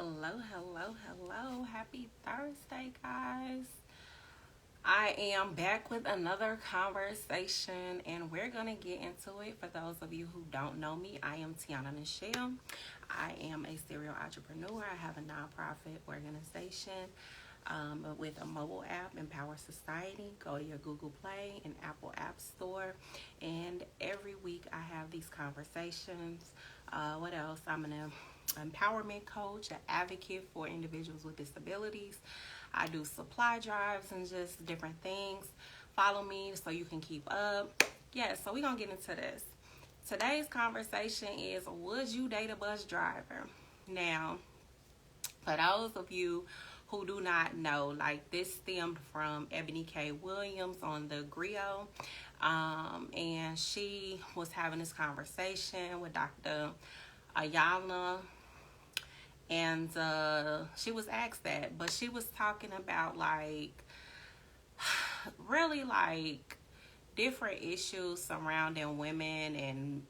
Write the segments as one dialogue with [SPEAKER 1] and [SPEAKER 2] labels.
[SPEAKER 1] Hello. Happy Thursday, guys. I am back with another conversation, and we're going to get into it. For those of you who don't know me, I am Tiana Nichelle. I am a serial entrepreneur. I have a nonprofit organization with a mobile app, Empower Society. Go to your Google Play and Apple App Store. And every week I have these conversations. What else? I'm an empowerment coach, an advocate for individuals with disabilities. I do supply drives and just different things. Follow me so you can keep up. Yeah, so we're going to get into this. Today's conversation is, would you date a bus driver? Now, for those of you who do not know, like, this stemmed from Ebony K. Williams on the Griot. And she was having this conversation with Dr. Ayala, and she was asked that, but she was talking about, like, really, like, different issues surrounding women and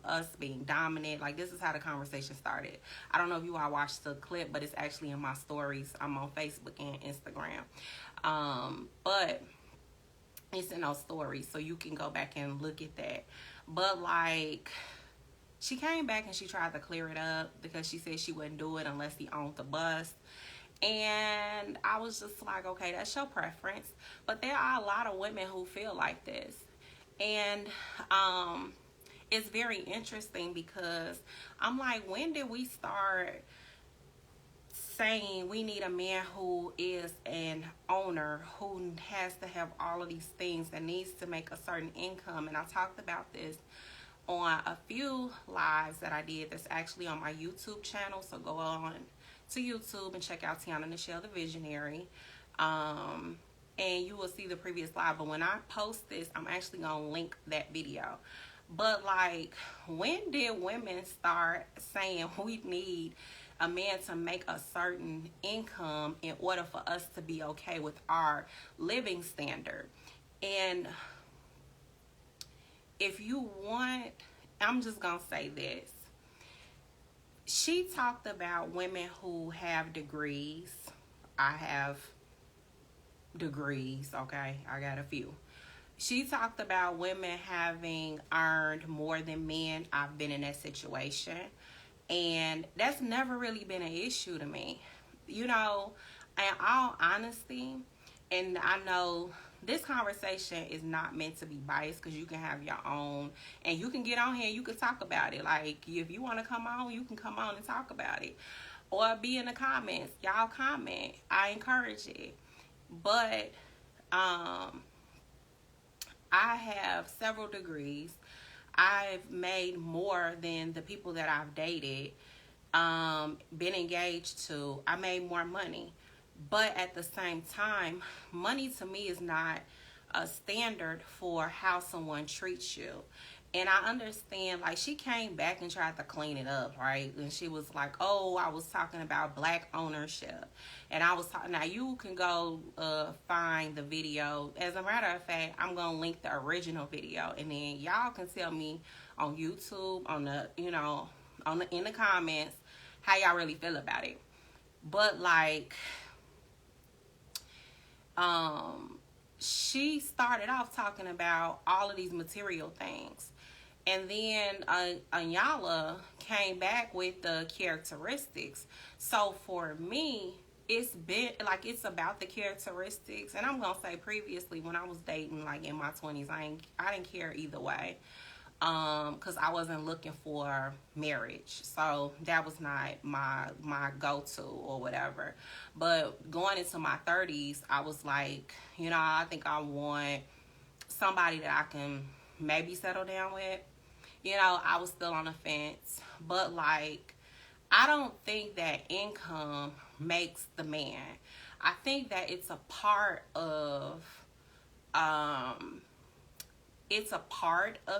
[SPEAKER 1] us being dominant. Like, this is how the conversation started. I don't know if you all watched the clip, but it's actually in my stories. I'm on Facebook and Instagram, but it's in those stories, so you can go back and look at that. But, like, she came back and she tried to clear it up because she said she wouldn't do it unless he owned the bus. And I was just like, okay, that's your preference. But there are a lot of women who feel like this. And it's very interesting because I'm like, when did we start saying we need a man who is an owner, who has to have all of these things, and needs to make a certain income? And I talked about this on a few lives that I did that's actually on my YouTube channel. So go on to YouTube and check out Tiana Nichelle, the Visionary. And you will see the previous live. But when I post this, I'm actually going to link that video. But, like, when did women start saying we need a man to make a certain income in order for us to be okay with our living standard? And if you want, I'm just going to say this. She talked about women who have degrees. I have degrees, okay? I got a few. She talked about women having earned more than men. I've been in that situation. And that's never really been an issue to me. You know, in all honesty, and I know this conversation is not meant to be biased, because you can have your own, and you can get on here and you can talk about it. Like, if you want to come on, you can come on and talk about it, or be in the comments. Y'all comment. I encourage it. But I have several degrees. I've made more than the people that I've dated, been engaged to. I made more money. But at the same time, money to me is not a standard for how someone treats you. And I understand, like, she came back and tried to clean it up, right? And she was like, oh, I was talking about black ownership. And I was talking, now you can go find the video. As a matter of fact, I'm going to link the original video. And then y'all can tell me on YouTube, on the, you know, in the comments, how y'all really feel about it. But, like, she started off talking about all of these material things. And then Anyala came back with the characteristics. So for me, it's been like, it's about the characteristics. And I'm gonna say, previously when I was dating, like in my 20s, I didn't care either way, because I wasn't looking for marriage. So that was not my go-to or whatever. But going into my 30s, I was like, you know, I think I want somebody that I can maybe settle down with. You know, I was still on the fence. But, like, I don't think that income makes the man. I think that it's a part of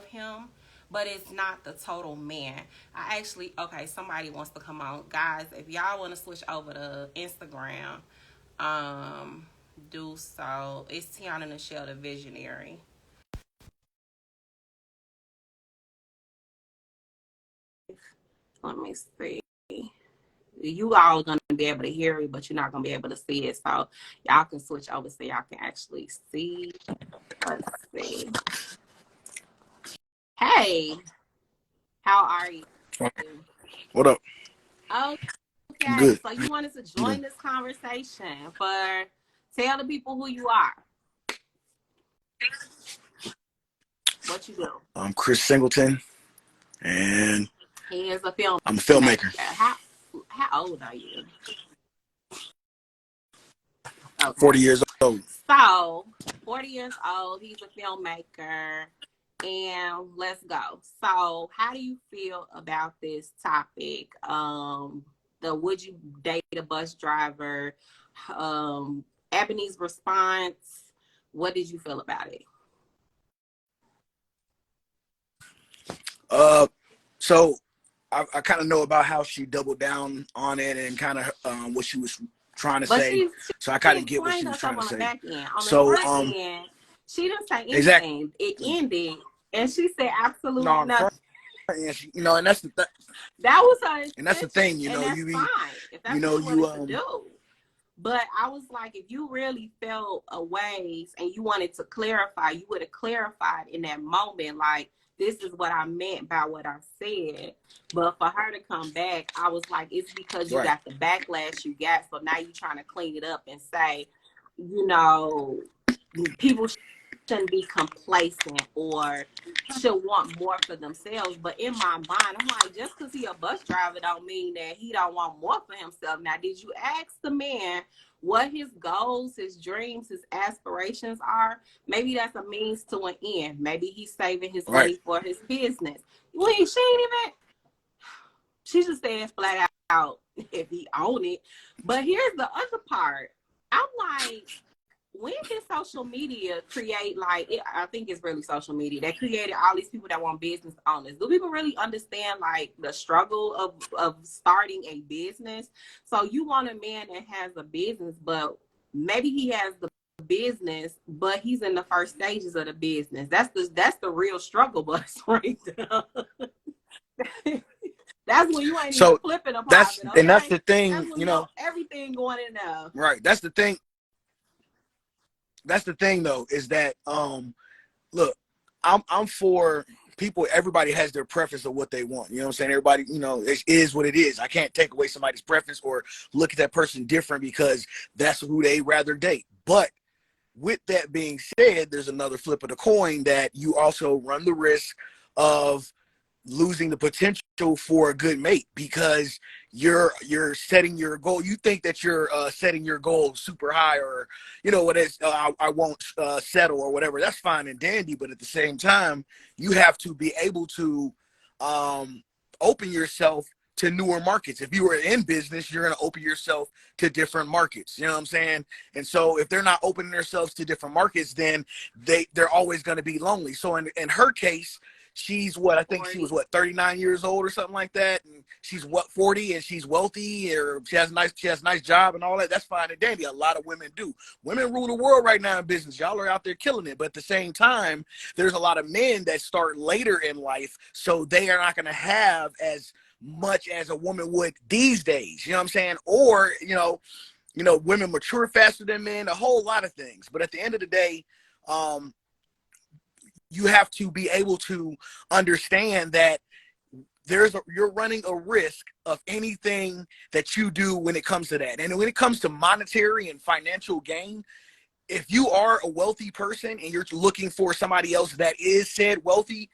[SPEAKER 1] him, but it's not the total man. I actually, okay, somebody wants to come on. Guys, if y'all want to switch over to Instagram, do so. It's Tiana Nichelle, the Visionary. Let me see. you all gonna be able to hear it, but you're not gonna be able to see it. So y'all can switch over so y'all can actually see. Let's see. Hey, how are you?
[SPEAKER 2] What up? I'm
[SPEAKER 1] Okay,
[SPEAKER 2] good.
[SPEAKER 1] so you wanted to
[SPEAKER 2] You know,
[SPEAKER 1] join this conversation for tell the people who you are, what you do.
[SPEAKER 2] I'm Chris Singleton, and
[SPEAKER 1] He is a
[SPEAKER 2] I'm a
[SPEAKER 1] filmmaker.
[SPEAKER 2] filmmaker.
[SPEAKER 1] How old are you?
[SPEAKER 2] 40
[SPEAKER 1] Okay.
[SPEAKER 2] years old.
[SPEAKER 1] So, 40 years old, he's a filmmaker. And let's go. So, how do you feel about this topic? The would you date a bus driver? Ebony's response. What did you feel about it?
[SPEAKER 2] So I kind of know about how she doubled down on it and kind of what she was trying to
[SPEAKER 1] But
[SPEAKER 2] say. So I kind
[SPEAKER 1] she
[SPEAKER 2] of get what
[SPEAKER 1] explained
[SPEAKER 2] she was
[SPEAKER 1] herself
[SPEAKER 2] trying to
[SPEAKER 1] on the
[SPEAKER 2] say.
[SPEAKER 1] back end. On the
[SPEAKER 2] So
[SPEAKER 1] front end, she didn't say
[SPEAKER 2] exactly.
[SPEAKER 1] anything. It ended, and she said
[SPEAKER 2] No,
[SPEAKER 1] absolutely
[SPEAKER 2] on the front
[SPEAKER 1] nothing.
[SPEAKER 2] end, and that's
[SPEAKER 1] That was her
[SPEAKER 2] and that's the
[SPEAKER 1] intention,
[SPEAKER 2] thing.
[SPEAKER 1] and that's fine if that's what you
[SPEAKER 2] You
[SPEAKER 1] wanted to do. But I was like, if you really felt a ways and you wanted to clarify, you would have clarified in that moment, like, this is what I meant by what I said. But for her to come back, I was like, it's because you
[SPEAKER 2] right,
[SPEAKER 1] got the backlash you got. So now you're trying to clean it up and say, you know, people shouldn't be complacent or should want more for themselves. But in my mind, I'm like, just because he a bus driver don't mean that he don't want more for himself. Now, did you ask the man what his goals, his dreams, his aspirations are? Maybe that's a means to an end. Maybe he's saving his
[SPEAKER 2] right.
[SPEAKER 1] money for his business. Well, she ain't even, she just said flat out if he own it. But here's the other part. I'm like, when did social media create, like, I think it's really social media that created all these people that want business owners? Do people really understand, like, the struggle of starting a business? So you want a man that has a business, but maybe he has the business, but he's in the first stages of the business. That's the real struggle bus right there. That's when you ain't even
[SPEAKER 2] So
[SPEAKER 1] flipping a profit,
[SPEAKER 2] that's
[SPEAKER 1] okay?
[SPEAKER 2] the thing.
[SPEAKER 1] That's when you know everything going in there.
[SPEAKER 2] Right. That's the thing. That's the thing, though, is that look, I'm for people. Everybody has their preference of what they want. You know what I'm saying? Everybody, it is what it is. I can't take away somebody's preference or look at that person different because that's who they rather date. But with that being said, there's another flip of the coin that you also run the risk of losing the potential for a good mate because you're setting your goal. You think that you're setting your goal super high, or what is I won't settle or whatever. That's fine and dandy, but at the same time, you have to be able to open yourself to newer markets. If you are in business, you're going to open yourself to different markets. You know what I'm saying? And so if they're not opening themselves to different markets, then they're always going to be lonely. So in her case, she's what, I think she was 39 years old or something like that, and she's 40, and she's wealthy, or she has a nice job and all that. That's fine and dandy. A lot of women do. Women rule the world right now in business. Y'all are out there killing it. But at the same time, there's a lot of men that start later in life, so they are not going to have as much as a woman would these days. You know what I'm saying? Or women mature faster than men. A whole lot of things. But at the end of the day, you have to be able to understand that you're running a risk of anything that you do when it comes to that. And when it comes to monetary and financial gain, if you are a wealthy person and you're looking for somebody else that is said wealthy,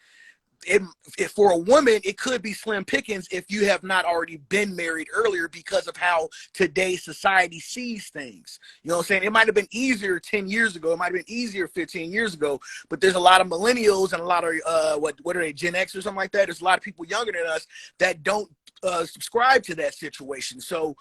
[SPEAKER 2] for a woman, it could be slim pickings if you have not already been married earlier because of how today's society sees things. You know what I'm saying? It might have been easier 10 years ago. It might have been easier 15 years ago, but there's a lot of millennials and a lot of, what are they, Gen X or something like that? There's a lot of people younger than us that don't subscribe to that situation. So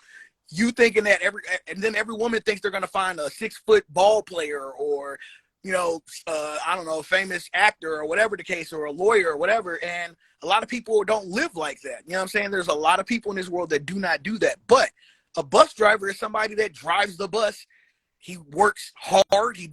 [SPEAKER 2] you thinking that every woman thinks they're going to find a 6-foot ball player or I don't know, a famous actor or whatever the case, or a lawyer or whatever. And a lot of people don't live like that. You know what I'm saying? There's a lot of people in this world that do not do that. But a bus driver is somebody that drives the bus. He works hard. He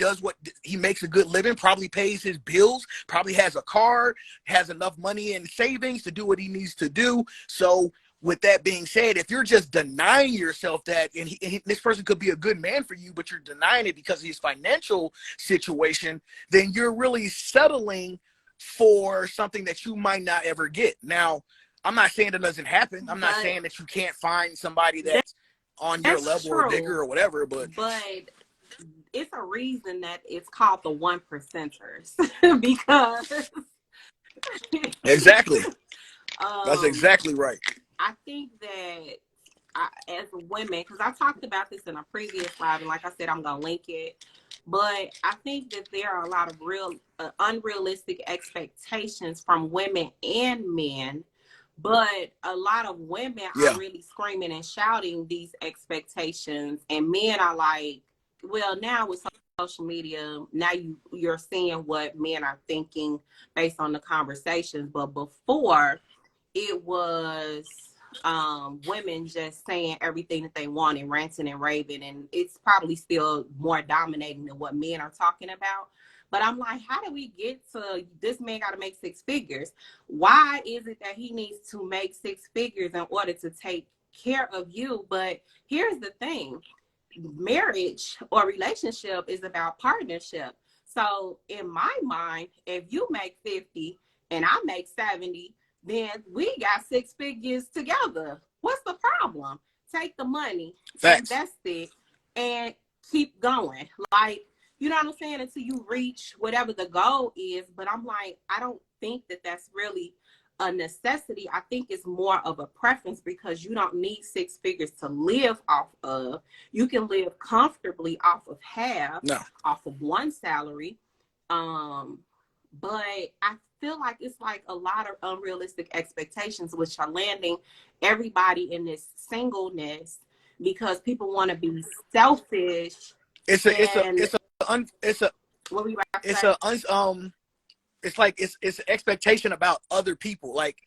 [SPEAKER 2] makes a good living, probably pays his bills, probably has a car, has enough money in savings to do what he needs to do. So with that being said, if you're just denying yourself that, and this person could be a good man for you, but you're denying it because of his financial situation, then you're really settling for something that you might not ever get. Now, I'm not saying it doesn't happen. I'm not
[SPEAKER 1] But
[SPEAKER 2] saying that you can't find somebody that's on your
[SPEAKER 1] that's
[SPEAKER 2] level or
[SPEAKER 1] true.
[SPEAKER 2] bigger or whatever, but
[SPEAKER 1] But it's a reason that it's called the one percenters because
[SPEAKER 2] exactly. That's
[SPEAKER 1] um
[SPEAKER 2] exactly right.
[SPEAKER 1] I think that as women, because I talked about this in a previous live, and like I said, I'm gonna link it. But I think that there are a lot of real unrealistic expectations from women and men. But a lot of women are
[SPEAKER 2] Yeah.
[SPEAKER 1] really screaming and shouting these expectations, and men are like, well, now with social media, now you're seeing what men are thinking based on the conversations. But before, it was women just saying everything that they want and ranting and raving, and it's probably still more dominating than what men are talking about. But I'm like, how do we get to this man got to make six figures? Why is it that he needs to make six figures in order to take care of you? But here's the thing, marriage or relationship is about partnership. So in my mind, if you make 50 and I make 70, then we got six figures together. What's the problem? Take the money,
[SPEAKER 2] Facts.
[SPEAKER 1] invest it, and keep going. Like, you know what I'm saying? Until you reach whatever the goal is. But I'm like, I don't think that that's really a necessity. I think it's more of a preference because you don't need six figures to live off of. You can live comfortably off of half,
[SPEAKER 2] No.
[SPEAKER 1] off of one salary. But I feel like it's like a lot of unrealistic expectations, which are landing everybody in this singleness because people want to be selfish.
[SPEAKER 2] It's a it's a
[SPEAKER 1] And
[SPEAKER 2] it's a it's a
[SPEAKER 1] what we about to
[SPEAKER 2] it's
[SPEAKER 1] say?
[SPEAKER 2] a it's like it's an expectation about other people. Like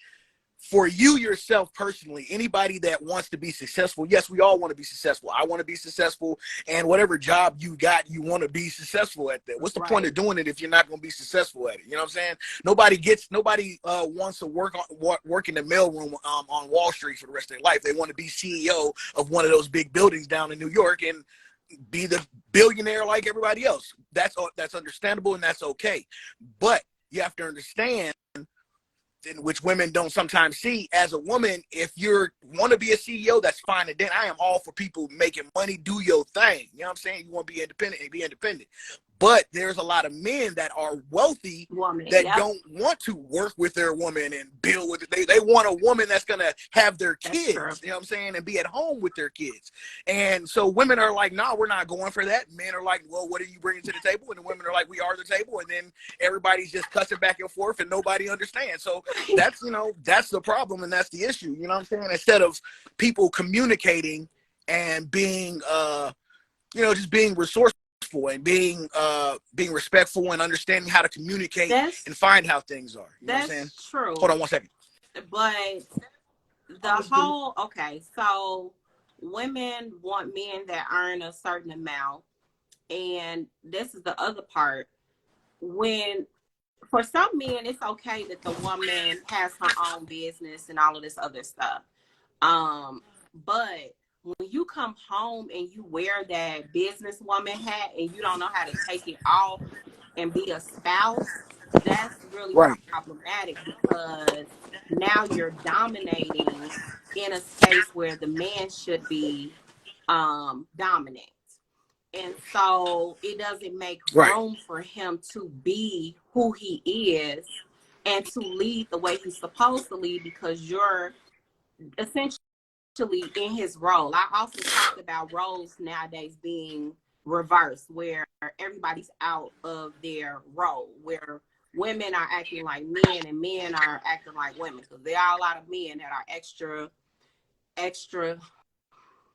[SPEAKER 2] for you yourself personally, anybody that wants to be successful, yes, we all want to be successful. I want to be successful, and whatever job you got, you want to be successful at that. What's the point of
[SPEAKER 1] Right.
[SPEAKER 2] doing it if you're not going to be successful at it? You know what I'm saying? Nobody wants to work in the mailroom on Wall Street for the rest of their life. They want to be CEO of one of those big buildings down in New York and be the billionaire like everybody else. That's understandable and that's okay. But you have to understand, which women don't sometimes see, as a woman, if you want to be a CEO, that's fine. And then I am all for people making money, do your thing. You know what I'm saying? You want to be independent and be independent. But there's a lot of men that are wealthy
[SPEAKER 1] Woman.
[SPEAKER 2] that
[SPEAKER 1] Yep.
[SPEAKER 2] don't want to work with their woman and build with it. They want a woman that's going to have their
[SPEAKER 1] That's true.
[SPEAKER 2] kids, you know what I'm saying, and be at home with their kids. And so women are like, no, we're not going for that. Men are like, well, what are you bringing to the table? And the women are like, we are the table. And then everybody's just cussing back and forth and nobody understands. So that's the problem and that's the issue. You know what I'm saying? Instead of people communicating and being just being resourceful and being respectful and understanding how to communicate
[SPEAKER 1] That's
[SPEAKER 2] and find how things are. You know what I'm saying?
[SPEAKER 1] that's
[SPEAKER 2] Hold
[SPEAKER 1] true.
[SPEAKER 2] on 1 second.
[SPEAKER 1] But the whole okay, so women want men that earn a certain amount, and this is the other part. When for some men, it's okay that the woman has her own business and all of this other stuff. But when you come home and you wear that businesswoman hat and you don't know how to take it off and be a spouse, that's really
[SPEAKER 2] Right.
[SPEAKER 1] problematic because now you're dominating in a space where the man should be dominant. And so it doesn't make
[SPEAKER 2] Right.
[SPEAKER 1] room for him to be who he is and to lead the way he's supposed to lead because you're essentially in his role. I also talked about roles nowadays being reversed, where everybody's out of their role, where women are acting like men and men are acting like women. Because there are a lot of men that are extra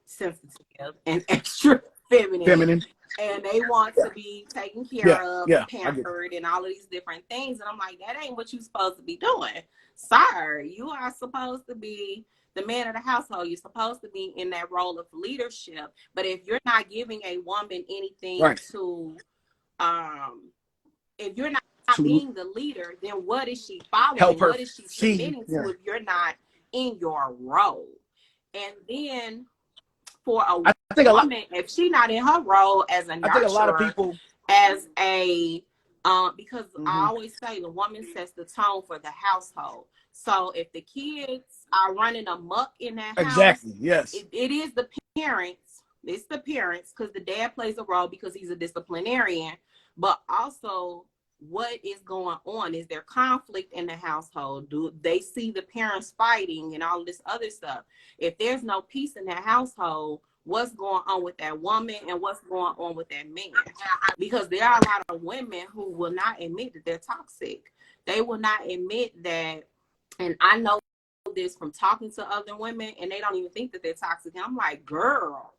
[SPEAKER 1] sensitive and extra feminine,
[SPEAKER 2] Feminine.
[SPEAKER 1] and they want to be taken care
[SPEAKER 2] Yeah.
[SPEAKER 1] of
[SPEAKER 2] Yeah.
[SPEAKER 1] and
[SPEAKER 2] I get it.
[SPEAKER 1] pampered and all of these different things. And I'm like, that ain't what you're supposed to be doing. Sir, you are supposed to be the man of the household. You're supposed to be in that role of leadership. But if you're not giving a woman anything
[SPEAKER 2] Right.
[SPEAKER 1] to if you're not
[SPEAKER 2] To
[SPEAKER 1] being the leader, then what is she following?
[SPEAKER 2] help her
[SPEAKER 1] What is she
[SPEAKER 2] see.
[SPEAKER 1] submitting
[SPEAKER 2] Yeah.
[SPEAKER 1] to if you're not in your role. And then for a
[SPEAKER 2] I think a lot.
[SPEAKER 1] woman, if she not in her role as a
[SPEAKER 2] I think a lot of
[SPEAKER 1] nurturer,
[SPEAKER 2] people.
[SPEAKER 1] as a because I
[SPEAKER 2] Mm-hmm.
[SPEAKER 1] always say the woman sets the tone for the household. So if the kids are running amok in that house,
[SPEAKER 2] Exactly. Yes.
[SPEAKER 1] it is the parents. It's the parents because the dad plays a role because he's a disciplinarian, but also what is going on? Is there conflict in the household? Do they see the parents fighting and all this other stuff? If there's no peace in that household, what's going on with that woman and what's going on with that man? Because there are a lot of women who will not admit that they're toxic. They will not admit that, and I know this from talking to other women, and they don't even think that they're toxic. And I'm like, girl,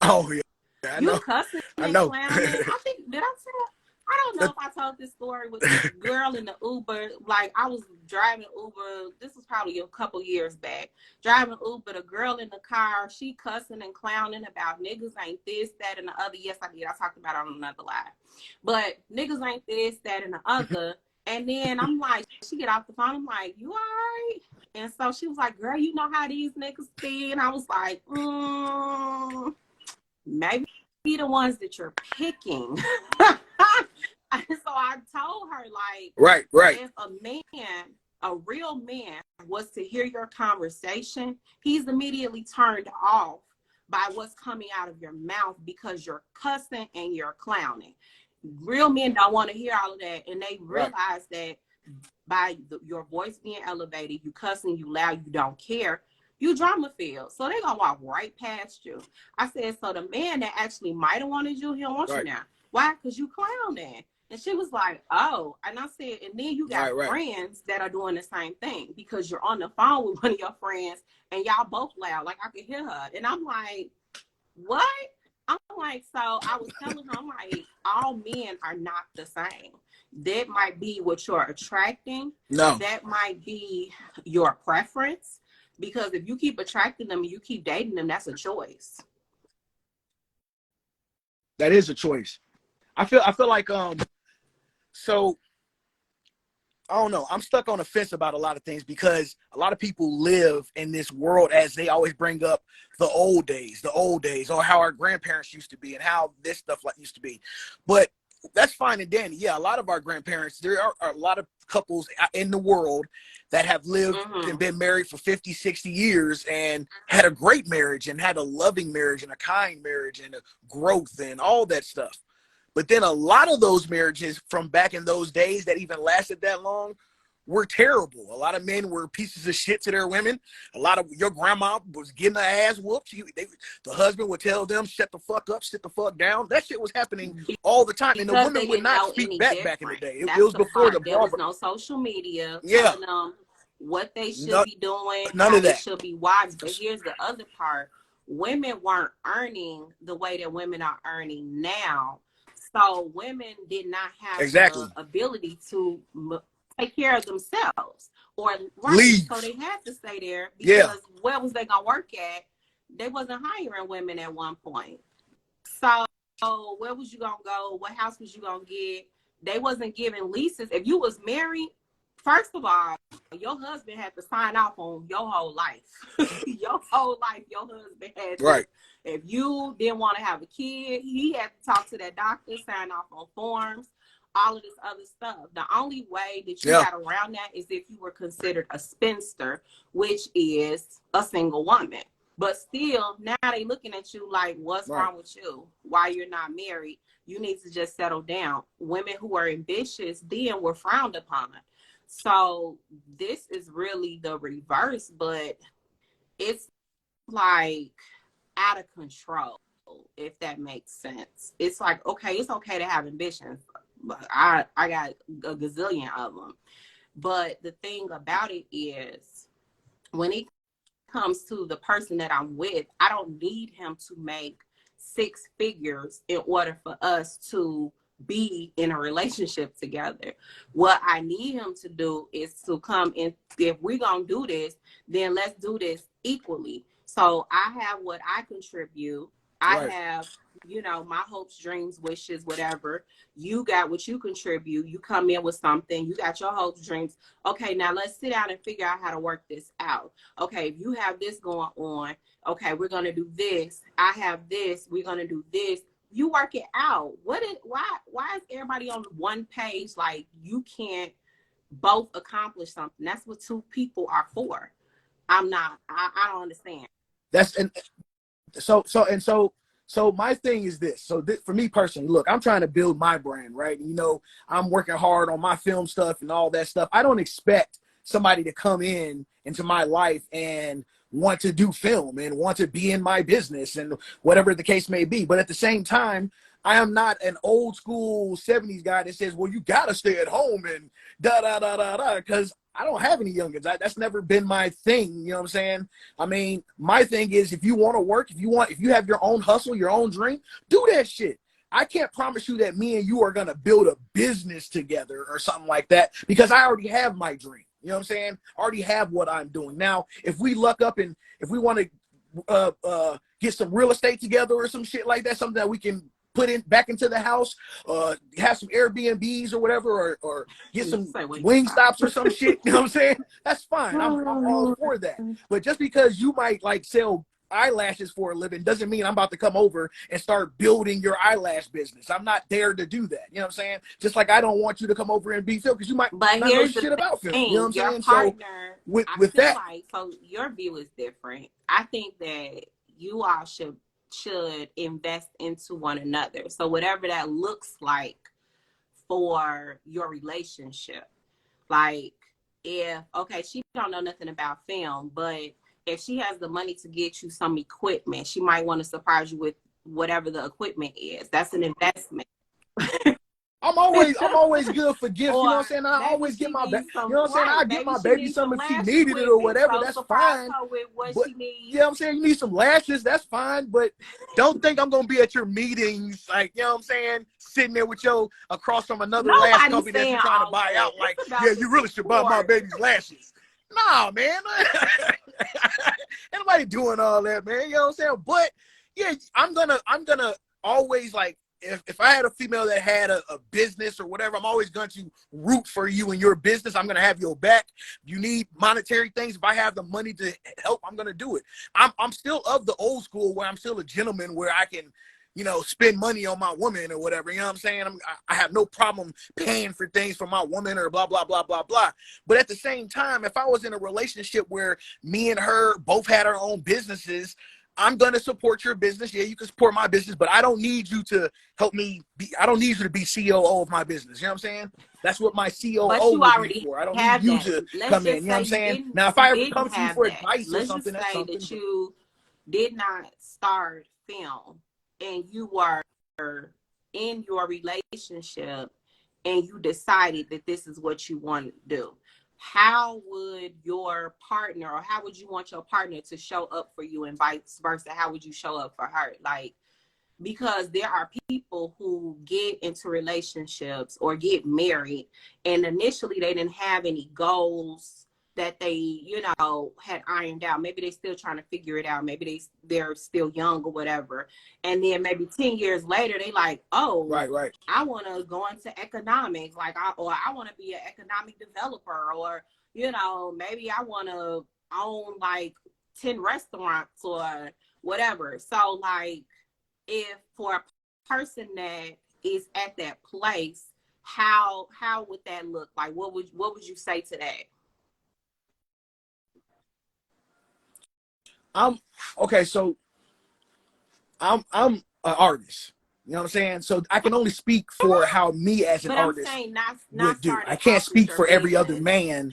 [SPEAKER 2] Oh yeah. I
[SPEAKER 1] you
[SPEAKER 2] know.
[SPEAKER 1] cussing
[SPEAKER 2] I
[SPEAKER 1] and
[SPEAKER 2] know.
[SPEAKER 1] clowning. I think, did I say that? I don't know if I told this story with the girl in the Uber. Like, I was driving Uber. This was probably a couple years back. Driving Uber, the girl in the car, she cussing and clowning about niggas ain't this, that, and the other. Yes, I did. I talked about it on another live. But niggas ain't this, that, and the other. And then I'm like, she get off the phone. I'm like, you all right? And so she was like, girl, you know how these niggas be? And I was like, maybe the ones that you're picking. So I told her, like,
[SPEAKER 2] Right. Right.
[SPEAKER 1] if a real man, was to hear your conversation, he's immediately turned off by what's coming out of your mouth because you're cussing and you're clowning. Real men don't want to hear all of that, and they
[SPEAKER 2] Right.
[SPEAKER 1] realize that by your voice being elevated, you cussing, you loud, you don't care, you drama filled. So they gonna walk right past you. I said, so the man that actually might have wanted you, he don't want you
[SPEAKER 2] Right.
[SPEAKER 1] now. Why? Because you clowning. And she was like, oh. And I said, and then you got
[SPEAKER 2] Right. Right.
[SPEAKER 1] friends that are doing the same thing because you're on the phone with one of your friends and y'all both loud. Like, I could hear her. And I'm like, what? I'm like, so I was telling her, I'm like, all men are not the same. That might be what you're attracting.
[SPEAKER 2] No.
[SPEAKER 1] That might be your preference. Because if you keep attracting them and you keep dating them, that's a choice.
[SPEAKER 2] That is a choice. I feel like so I don't know. I'm stuck on the fence about a lot of things because a lot of people live in this world as they always bring up the old days, or how our grandparents used to be and how this stuff like used to be. But that's fine and dandy. Yeah, a lot of our grandparents, there are a lot of couples in the world that have lived and been married for 50, 60 years and had a great marriage and had a loving marriage and a kind marriage and a growth and all that stuff. But then a lot of those marriages from back in those days that even lasted that long were terrible. A lot of men were pieces of shit to their women. A lot of your grandma was getting her ass whooped. The husband would tell them, shut the fuck up, sit the fuck down. That shit was happening all the time. And the
[SPEAKER 1] Because
[SPEAKER 2] women
[SPEAKER 1] they
[SPEAKER 2] would
[SPEAKER 1] didn't
[SPEAKER 2] not
[SPEAKER 1] know
[SPEAKER 2] speak
[SPEAKER 1] any
[SPEAKER 2] back in the
[SPEAKER 1] different.
[SPEAKER 2] day. It
[SPEAKER 1] That's
[SPEAKER 2] was
[SPEAKER 1] the
[SPEAKER 2] before the
[SPEAKER 1] part. There was
[SPEAKER 2] barber.
[SPEAKER 1] no social media
[SPEAKER 2] Yeah.
[SPEAKER 1] telling them what they should
[SPEAKER 2] No,
[SPEAKER 1] be doing,
[SPEAKER 2] none
[SPEAKER 1] how
[SPEAKER 2] of
[SPEAKER 1] they
[SPEAKER 2] that.
[SPEAKER 1] should be wise. But here's the other part. Women weren't earning the way that women are earning now. So women did not have the
[SPEAKER 2] Exactly.
[SPEAKER 1] ability to take care of themselves. Or right. So
[SPEAKER 2] Leave.
[SPEAKER 1] they had to stay there
[SPEAKER 2] Yeah.
[SPEAKER 1] because where was they gonna work at? They wasn't hiring women at one point. So where was you gonna go? What house was you gonna get? They wasn't giving leases. If you was married, first of all, your husband had to sign off on your whole life. Your whole life, your husband had to.
[SPEAKER 2] Right.
[SPEAKER 1] If you didn't want to have a kid, he had to talk to that doctor, sign off on forms, all of this other stuff. The only way that you
[SPEAKER 2] Yeah.
[SPEAKER 1] got around that is if you were considered a spinster, which is a single woman. But still, now they looking at you like, what's
[SPEAKER 2] Right.
[SPEAKER 1] wrong with you? Why you're not married? You need to just settle down. Women who are ambitious then were frowned upon. So this is really the reverse, but it's like out of control, if that makes sense. It's like, okay, it's okay to have ambitions. I got a gazillion of them. But the thing about it is, when it comes to the person that I'm with, I don't need him to make six figures in order for us to be in a relationship together. What I need him to do is to come in. If we're going to do this, then let's do this equally. So I have what I contribute. I
[SPEAKER 2] Right.
[SPEAKER 1] have, my hopes, dreams, wishes, whatever. You got what you contribute. You come in with something. You got your hopes, dreams. Okay, now let's sit down and figure out how to work this out. Okay, if you have this going on, okay, we're gonna do this. I have this. We're gonna do this. You work it out. Why is everybody on one page? Like you can't both accomplish something. That's what two people are for. I'm not. I don't understand.
[SPEAKER 2] That's and so my thing is this. So for me personally, look, I'm trying to build my brand, right? You know, I'm working hard on my film stuff and all that stuff. I don't expect somebody to come in into my life and want to do film and want to be in my business and whatever the case may be. But at the same time, I am not an old school 70s guy that says, well, you got to stay at home and da da da da da, because I don't have any youngins. That's never been my thing. You know what I'm saying? I mean, my thing is, if you want to work, if you have your own hustle, your own dream, do that shit. I can't promise you that me and you are going to build a business together or something like that, because I already have my dream. You know what I'm saying? I already have what I'm doing. Now, if we luck up and if we want to get some real estate together or some shit like that, something that we can put in back into the house, have some Airbnbs or whatever, or get some wing stops or some shit. You know what I'm saying? That's fine. I'm all for that. But just because you might like sell eyelashes for a living doesn't mean I'm about to come over and start building your eyelash business. I'm not there to do that. You know what I'm saying? Just like I don't want you to come over and be film, because you might
[SPEAKER 1] But
[SPEAKER 2] not know
[SPEAKER 1] here's the
[SPEAKER 2] shit about film. You know what I'm
[SPEAKER 1] your
[SPEAKER 2] saying?
[SPEAKER 1] partner,
[SPEAKER 2] So with
[SPEAKER 1] I
[SPEAKER 2] with
[SPEAKER 1] feel
[SPEAKER 2] that,
[SPEAKER 1] like, so your view is different. I think that you all should invest into one another. So whatever that looks like for your relationship. Like if okay, she don't know nothing about film, but if she has the money to get you some equipment, she might want to surprise you with whatever the equipment is. That's an investment.
[SPEAKER 2] I'm always good for gifts. You know
[SPEAKER 1] Or
[SPEAKER 2] what I'm saying? I
[SPEAKER 1] maybe
[SPEAKER 2] always get
[SPEAKER 1] she
[SPEAKER 2] my
[SPEAKER 1] needs
[SPEAKER 2] you
[SPEAKER 1] some,
[SPEAKER 2] know what I'm saying?
[SPEAKER 1] right.
[SPEAKER 2] I get
[SPEAKER 1] Maybe
[SPEAKER 2] my
[SPEAKER 1] she
[SPEAKER 2] baby
[SPEAKER 1] needs some
[SPEAKER 2] something if she
[SPEAKER 1] lash
[SPEAKER 2] needed it or
[SPEAKER 1] equipment.
[SPEAKER 2] whatever.
[SPEAKER 1] So
[SPEAKER 2] That's
[SPEAKER 1] surprise
[SPEAKER 2] fine.
[SPEAKER 1] her with what
[SPEAKER 2] But
[SPEAKER 1] she needs.
[SPEAKER 2] you know what I'm saying? You need some lashes, that's fine. But don't think I'm gonna be at your meetings, like, you know what I'm saying, sitting there with your across from another lash
[SPEAKER 1] Nobody's
[SPEAKER 2] company that
[SPEAKER 1] saying
[SPEAKER 2] you're trying to
[SPEAKER 1] all
[SPEAKER 2] buy
[SPEAKER 1] that.
[SPEAKER 2] out. Like,
[SPEAKER 1] It's
[SPEAKER 2] yeah,
[SPEAKER 1] about the
[SPEAKER 2] you really should buy my
[SPEAKER 1] support.
[SPEAKER 2] baby's lashes. Nah, man. Ain't nobody doing all that, man. You know what I'm saying? But yeah, I'm gonna always, like, if I had a female that had a business or whatever, I'm always going to root for you in your business. I'm going to have your back. You need monetary things. If I have the money to help, I'm going to do it. I'm still of the old school where I'm still a gentleman, where I can, you know, spend money on my woman or whatever. You know what I'm saying? I have no problem paying for things for my woman or blah, blah, blah, blah, blah. But at the same time, if I was in a relationship where me and her both had our own businesses, I'm going to support your business. Yeah, you can support my business, but I don't need you to help me be, I don't need you to be COO of my business. You know what I'm saying? That's what my
[SPEAKER 1] But
[SPEAKER 2] COO
[SPEAKER 1] you
[SPEAKER 2] will be
[SPEAKER 1] already
[SPEAKER 2] for. I don't need
[SPEAKER 1] have
[SPEAKER 2] you
[SPEAKER 1] that.
[SPEAKER 2] to
[SPEAKER 1] Let's
[SPEAKER 2] come in.
[SPEAKER 1] just
[SPEAKER 2] You know what
[SPEAKER 1] say
[SPEAKER 2] I'm saying? Now, if
[SPEAKER 1] you
[SPEAKER 2] I ever
[SPEAKER 1] didn't
[SPEAKER 2] come to you
[SPEAKER 1] have
[SPEAKER 2] for
[SPEAKER 1] that.
[SPEAKER 2] advice or
[SPEAKER 1] Let's
[SPEAKER 2] something,
[SPEAKER 1] just
[SPEAKER 2] that's
[SPEAKER 1] say
[SPEAKER 2] something.
[SPEAKER 1] that
[SPEAKER 2] But
[SPEAKER 1] you did not start film and you were in your relationship and you decided that this is what you want to do. How would your partner, or how would you want your partner to show up for you, and vice versa? How would you show up for her? Like, because there are people who get into relationships or get married and initially they didn't have any goals that they, had ironed out. Maybe they still trying to figure it out. Maybe they're still young or whatever. And then maybe 10 years later they like, oh,
[SPEAKER 2] right.
[SPEAKER 1] I want to go into economics, or I want to be an economic developer, or maybe I want to own like 10 restaurants or whatever. So like, if for a person that is at that place, how would that look? Like, what would you say to that?
[SPEAKER 2] I'm okay. So I'm an artist. You know what I'm saying? So I can only speak for how me as an
[SPEAKER 1] But I'm
[SPEAKER 2] artist
[SPEAKER 1] saying not
[SPEAKER 2] would do. I
[SPEAKER 1] starting
[SPEAKER 2] can't
[SPEAKER 1] off with
[SPEAKER 2] speak
[SPEAKER 1] your
[SPEAKER 2] for every other
[SPEAKER 1] business.
[SPEAKER 2] man.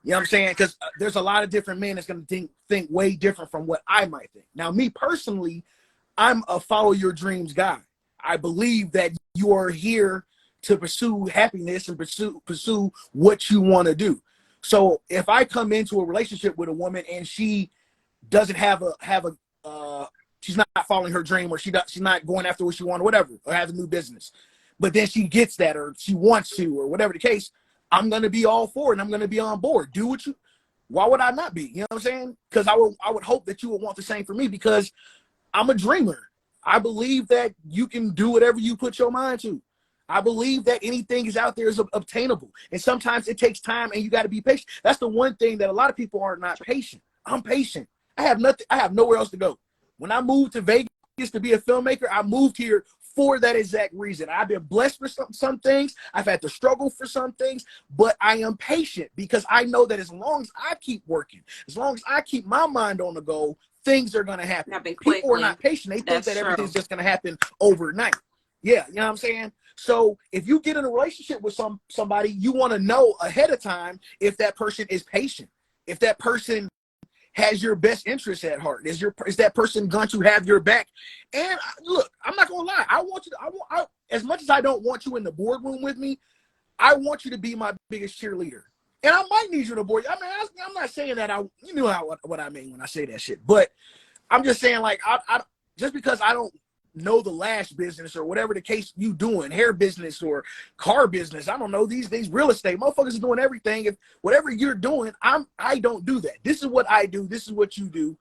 [SPEAKER 2] You know what I'm saying? Because there's a lot of different men that's going to think way different from what I might think. Now, me personally, I'm a follow your dreams guy. I believe that you are here to pursue happiness and pursue what you want to do. So if I come into a relationship with a woman and she doesn't have a she's not following her dream, or she's not going after what she wants, or whatever, or has a new business, but then she gets that, or she wants to, or whatever the case, I'm gonna be all for it and I'm gonna be on board. Do what you Why would I not be? You know what I'm saying? Because I would hope that you would want the same for me, because I'm a dreamer. I believe that you can do whatever you put your mind to. I believe that anything is out there is obtainable. And sometimes it takes time and you got to be patient. That's the one thing that a lot of people are not patient. I'm patient. I have nothing. I have nowhere else to go. When I moved to Vegas to be a filmmaker, I moved here for that exact reason. I've been blessed for some things. I've had to struggle for some things, but I am patient because I know that as long as I keep working, as long as I keep my mind on the goal, things are going to happen. People are not patient. They think that everything's just going to happen overnight. Yeah, you know what I'm saying? So if you get in a relationship with somebody, you want to know ahead of time if that person is patient, if that person has your best interest at heart, is that person going to have your back? And look, I'm not gonna lie, I want you to, as much as I don't want you in the boardroom with me, I want you to be my biggest cheerleader. And I might need you in the board. I mean, I'm not saying that you know what I mean when I say that shit, but I'm just saying, like, I just because I don't know the lash business or whatever the case you doing, hair business or car business, I don't know, these real estate motherfuckers are doing everything. If whatever you're doing, I don't do that. This is what I do, this is what you do,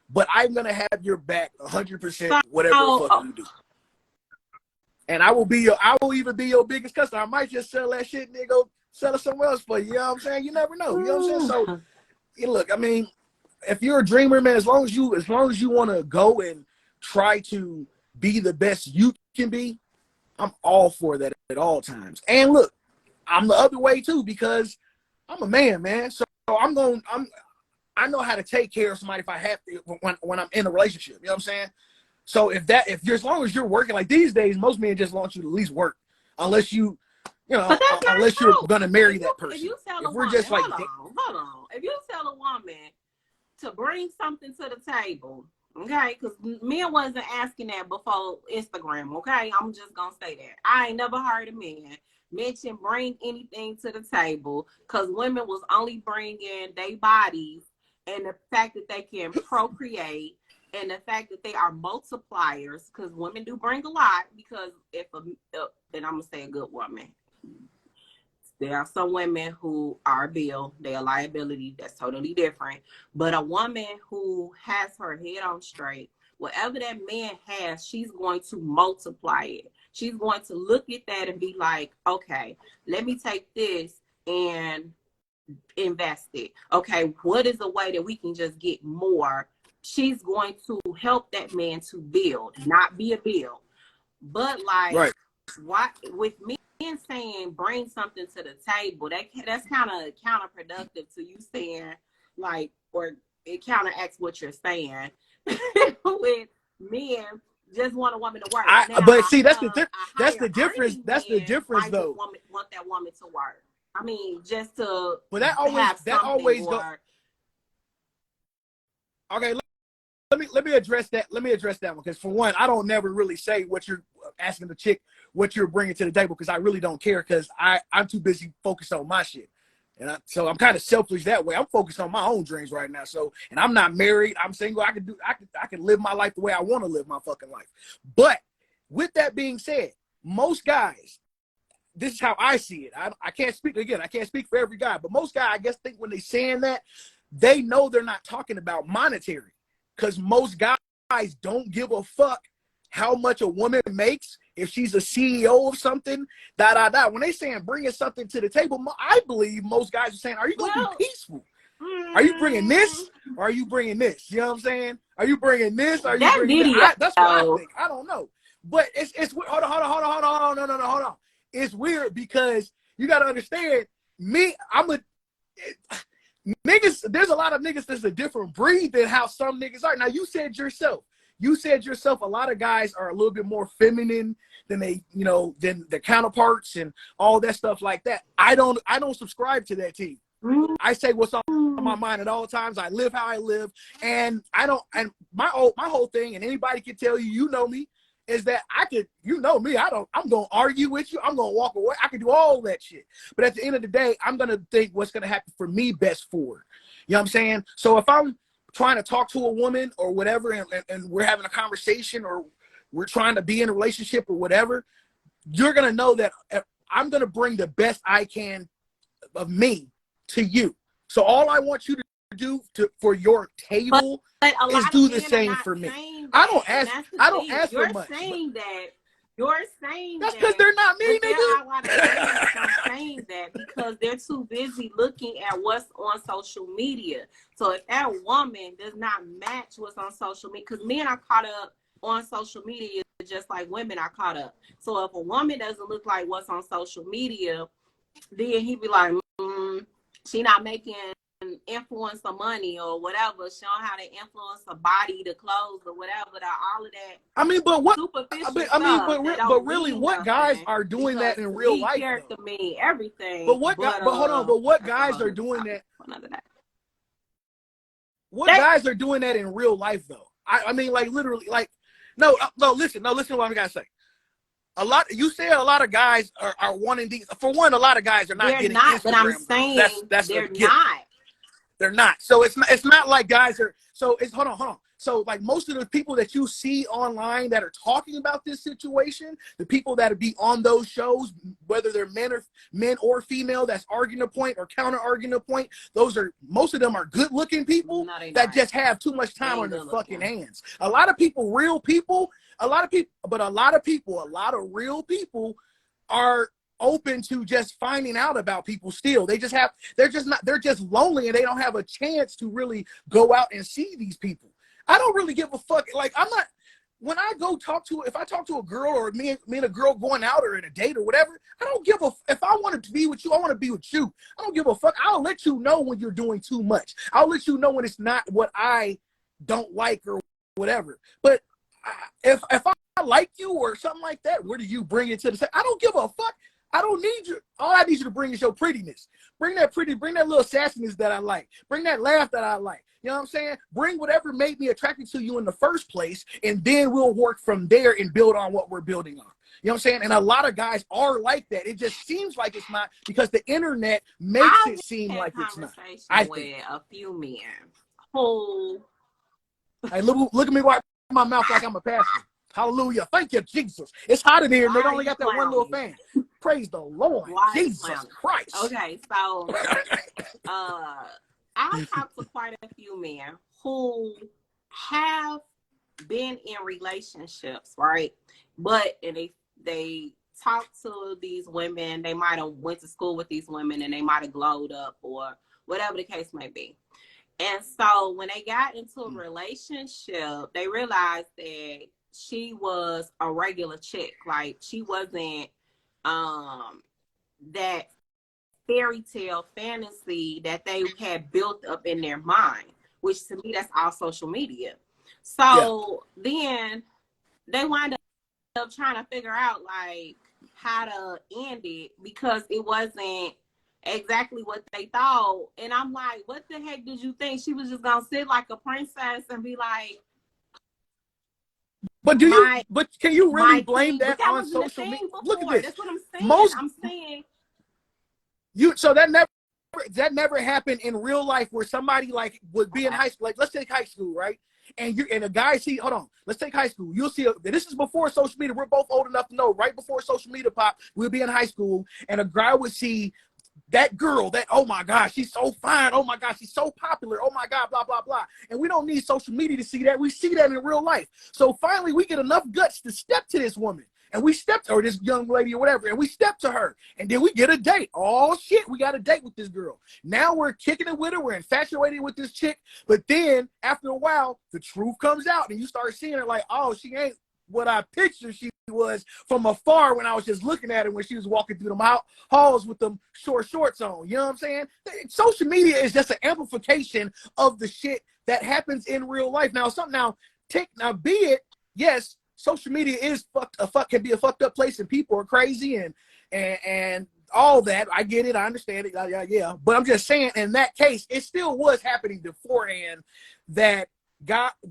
[SPEAKER 2] but I'm gonna have your back 100% whatever the fuck you do. And I will even be your biggest customer. I might just sell that shit and then go sell it somewhere else for you. You know what I'm saying? You never know. You know what I'm saying? So look, I mean, if you're a dreamer, man, as long as you want to go and try to be the best you can be, I'm all for that at all times. And look, I'm the other way too, because I'm a man. So I know how to take care of somebody if I have to when I'm in a relationship. You know what I'm saying? So as long as you're working, like these days, most men just want you to at least work, unless you're gonna marry that person.
[SPEAKER 3] If you tell a woman, hold on. If you tell a woman to bring something to the table, okay, because men wasn't asking that before Instagram, okay? I'm just gonna say that. I ain't never heard a man mention bring anything to the table, because women was only bringing their bodies and the fact that they can procreate and the fact that they are multipliers, because women do bring a lot, because and I'm gonna say a good woman, there are some women who are a bill, they are liability, that's totally different. But a woman who has her head on straight, whatever that man has, she's going to multiply it. She's going to look at that and be like, okay, let me take this and invest it. Okay, what is a way that we can just get more? She's going to help that man to build, not be a bill. But like,
[SPEAKER 2] right.
[SPEAKER 3] Why with me saying bring something to the table, that's kind of counterproductive to you saying, like, or it counteracts what you're saying. With men just want a woman to work.
[SPEAKER 2] But see, that's the difference. That's the difference, though.
[SPEAKER 3] Want that woman to work. I mean, just to.
[SPEAKER 2] But that always go. Okay, let me address that. Let me address that one, because for one, I don't never really say what you're asking the chick, what you're bringing to the table, because I really don't care, because I'm too busy focused on my shit. And so I'm kind of selfish that way. I'm focused on my own dreams right now. So, and I'm not married. I'm single. I can live my life the way I want to live my fucking life. But with that being said, most guys, this is how I see it. I can't speak again. I can't speak for every guy, but most guys, I guess, think when they saying that, they know they're not talking about monetary, because most guys don't give a fuck how much a woman makes. If she's a CEO of something, When they saying bringing something to the table, I believe most guys are saying, are you going to be peaceful? Are you bringing this? Or are you bringing this? You know what I'm saying? Are you bringing this? Or are you bringing that? That's what I think. I don't know. But it's hold on. No, hold on. It's weird, because you got to understand, niggas, there's a lot of niggas that's a different breed than how some niggas are. Now, you said yourself, a lot of guys are a little bit more feminine than than the counterparts and all that stuff like that. I don't subscribe to that team. I say what's on my mind at all times. I live how I live, and my whole thing, and anybody can tell you, you know me, is that I'm gonna argue with you. I'm gonna walk away. I can do all that shit. But at the end of the day, I'm gonna think what's gonna happen for me best forward. You know what I'm saying? So if I'm trying to talk to a woman or whatever, and we're having a conversation, or we're trying to be in a relationship or whatever, you're going to know that I'm going to bring the best I can of me to you. So all I want you to do for your table is do the same for me. I
[SPEAKER 3] that,
[SPEAKER 2] don't
[SPEAKER 3] and
[SPEAKER 2] ask.
[SPEAKER 3] that's the
[SPEAKER 2] I don't
[SPEAKER 3] thing.
[SPEAKER 2] ask for
[SPEAKER 3] You're
[SPEAKER 2] much.
[SPEAKER 3] saying that. You're saying
[SPEAKER 2] That's because
[SPEAKER 3] that,
[SPEAKER 2] they're not me,
[SPEAKER 3] but there
[SPEAKER 2] nigga.
[SPEAKER 3] are a lot of men from saying that because they're too busy looking at what's on social media. So if that woman does not match what's on social media, because men are caught up on social media just like women are caught up. So if a woman doesn't look like what's on social media, then he'd be like, she not making influence the money or whatever, showing how to influence the body, the clothes, or whatever, all of that.
[SPEAKER 2] I mean, but what?
[SPEAKER 3] Superficial
[SPEAKER 2] I mean,
[SPEAKER 3] stuff that
[SPEAKER 2] but
[SPEAKER 3] don't
[SPEAKER 2] really,
[SPEAKER 3] mean
[SPEAKER 2] what guys
[SPEAKER 3] nothing,
[SPEAKER 2] are doing
[SPEAKER 3] because
[SPEAKER 2] that in
[SPEAKER 3] to
[SPEAKER 2] real
[SPEAKER 3] me,
[SPEAKER 2] life
[SPEAKER 3] character
[SPEAKER 2] though?
[SPEAKER 3] mean everything.
[SPEAKER 2] But hold on. But what
[SPEAKER 3] that's a
[SPEAKER 2] guys
[SPEAKER 3] whole
[SPEAKER 2] are
[SPEAKER 3] nother
[SPEAKER 2] doing
[SPEAKER 3] topic
[SPEAKER 2] that?
[SPEAKER 3] for another day.
[SPEAKER 2] What guys are doing that in real life though? I mean, like literally, like no. Listen to what I'm gonna say. You say a lot of guys are wanting these. For one, a lot of guys are not
[SPEAKER 3] They're
[SPEAKER 2] getting
[SPEAKER 3] not, but I'm
[SPEAKER 2] Instagram girls.
[SPEAKER 3] saying
[SPEAKER 2] That's a
[SPEAKER 3] they're
[SPEAKER 2] given.
[SPEAKER 3] not.
[SPEAKER 2] They're not. So it's not like guys are. So it's hold on. So like most of the people that you see online that are talking about this situation, the people that be on those shows, whether they're men or female, that's arguing a point or counter arguing a point, most of them are good looking people that just have too much time on their fucking hands. A lot of people, real people, a lot of real people are open to just finding out about people still. They're just lonely and they don't have a chance to really go out and see these people. I don't really give a fuck. Like, I'm not, when I if I talk to a girl or me and a girl going out or in a date or whatever, I don't give a, if I want to be with you, I want to be with you. I don't give a fuck. I'll let you know when you're doing too much. I'll let you know when it's not what I don't like or whatever. But if I like you or something like that, where do you bring it to the set? I don't give a fuck. I don't need you. All I need you to bring is your prettiness. Bring that little sassiness that I like. Bring that laugh that I like. You know what I'm saying? Bring whatever made me attracted to you in the first place, and then we'll work from there and build on what we're building on. You know what I'm saying? And a lot of guys are like that. It just seems like it's not because the internet makes it seem like it's not. I think.
[SPEAKER 3] A few men who.
[SPEAKER 2] Hey, look at me wipe my mouth like I'm a pastor. Hallelujah. Thank you, Jesus. It's hot in here and they only got that one little fan. Praise the Lord. Jesus Christ.
[SPEAKER 3] Okay, so I've talked to quite a few men who have been in relationships, right? And they talk to these women, they might have went to school with these women and they might have glowed up or whatever the case may be. And so when they got into a relationship, they realized that she was a regular chick. Like, she wasn't that fairy tale fantasy that they had built up in their mind, which to me, that's all social media. So then they wind up trying to figure out like how to end it because it wasn't exactly what they thought. And I'm like, what the heck did you think? She was just gonna sit like a princess and be like,
[SPEAKER 2] but can you really blame that on social media? Look at this.
[SPEAKER 3] That's what I'm saying. I'm saying
[SPEAKER 2] so that never happened in real life where somebody like would be in high school. Like, let's take high school, right? And a guy hold on, let's take high school. You'll see, this is before social media. We're both old enough to know, right before social media pop, we'll be in high school and a guy would see that girl that, oh my gosh, she's so fine. Oh my gosh, she's so popular. Oh my God, blah, blah, blah. And we don't need social media to see that. We see that in real life. So finally we get enough guts to step to this woman. And we step to her, this young lady or whatever, and we step to her. And then we get a date. Oh shit, we got a date with this girl. Now we're kicking it with her. We're infatuated with this chick. But then after a while, the truth comes out and you start seeing her like, oh, she ain't what I pictured she was from afar when I was just looking at her when she was walking through them halls with them short shorts on. You know what I'm saying? Social media is just an amplification of the shit that happens in real life. Now, be it, yes, social media is can be a fucked up place and people are crazy and all that. I get it. I understand it. Yeah. But I'm just saying, in that case, it still was happening beforehand that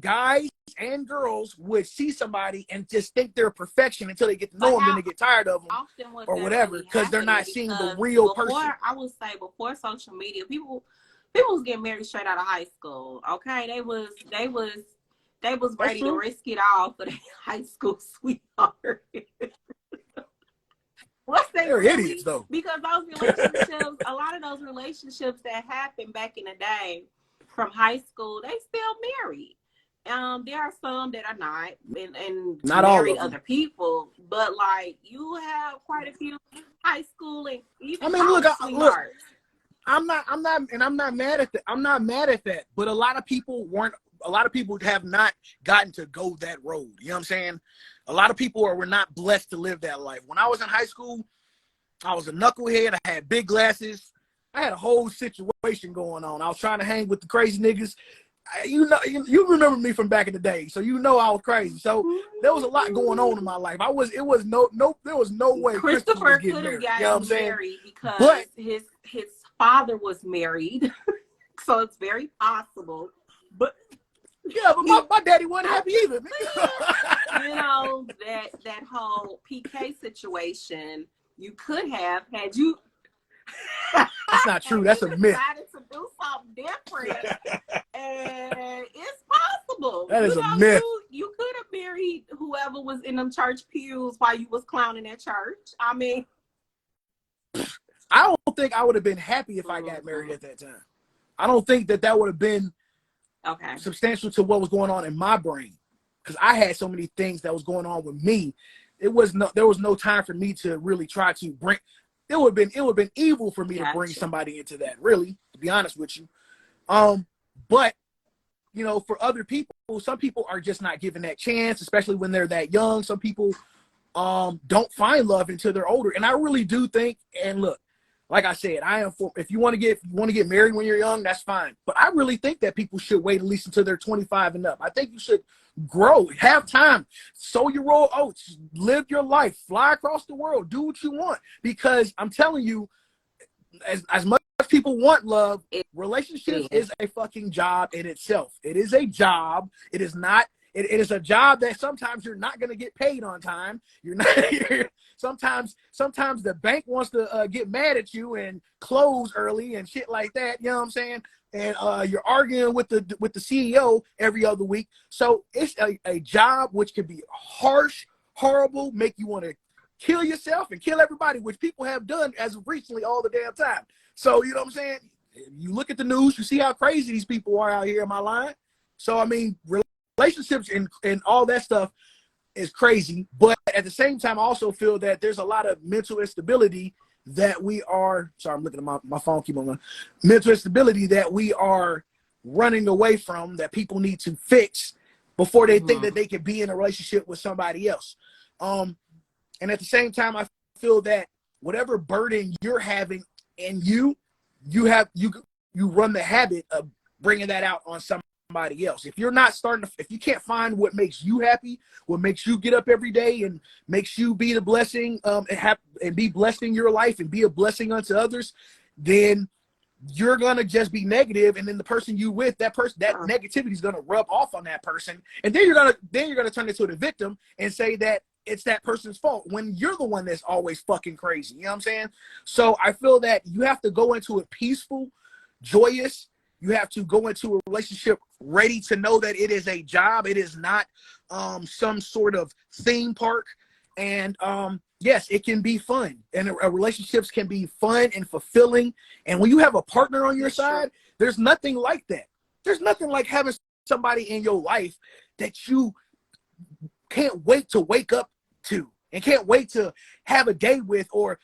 [SPEAKER 2] guys and girls would see somebody and just think they're perfection until they get to know them, then they get tired of them or whatever because they're not seeing the real person.
[SPEAKER 3] I would say before social media, people was getting married straight out of high school. Okay, they was ready to risk it all for their high school sweetheart.
[SPEAKER 2] They're idiots though.
[SPEAKER 3] Because those relationships, a lot of those relationships that happened back in the day from high school, they still married. There are some that are not, and
[SPEAKER 2] Not all
[SPEAKER 3] marry
[SPEAKER 2] of them.
[SPEAKER 3] other people, but like you have quite a few high school and even
[SPEAKER 2] I mean, look,
[SPEAKER 3] college sweethearts.
[SPEAKER 2] I'm not mad at that. I'm not mad at that. But a lot of people have not gotten to go that road. You know what I'm saying? A lot of people were not blessed to live that life. When I was in high school, I was a knucklehead. I had big glasses. I had a whole situation going on. I was trying to hang with the crazy niggas. You remember me from back in the day, so you know I was crazy. So there was a lot going on in my life. There was no way Crystal was
[SPEAKER 3] Christopher
[SPEAKER 2] getting
[SPEAKER 3] could have
[SPEAKER 2] married. You know what I'm
[SPEAKER 3] gotten
[SPEAKER 2] saying?
[SPEAKER 3] married because
[SPEAKER 2] But
[SPEAKER 3] his father was married, so it's very possible. But
[SPEAKER 2] yeah, but my daddy wasn't happy either.
[SPEAKER 3] you know that whole PK situation, you could have had you.
[SPEAKER 2] That's not true. That's a myth.
[SPEAKER 3] Decided to do something different, and it's possible.
[SPEAKER 2] That is a myth.
[SPEAKER 3] You could have married whoever was in them church pews while you was clowning at church. I mean,
[SPEAKER 2] I don't think I would have been happy if I got married at that time. I don't think that would have been substantial to what was going on in my brain, because I had so many things that was going on with me. There was no time for me to really try to bring. It would have been evil for me to bring somebody into that, really, to be honest with you. But you know, for other people, some people are just not given that chance, especially when they're that young. Some people don't find love until they're older. And I really do think, and look, like I said, I am for, if you want to get married when you're young, that's fine. But I really think that people should wait at least until they're 25 and up. I think you should grow, have time, sow your roll oats, live your life, fly across the world, do what you want. Because I'm telling you, as much as people want love, relationships is a fucking job in itself. It is a job. It is not. It is a job that sometimes you're not going to get paid on time. You're not. Sometimes the bank wants to get mad at you and close early and shit like that. You know what I'm saying? And you're arguing with the CEO every other week. So it's a job which can be harsh, horrible, make you want to kill yourself and kill everybody, which people have done as of recently all the damn time. So, you know what I'm saying? You look at the news, you see how crazy these people are out here in my line. So, I mean, relationships and all that stuff is crazy. But at the same time, I also feel that there's a lot of mental instability that we are, sorry, I'm looking at my phone, keep on going. Mental instability that we are running away from, that people need to fix before they think that they can be in a relationship with somebody else. And at the same time, I feel that whatever burden you're having in you run the habit of bringing that out on somebody else. If you're not if you can't find what makes you happy, what makes you get up every day and makes you be the blessing, and be blessed in your life and be a blessing unto others, then you're gonna just be negative, and then the person you with, that negativity is gonna rub off on that person, and then you're gonna turn into the victim and say that it's that person's fault when you're the one that's always fucking crazy. You know what I'm saying? So I feel that you have to go into it peaceful, joyous. You have to go into a relationship ready to know that it is a job. It is not some sort of theme park. And yes, it can be fun. And relationships can be fun and fulfilling. And when you have a partner on your side, there's nothing like that. There's nothing like having somebody in your life that you can't wait to wake up to and can't wait to have a day with, or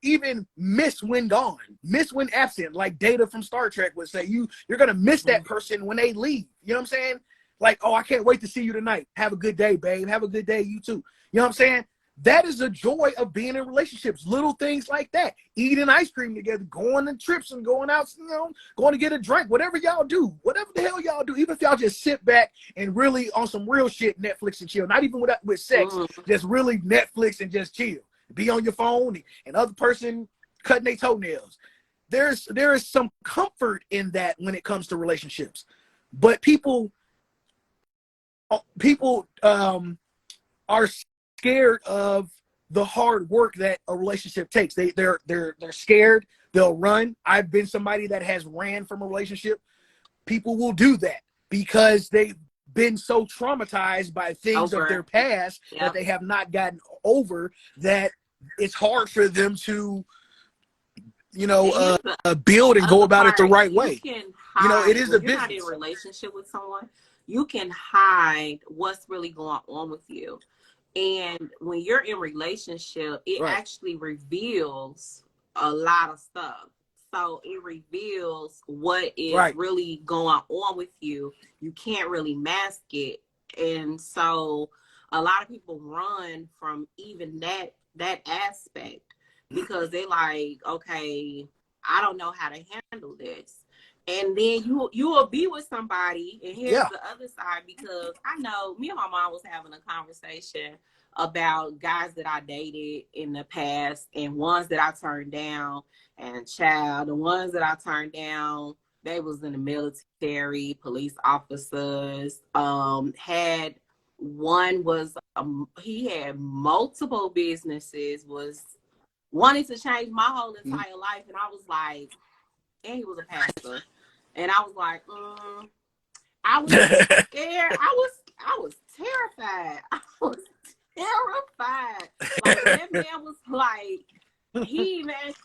[SPEAKER 2] even miss when gone, miss when absent, like Data from Star Trek would say. You're gonna miss that person when they leave. You know what I'm saying? Like, oh, I can't wait to see you tonight. Have a good day, babe. Have a good day, you too. You know what I'm saying? That is the joy of being in relationships. Little things like that. Eating ice cream together, going on trips and going out, going to get a drink, whatever y'all do, whatever the hell y'all do, even if y'all just sit back and really on some real shit, Netflix and chill, not even with sex, just really Netflix and just chill. Be on your phone and other person cutting their toenails. There is some comfort in that when it comes to relationships. But people are scared of the hard work that a relationship takes. They're scared. They'll run. I've been somebody that has ran from a relationship. People will do that because they've been so traumatized by things of their past that they have not gotten over, that it's hard for them to build and go about it the right way.
[SPEAKER 3] It is a business. You're not in a relationship with someone, you can hide what's really going on with you. And when you're in relationship, it
[SPEAKER 2] Right.
[SPEAKER 3] actually reveals a lot of stuff. So it reveals what is
[SPEAKER 2] Right.
[SPEAKER 3] really going on with you. You can't really mask it. And so a lot of people run from even that aspect because they like, okay, I don't know how to handle this. And then you will be with somebody, and here's
[SPEAKER 2] Yeah.
[SPEAKER 3] the other side, because I know me and my mom was having a conversation about guys that I dated in the past and ones that I turned down. And child, the ones that I turned down, they was in the military, police officers. Had one was he had multiple businesses, was wanting to change my whole entire life, and I was like, and he was a pastor, and I was like, I was scared. I was terrified. I was terrified. Like that man was like, he even asked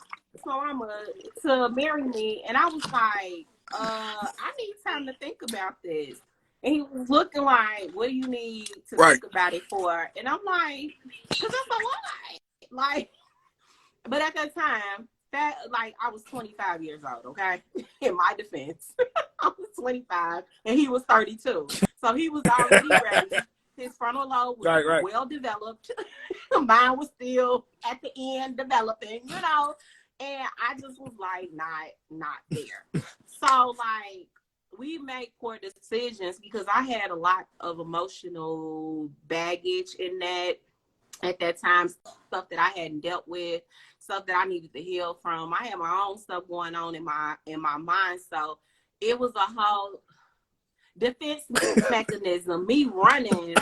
[SPEAKER 3] Mama to marry me, and I was like, I need time to think about this. And he was looking like, what do you need to
[SPEAKER 2] Right.
[SPEAKER 3] think about it for? And I'm like, because that's a lie. Like, but at that time, that like I was 25 years old, okay? In my defense. I was 25 and he was 32. So he was already ready. His frontal lobe was
[SPEAKER 2] Right.
[SPEAKER 3] well developed. Mine was still at the end developing, you know. And I just was like, not there. So like we made poor decisions because I had a lot of emotional baggage in that at that time, stuff that I hadn't dealt with, stuff that I needed to heal from. I had my own stuff going on in my mind. So it was a whole defense mechanism. Me running,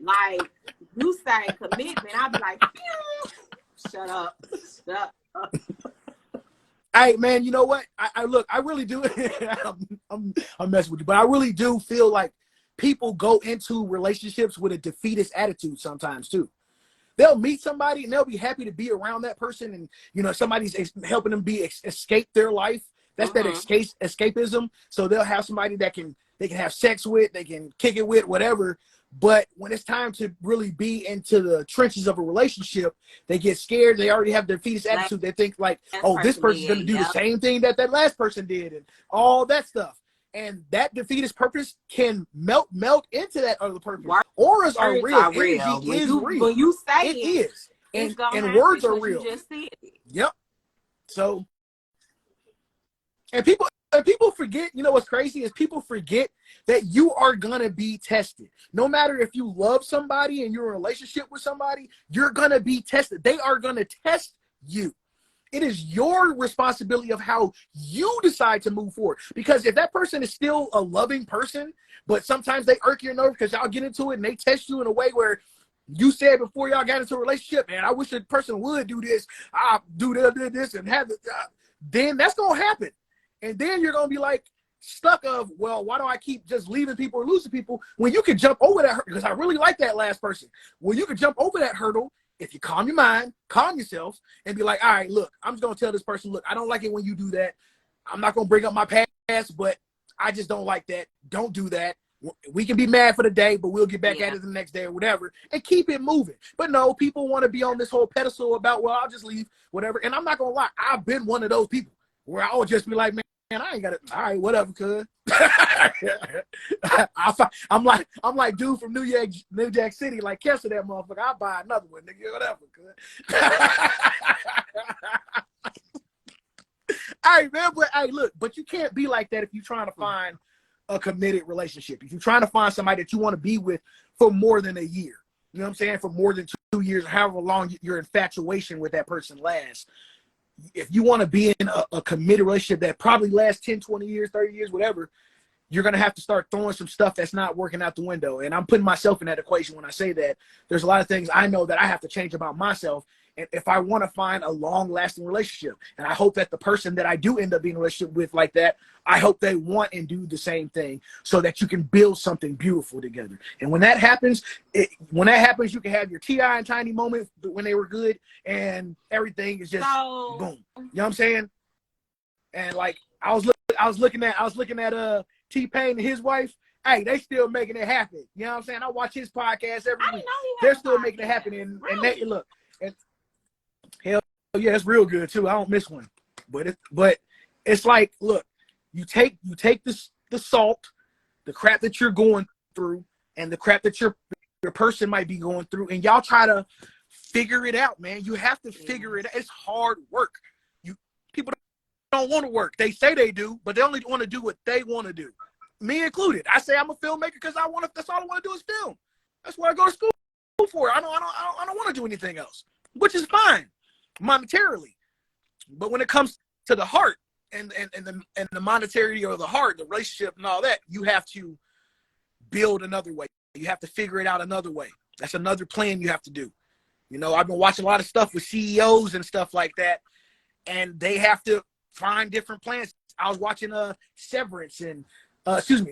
[SPEAKER 3] like you say commitment, I'd be like, shut up.
[SPEAKER 2] Hey man, you know what? I look, I really do. I'm messing with you, but I really do feel like people go into relationships with a defeatist attitude sometimes too. They'll meet somebody and they'll be happy to be around that person, and you know somebody's helping them escape their life. That's that escapism. So they'll have somebody that they can have sex with, they can kick it with, whatever. But when it's time to really be into the trenches of a relationship, they get scared. They already have their defeatist attitude. They think like, oh, this person's going to do the same thing that last person did, and all that stuff. And that defeatist purpose can melt into that other purpose. Auras are real. Energy is real.
[SPEAKER 3] When you say
[SPEAKER 2] it is. And words are real.
[SPEAKER 3] You just said it.
[SPEAKER 2] Yep. So, and people forget, you know what's crazy is people forget that you are going to be tested. No matter if you love somebody and you're in a relationship with somebody, you're going to be tested. They are going to test you. It is your responsibility of how you decide to move forward. Because if that person is still a loving person, but sometimes they irk your nerve because y'all get into it and they test you in a way where you said before y'all got into a relationship, man, I wish a person would do this, I'll do this and have it. Then that's going to happen. And then you're going to be like stuck of, well, why do I keep just leaving people or losing people when you can jump over that hurdle? Because I really like that last person. Well, you can jump over that hurdle if you calm your mind, calm yourself, and be like, all right, look, I'm just going to tell this person, look, I don't like it when you do that. I'm not going to bring up my past, but I just don't like that. Don't do that. We can be mad for the day, but we'll get back at it the next day or whatever and keep it moving. But no, people want to be on this whole pedestal about, well, I'll just leave, whatever. And I'm not going to lie. I've been one of those people where I would just be like, man, I ain't got it. All right, whatever, cuz. I'm like dude from New Jack City, like cancel that motherfucker. I'll buy another one, nigga, whatever, cuz. All right, man, but hey, look, but you can't be like that if you're trying to find a committed relationship. If you're trying to find somebody that you want to be with for more than a year, you know what I'm saying? For more than 2 years, however long your infatuation with that person lasts. If you want to be in a committed relationship that probably lasts 10, 20 years, 30 years, whatever, you're going to have to start throwing some stuff that's not working out the window. And I'm putting myself in that equation when I say that. There's a lot of things I know that I have to change about myself. And if I want to find a long-lasting relationship, and I hope that the person that I do end up being in a relationship with like that, I hope they want and do the same thing so that you can build something beautiful together. And when that happens, you can have your T.I. and Tiny moment when they were good, and everything is just boom. You know what I'm saying? And like I was looking at T-Pain and his wife. hey, they still making it happen. You know what I'm saying? I watch his podcast every
[SPEAKER 3] I
[SPEAKER 2] week.
[SPEAKER 3] didn't know he had
[SPEAKER 2] They're
[SPEAKER 3] a
[SPEAKER 2] still making it
[SPEAKER 3] podcast.
[SPEAKER 2] happen. And
[SPEAKER 3] Really?
[SPEAKER 2] they look, and hell yeah, it's real good too. I don't miss one. But it's like, look, you take the salt, the crap that you're going through, and the crap that your person might be going through, and y'all try to figure it out, man. You have to figure it out. It's hard work. People don't want to work. They say they do, but they only want to do what they want to do. Me included. I say I'm a filmmaker because I want to. That's all I want to do is film. That's what I go to school for. I don't want to do anything else, which is fine, monetarily. But when it comes to the heart and the monetary or the heart, the relationship and all that, you have to build another way. You have to figure it out another way. That's another plan you have to do. You know, I've been watching a lot of stuff with CEOs and stuff like that, and they have to find different plans. I was watching Severance and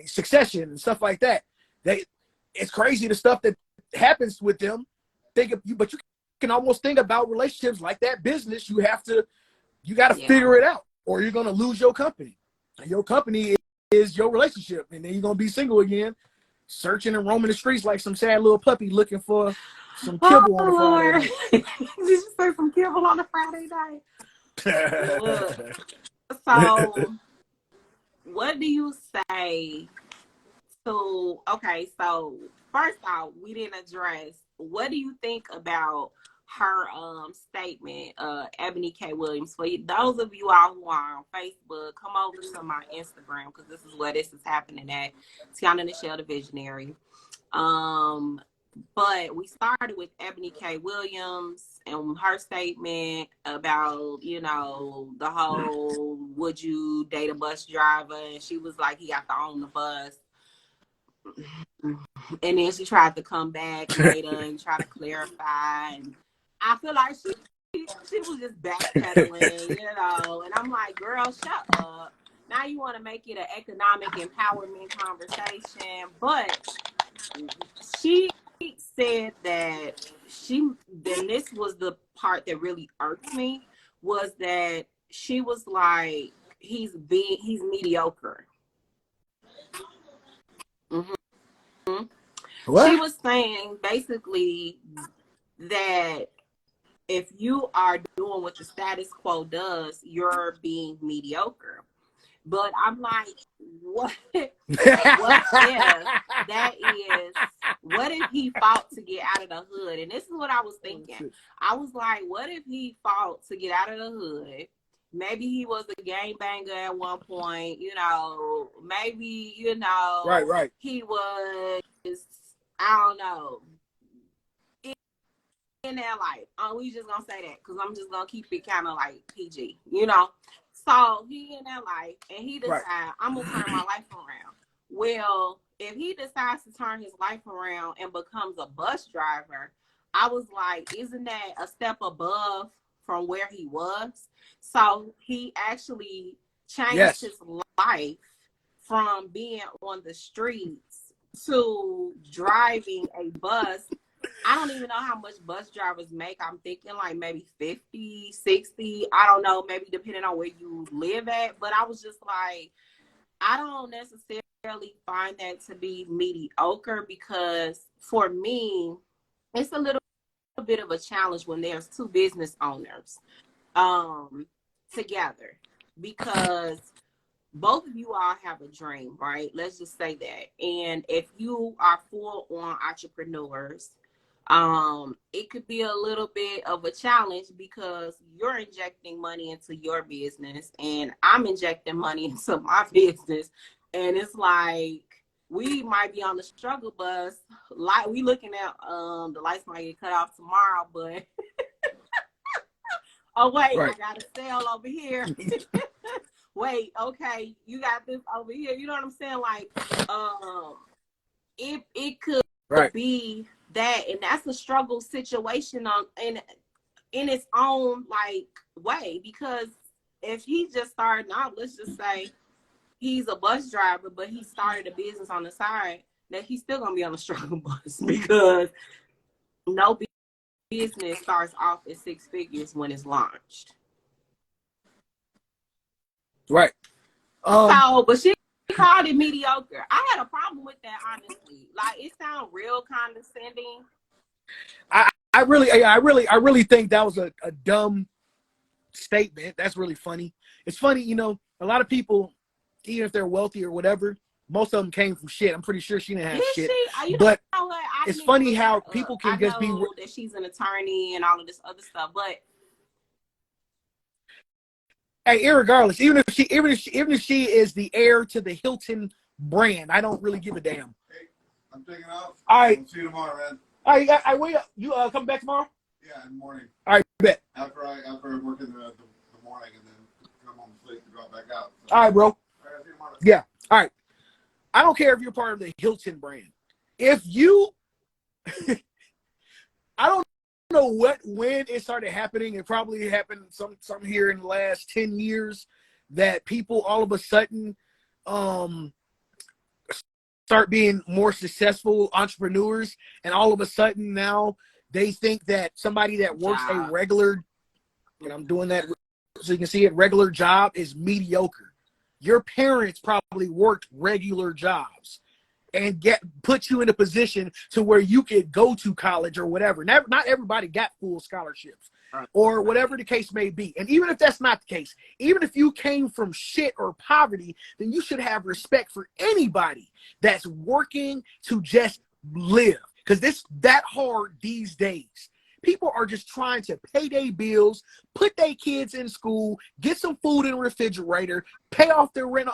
[SPEAKER 2] Succession and stuff like that. It's crazy the stuff that happens with them. But you can almost think about relationships like that business. You got to figure it out, or you're gonna lose your company. Your company is your relationship, and then you're gonna be single again, searching and roaming the streets like some sad little puppy looking for some kibble on a Friday night.
[SPEAKER 3] Did you say some kibble on a Friday night? Look, so what do you say to, okay, so first off, we didn't address, what do you think about her statement, Ebony K. Williams? For those of you all who are on Facebook, come over to my Instagram, because this is where this is happening at, Tiana Nichelle the Visionary. But we started with Ebony K. Williams and her statement about, you know, the whole, would you date a bus driver? And she was like, he got to own the bus. And then she tried to come back later and try to clarify. And I feel like she was just backpedaling, you know. And I'm like, girl, shut up. Now you want to make it an economic empowerment conversation. But she said that then this was the part that really irked me, was that she was like, he's mediocre. Mm-hmm.
[SPEAKER 2] What?
[SPEAKER 3] She was saying basically that if you are doing what the status quo does, you're being mediocre. But I'm like, what if he fought to get out of the hood? And this is what I was thinking. I was like, what if he fought to get out of the hood? Maybe he was a gangbanger at one point, you know, maybe, you know,
[SPEAKER 2] right.
[SPEAKER 3] He was, I don't know, in that life. We just gonna say that because I'm just gonna keep it kind of like PG, you know. So he in that life, and he decides, I'm gonna turn my life around. Well, if he decides to turn his life around and becomes a bus driver, I was like, isn't that a step above from where he was? So he actually changed his life from being on the streets to driving a bus. I don't even know how much bus drivers make. I'm thinking like maybe 50, 60. I don't know, maybe depending on where you live at. But I was just like, I don't necessarily find that to be mediocre, because for me, it's a little bit of a challenge when there's two business owners together, because both of you all have a dream, right? Let's just say that. And if you are full on entrepreneurs, it could be a little bit of a challenge because you're injecting money into your business and I'm injecting money into my business. And it's like, we might be on the struggle bus. Like, we looking at the lights might get cut off tomorrow, but oh wait, I got a sale over here. Wait, okay, you got this over here. You know what I'm saying? Like, it could be that, and that's a struggle situation in its own like way, because if he just started out, let's just say he's a bus driver, but he started a business on the side, that he's still gonna be on the struggle bus, because no business starts off at six figures when it's launched.
[SPEAKER 2] Right.
[SPEAKER 3] So, but she called it mediocre. I had a problem with that, honestly. Like, it sounds real condescending.
[SPEAKER 2] I really think that was a dumb statement. That's really funny. It's funny, you know, a lot of people, even if they're wealthy or whatever, most of them came from shit. I'm pretty sure she didn't have shit. But it's funny how people can just be.
[SPEAKER 3] That she's an attorney and all of this other stuff, but
[SPEAKER 2] hey, irregardless, even if she is the heir to the Hilton brand, I don't really give a damn.
[SPEAKER 4] Hey, I'm taking off.
[SPEAKER 2] All right.
[SPEAKER 4] I'll see you tomorrow, man.
[SPEAKER 2] All right, I wait up. You come back tomorrow?
[SPEAKER 4] Yeah, in the morning.
[SPEAKER 2] All right, bet.
[SPEAKER 4] After I work in the morning and then come home sleep and drop back out.
[SPEAKER 2] So. All right, bro.
[SPEAKER 4] All right, I'll see you tomorrow.
[SPEAKER 2] Yeah. All right. I don't care if you're part of the Hilton brand. If you, I don't know when it started happening. It probably happened some here in the last 10 years that people all of a sudden start being more successful entrepreneurs, and all of a sudden now they think that somebody that works a regular, and I'm doing that so you can see it, regular job is mediocre. Your parents probably worked regular jobs and put you in a position to where you could go to college or whatever. Not everybody got full scholarships or whatever the case may be. And even if that's not the case, even if you came from shit or poverty, then you should have respect for anybody that's working to just live. Because it's that hard these days. People are just trying to pay their bills, put their kids in school, get some food in the refrigerator, pay off their rent,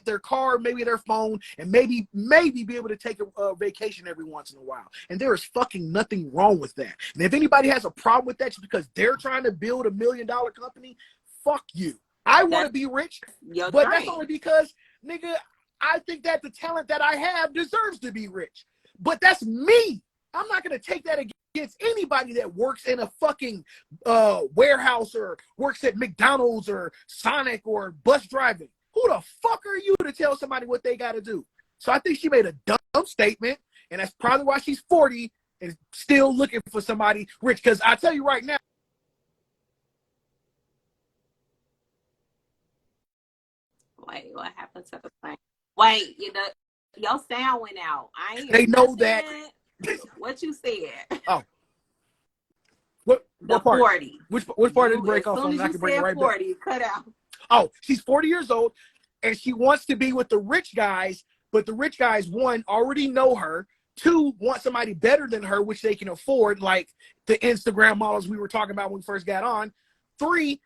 [SPEAKER 2] their car, maybe their phone, and maybe be able to take a vacation every once in a while. And there is fucking nothing wrong with that. And if anybody has a problem with that just because they're trying to build $1 million company, fuck you. I want to be rich, but that's only because, nigga, I think that the talent that I have deserves to be rich. But that's me. I'm not going to take that against anybody that works in a fucking warehouse or works at McDonald's or Sonic or bus driving. Who the fuck are you to tell somebody what they got to do? So I think she made a dumb statement, and that's probably why she's 40 and still looking for somebody rich. Because I tell you right now.
[SPEAKER 3] Wait, what happened to the thing? Wait, your sound went out.
[SPEAKER 2] They know that.
[SPEAKER 3] What you said?
[SPEAKER 2] Oh. What part?
[SPEAKER 3] 40.
[SPEAKER 2] Which part did it break off on? I can bring it right
[SPEAKER 3] 40,
[SPEAKER 2] back.
[SPEAKER 3] cut out.
[SPEAKER 2] Oh, she's 40 years old, and she wants to be with the rich guys, but the rich guys, one, already know her. Two, want somebody better than her, which they can afford, like the Instagram models we were talking about when we first got on. Three,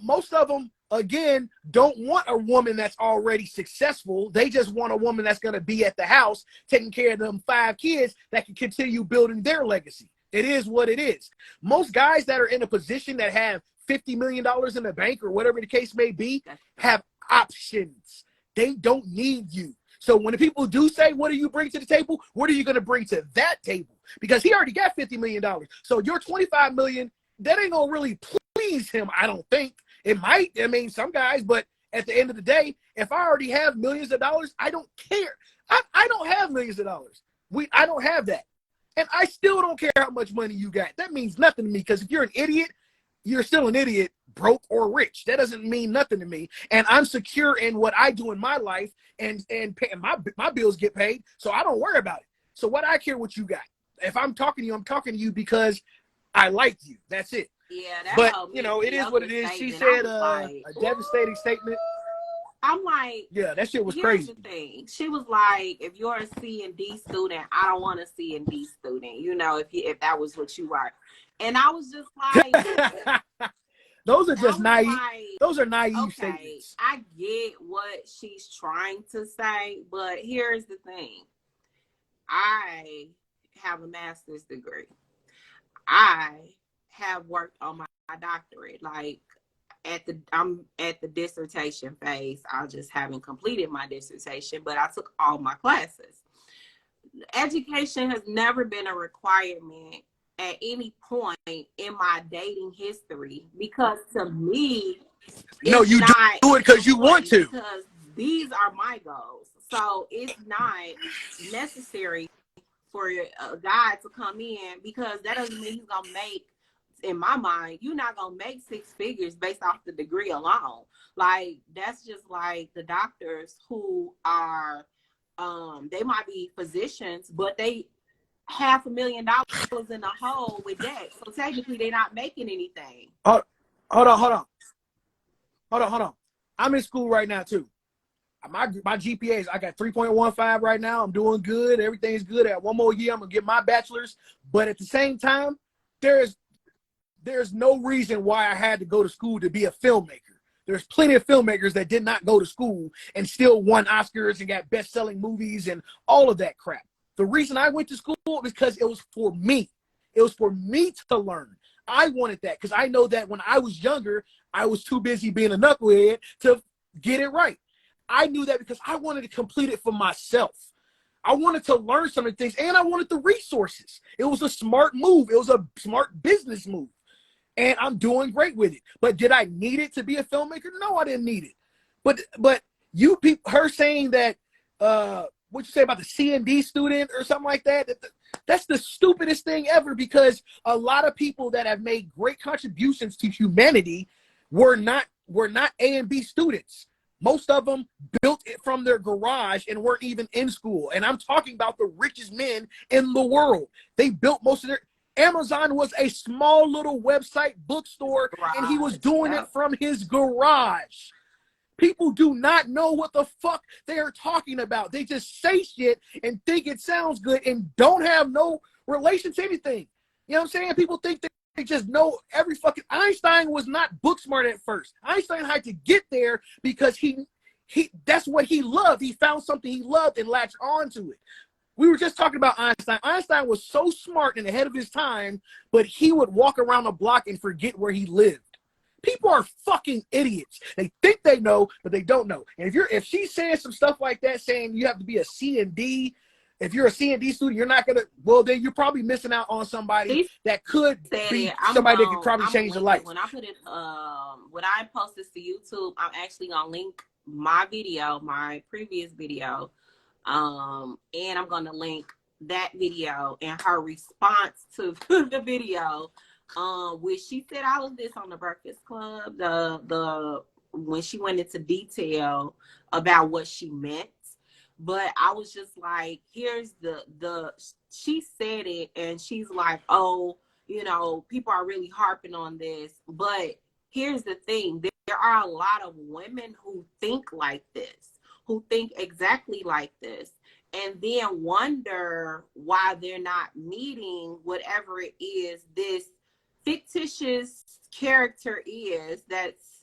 [SPEAKER 2] most of them, again, don't want a woman that's already successful. They just want a woman that's going to be at the house taking care of them 5 kids that can continue building their legacy. It is what it is. Most guys that are in a position that have $50 million in the bank or whatever the case may be have options. They don't need you. So when the people do say, what do you bring to the table? What are you going to bring to that table? Because he already got $50 million. So your $25 million, that ain't going to really please him, I don't think. It might, I mean, some guys, but at the end of the day, if I already have millions of dollars, I don't care. I don't have millions of dollars. I don't have that. And I still don't care how much money you got. That means nothing to me, because if you're an idiot, you're still an idiot, broke or rich. That doesn't mean nothing to me. And I'm secure in what I do in my life, and my bills get paid, so I don't worry about it. So what I care what you got. If I'm talking to you, I'm talking to you because I like you. That's it.
[SPEAKER 3] Yeah,
[SPEAKER 2] but you know, it is what it is. She said a devastating statement.
[SPEAKER 3] I'm like,
[SPEAKER 2] yeah, that shit was
[SPEAKER 3] here's
[SPEAKER 2] crazy.
[SPEAKER 3] The thing. She was like, if you're a C and D student, I don't want a C and D student. You know, if that was what you were. And I was just like,
[SPEAKER 2] those are just naive. Like, those are naive statements.
[SPEAKER 3] I get what she's trying to say, but here's the thing. I have a master's degree. I have worked on my doctorate. Like, I'm at the dissertation phase. I just haven't completed my dissertation, but I took all my classes. Education has never been a requirement at any point in my dating history, because to me,
[SPEAKER 2] no, you do it because you want to.
[SPEAKER 3] Because these are my goals. So it's not necessary for a guy to come in, because that doesn't mean he's gonna make in my mind, you're not gonna make six figures based off the degree alone. Like that's just like the doctors who are, they might be physicians, but they $500,000 in the hole with debt. So technically, they're not making anything.
[SPEAKER 2] Hold on. I'm in school right now too. My GPAs, I got 3.15 right now. I'm doing good. Everything's good. At one more year, I'm gonna get my bachelor's. But at the same time, there's no reason why I had to go to school to be a filmmaker. There's plenty of filmmakers that did not go to school and still won Oscars and got best-selling movies and all of that crap. The reason I went to school was because it was for me. It was for me to learn. I wanted that because I know that when I was younger, I was too busy being a knucklehead to get it right. I knew that because I wanted to complete it for myself. I wanted to learn some of the things, and I wanted the resources. It was a smart move. It was a smart business move, and I'm doing great with it. But did I need it to be a filmmaker? No, I didn't need it. But you people, her saying that, what you say about the C&D student or something like that, that's the stupidest thing ever, because a lot of people that have made great contributions to humanity were not A and B students. Most of them built it from their garage and weren't even in school. And I'm talking about the richest men in the world. They built most of their... Amazon was a small little website bookstore, and he was doing it from his garage. People do not know what the fuck they are talking about. They just say shit and think it sounds good and don't have no relation to anything. You know what I'm saying? People think that they just know every fucking... Einstein was not book smart at first. Einstein had to get there because he that's what he loved. He found something he loved and latched on to it. We were just talking about Einstein. Einstein was so smart and ahead of his time, but he would walk around the block and forget where he lived. People are fucking idiots. They think they know, but they don't know. And if she's saying some stuff like that, saying you have to be a C&D, if you're a C&D student, you're not gonna... Well, then you're probably missing out on somebody that could be somebody that could probably change your life.
[SPEAKER 3] When I put it, when I post this to YouTube, I'm actually gonna link my video, my previous video, and I'm gonna link that video and her response to the video, which she said all of this on the Breakfast Club. The when she went into detail about what she meant. But I was just like, here's she said it, and she's like, oh, you know, people are really harping on this. But here's the thing. There are a lot of women who think like this, who think exactly like this, and then wonder why they're not meeting whatever it is this fictitious character is that's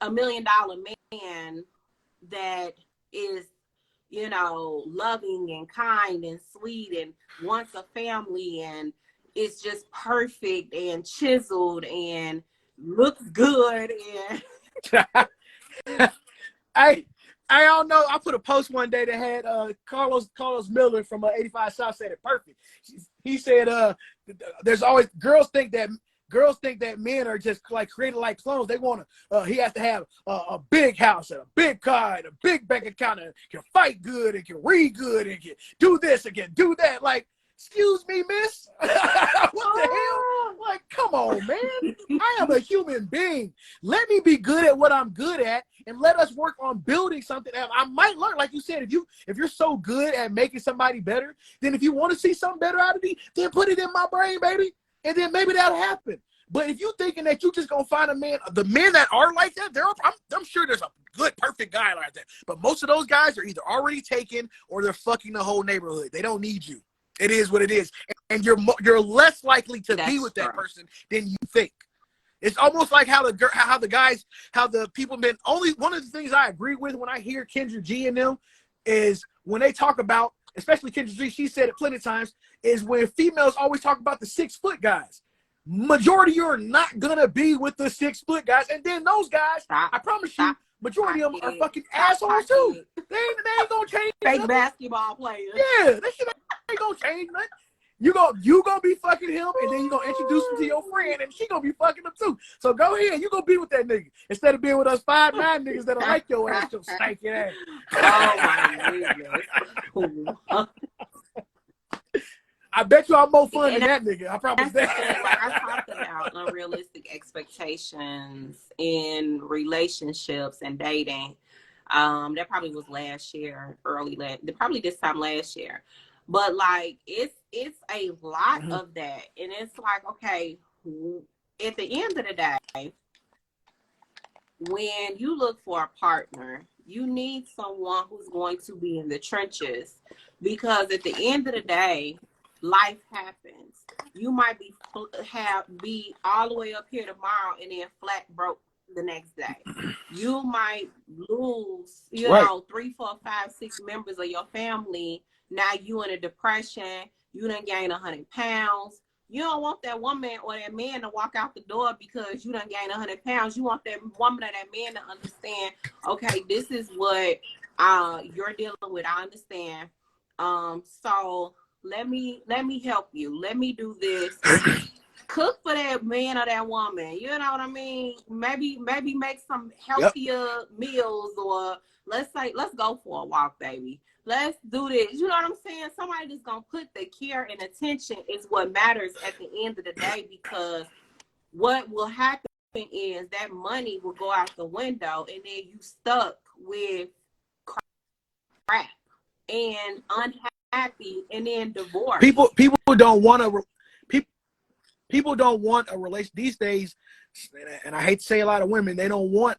[SPEAKER 3] $1 million man that is, you know, loving and kind and sweet and wants a family and is just perfect and chiseled and looks good and
[SPEAKER 2] I don't know. I put a post one day that had Carlos Miller from 85 South said it perfect. He said there's always girls think that men are just like created like clones. They want to. He has to have a big house and a big car and a big bank account and can fight good and can read good and can do this and can do that. Like, excuse me, miss. What the hell? Like, come on, man. I am a human being. Let me be good at what I'm good at, and let us work on building something that I might learn. Like you said, if you're so good at making somebody better, then if you want to see something better out of me, then put it in my brain, baby. And then maybe that'll happen. But if you're thinking that you're just going to find a man, the men that are like that, I'm sure there's a good, perfect guy like that. But most of those guys are either already taken or they're fucking the whole neighborhood. They don't need you. It is what it is. And you're less likely to be with that person than you think. It's almost like how the people been... Only one of the things I agree with when I hear Kendra G and them is when they talk about, especially Kendra G, she said it plenty of times, is when females always talk about the 6-foot guys. Majority you're not gonna be with the 6-foot guys, and then those guys, I promise you, majority of them are fucking assholes too. They ain't gonna change.
[SPEAKER 3] Fake basketball players.
[SPEAKER 2] Yeah, that shit ain't gonna change nothing. You gonna be fucking him, and then you gonna introduce him to your friend, and she gonna be fucking him too. So go ahead, you gonna be with that nigga instead of being with us 5'9" niggas that like your ass, your stinking ass.
[SPEAKER 3] Oh my goodness.
[SPEAKER 2] I bet you I'm more fun than
[SPEAKER 3] And
[SPEAKER 2] that nigga. I promise
[SPEAKER 3] that's the thing. Like I
[SPEAKER 2] that.
[SPEAKER 3] talked about unrealistic expectations in relationships and dating. That probably was last year, probably this time last year. But like it's a lot
[SPEAKER 2] Mhm.
[SPEAKER 3] of that. And it's like, okay, at the end of the day, when you look for a partner, you need someone who's going to be in the trenches, because at the end of the day, life happens. You might be all the way up here tomorrow and then flat broke the next day. You might lose,
[SPEAKER 2] Right.
[SPEAKER 3] 3, 4, 5, 6 members of your family. Now you in a depression. You done gain 100 pounds. You don't want that woman or that man to walk out the door because you done gained 100 pounds. You want that woman or that man to understand, okay, this is what you're dealing with. I understand. So let me help you. Let me do this. Cook for that man or that woman. You know what I mean? Maybe make some
[SPEAKER 2] Yep.
[SPEAKER 3] healthier meals, or let's go for a walk, baby. Let's do this. You know what I'm saying? Somebody that's gonna put the care and attention is what matters at the end of the day, because what will happen is that money will go out the window and then you stuck with crap and unhappy and then divorce.
[SPEAKER 2] People don't want a people don't want a relation these days, and I hate to say a lot of women, they don't want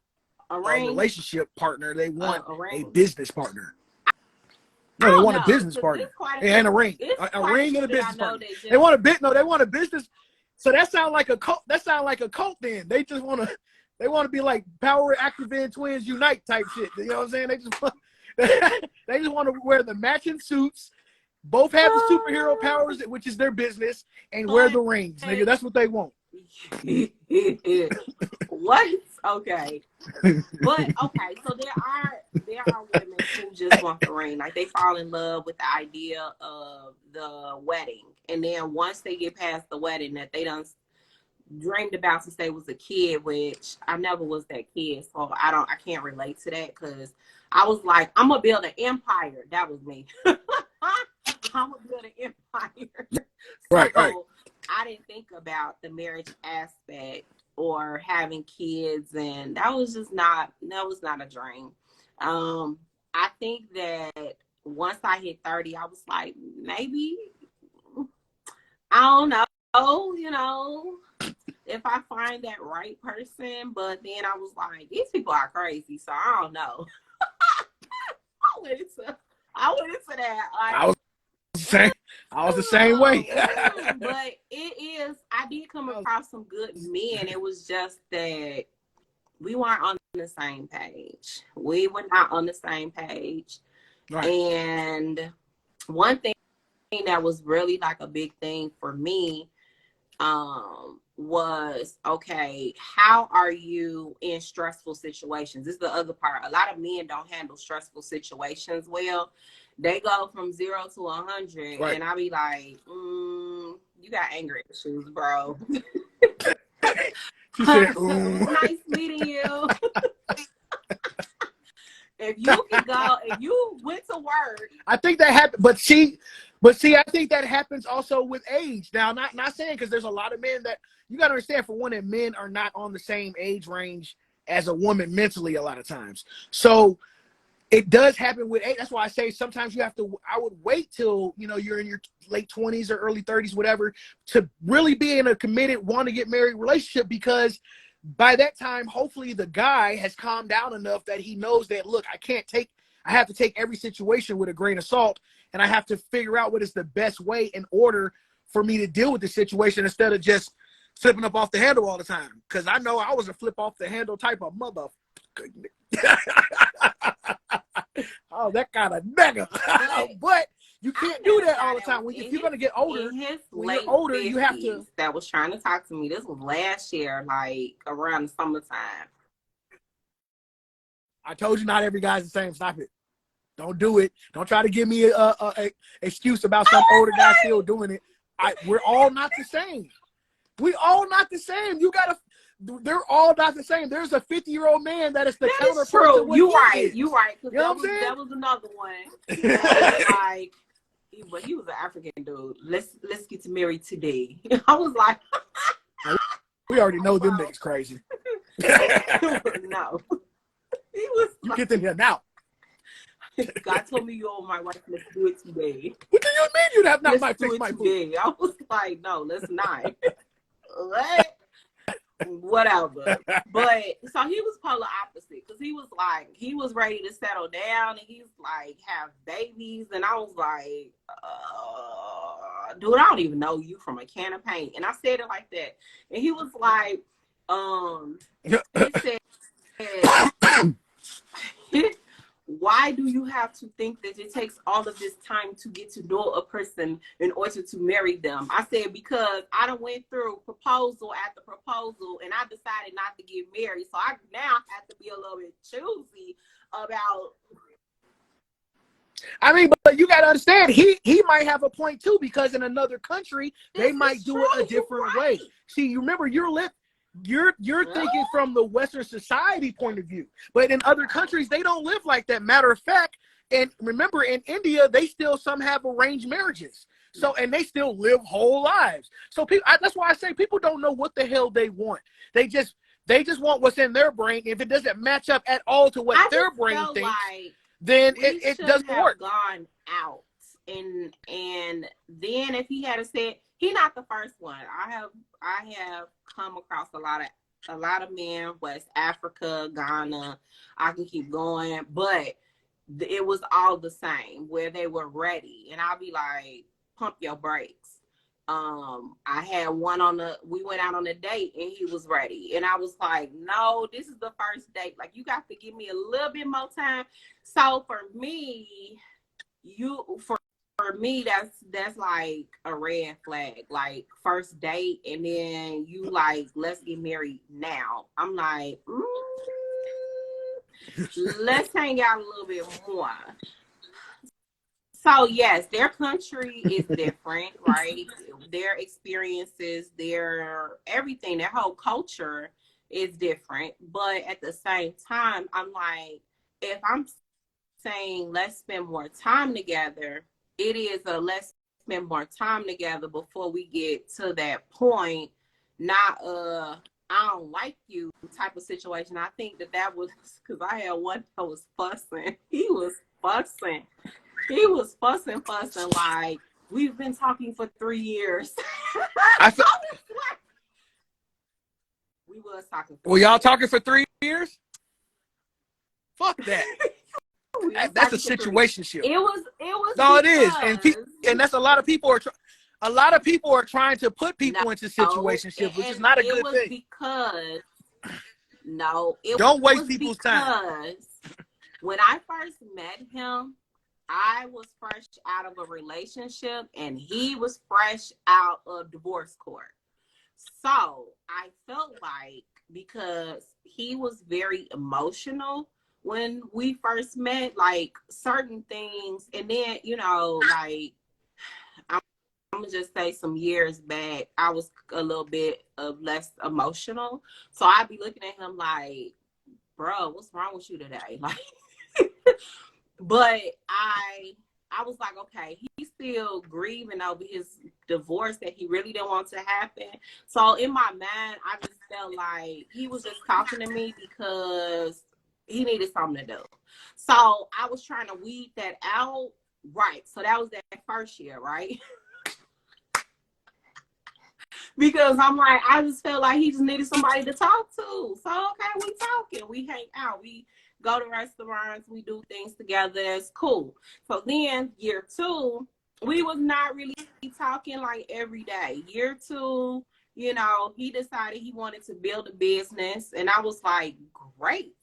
[SPEAKER 3] A
[SPEAKER 2] a
[SPEAKER 3] ring,
[SPEAKER 2] relationship partner. They want
[SPEAKER 3] a
[SPEAKER 2] a
[SPEAKER 3] ring.
[SPEAKER 2] business partner.
[SPEAKER 3] I
[SPEAKER 2] No, they
[SPEAKER 3] don't
[SPEAKER 2] want a
[SPEAKER 3] know,
[SPEAKER 2] business
[SPEAKER 3] because
[SPEAKER 2] partner and a ring,
[SPEAKER 3] it's
[SPEAKER 2] a
[SPEAKER 3] quite a
[SPEAKER 2] ring and
[SPEAKER 3] few
[SPEAKER 2] a
[SPEAKER 3] that I
[SPEAKER 2] business
[SPEAKER 3] know
[SPEAKER 2] partner.
[SPEAKER 3] that
[SPEAKER 2] They
[SPEAKER 3] just
[SPEAKER 2] want a bit. No, they want a business. So that sounds like a cult. That sounds like a cult. Then they just want to. They want to be like Power Activan Twins Unite type shit. You know what I'm saying? They just want to wear the matching suits. Both have the superhero powers, which is their business, and wear the rings, nigga. That's what they want.
[SPEAKER 3] what? Okay. But okay, so there are women who just want the ring. Like they fall in love with the idea of the wedding. And then once they get past the wedding, that they done dreamed about since they was a kid, which I never was that kid. So I can't relate to that, because I was like, I'm gonna build an empire. That was me. I'm gonna build an empire.
[SPEAKER 2] Right, right.
[SPEAKER 3] So I didn't think about the marriage aspect or having kids, and that was not a dream. I think that once I hit 30, I was like, maybe, I don't know, if I find that right person. But then I was like, these people are crazy, so I don't know. I went into that.
[SPEAKER 2] I was the same. I was the same way.
[SPEAKER 3] But I did come across some good men. It was just that we weren't on the same page. We were not on the same page. Right. And one thing that was really like a big thing for me was, okay, how are you in stressful situations? This is the other part. A lot of men don't handle stressful situations well. They go from 0 to 100, right. And I be like, you got anger issues, bro.
[SPEAKER 2] She said,
[SPEAKER 3] nice meeting you. If you went to work.
[SPEAKER 2] I think that happened, but see, I think that happens also with age. Now, not saying, because there's a lot of men that you got to understand, for one, that men are not on the same age range as a woman mentally a lot of times. So it does happen with age. That's why I say sometimes I would wait till, you're in your late 20s or early 30s, whatever, to really be in a committed, want to get married relationship, because by that time, hopefully the guy has calmed down enough that he knows that, look, I have to take every situation with a grain of salt, and I have to figure out what is the best way in order for me to deal with the situation, instead of just flipping up off the handle all the time. Because I know I was a flip off the handle type of mother. Oh, that kind of nigga. But you can't do that all the time. If you're going to get older, when you're older, 50s, you have to.
[SPEAKER 3] That was trying to talk to me. This was last year, like around the summertime.
[SPEAKER 2] I told you not every guy's the same. Stop it. Don't do it. Don't try to give me a excuse about some older guy still doing it. We're all not the same. We all not the same. They're all not the same. There's a 50-year-old man that is the counterpart to what
[SPEAKER 3] you right.
[SPEAKER 2] You
[SPEAKER 3] know what I'm saying? That was another one. That was like, But he was an African dude. Let's get married today. I was like,
[SPEAKER 2] we already know them niggas crazy.
[SPEAKER 3] no. He was
[SPEAKER 2] You
[SPEAKER 3] like,
[SPEAKER 2] get them here now.
[SPEAKER 3] God told me you're my wife. Let's do it today.
[SPEAKER 2] What do you mean you have not
[SPEAKER 3] Let's
[SPEAKER 2] my
[SPEAKER 3] do
[SPEAKER 2] fix
[SPEAKER 3] it
[SPEAKER 2] my food?
[SPEAKER 3] today. I was like, no, let's not. What? Whatever. But so he was polar opposite because he was ready to settle down and he's like have babies, and I was like, dude, I don't even know you from a can of paint. And I said it like that, and he was like, he said, why do you have to think that it takes all of this time to get to know a person in order to marry them? I said, because I done went through proposal after proposal and I decided not to get married. So I now have to be a little bit choosy about.
[SPEAKER 2] I mean, but you gotta understand, he might have a point too, because in another country they might do it a different way. See, you remember you're thinking from the Western society point of view, but in other countries they don't live like that. Matter of fact, and remember in India they still some have arranged marriages, so and they still live whole lives. So that's why I say people don't know what the hell they want. They just want what's in their brain. If it doesn't match up at all to what their brain thinks,
[SPEAKER 3] like
[SPEAKER 2] then it doesn't work.
[SPEAKER 3] Gone out, and then if he had said, he's not the first one. I have come across a lot of men, West Africa, Ghana. I can keep going, but it was all the same where they were ready, and I'll be like, pump your brakes. I had one we went out on a date and he was ready. And I was like, no, this is the first date. Like, you got to give me a little bit more time. So for me, that's like a red flag. Like, first date and then you like, let's get married now. I'm like, let's hang out a little bit more. So yes, their country is different, right? Their experiences, their everything, their whole culture is different. But at the same time, I'm like, if I'm saying let's spend more time together, it is a let's spend more time together before we get to that point, not I don't like you type of situation. I think that was because I had one that was fussing. He was fussing. He was fussing like, we've been talking for 3 years. We was talking.
[SPEAKER 2] Well, y'all talking for 3 years? Fuck that. That's a situationship.
[SPEAKER 3] It was.
[SPEAKER 2] No, it is, and that's a lot of people are trying to put people into situationships, which is not a good thing. Don't waste people's time.
[SPEAKER 3] When I first met him, I was fresh out of a relationship and he was fresh out of divorce court. So I felt like, because he was very emotional when we first met, like certain things, and then, like, I'm gonna just say some years back, I was a little bit less emotional. So I'd be looking at him like, bro, what's wrong with you today? Like, but I was like, okay, he's still grieving over his divorce that he really didn't want to happen. So in my mind, I just felt like he was just talking to me because he needed something to do. So I was trying to weed that out. Right. So that was that first year, right? Because I'm like, I just felt like he just needed somebody to talk to. So, okay, we talking. We hang out. We go to restaurants. We do things together. It's cool. So then year 2, we was not really talking like every day. Year 2, he decided he wanted to build a business. And I was like, great,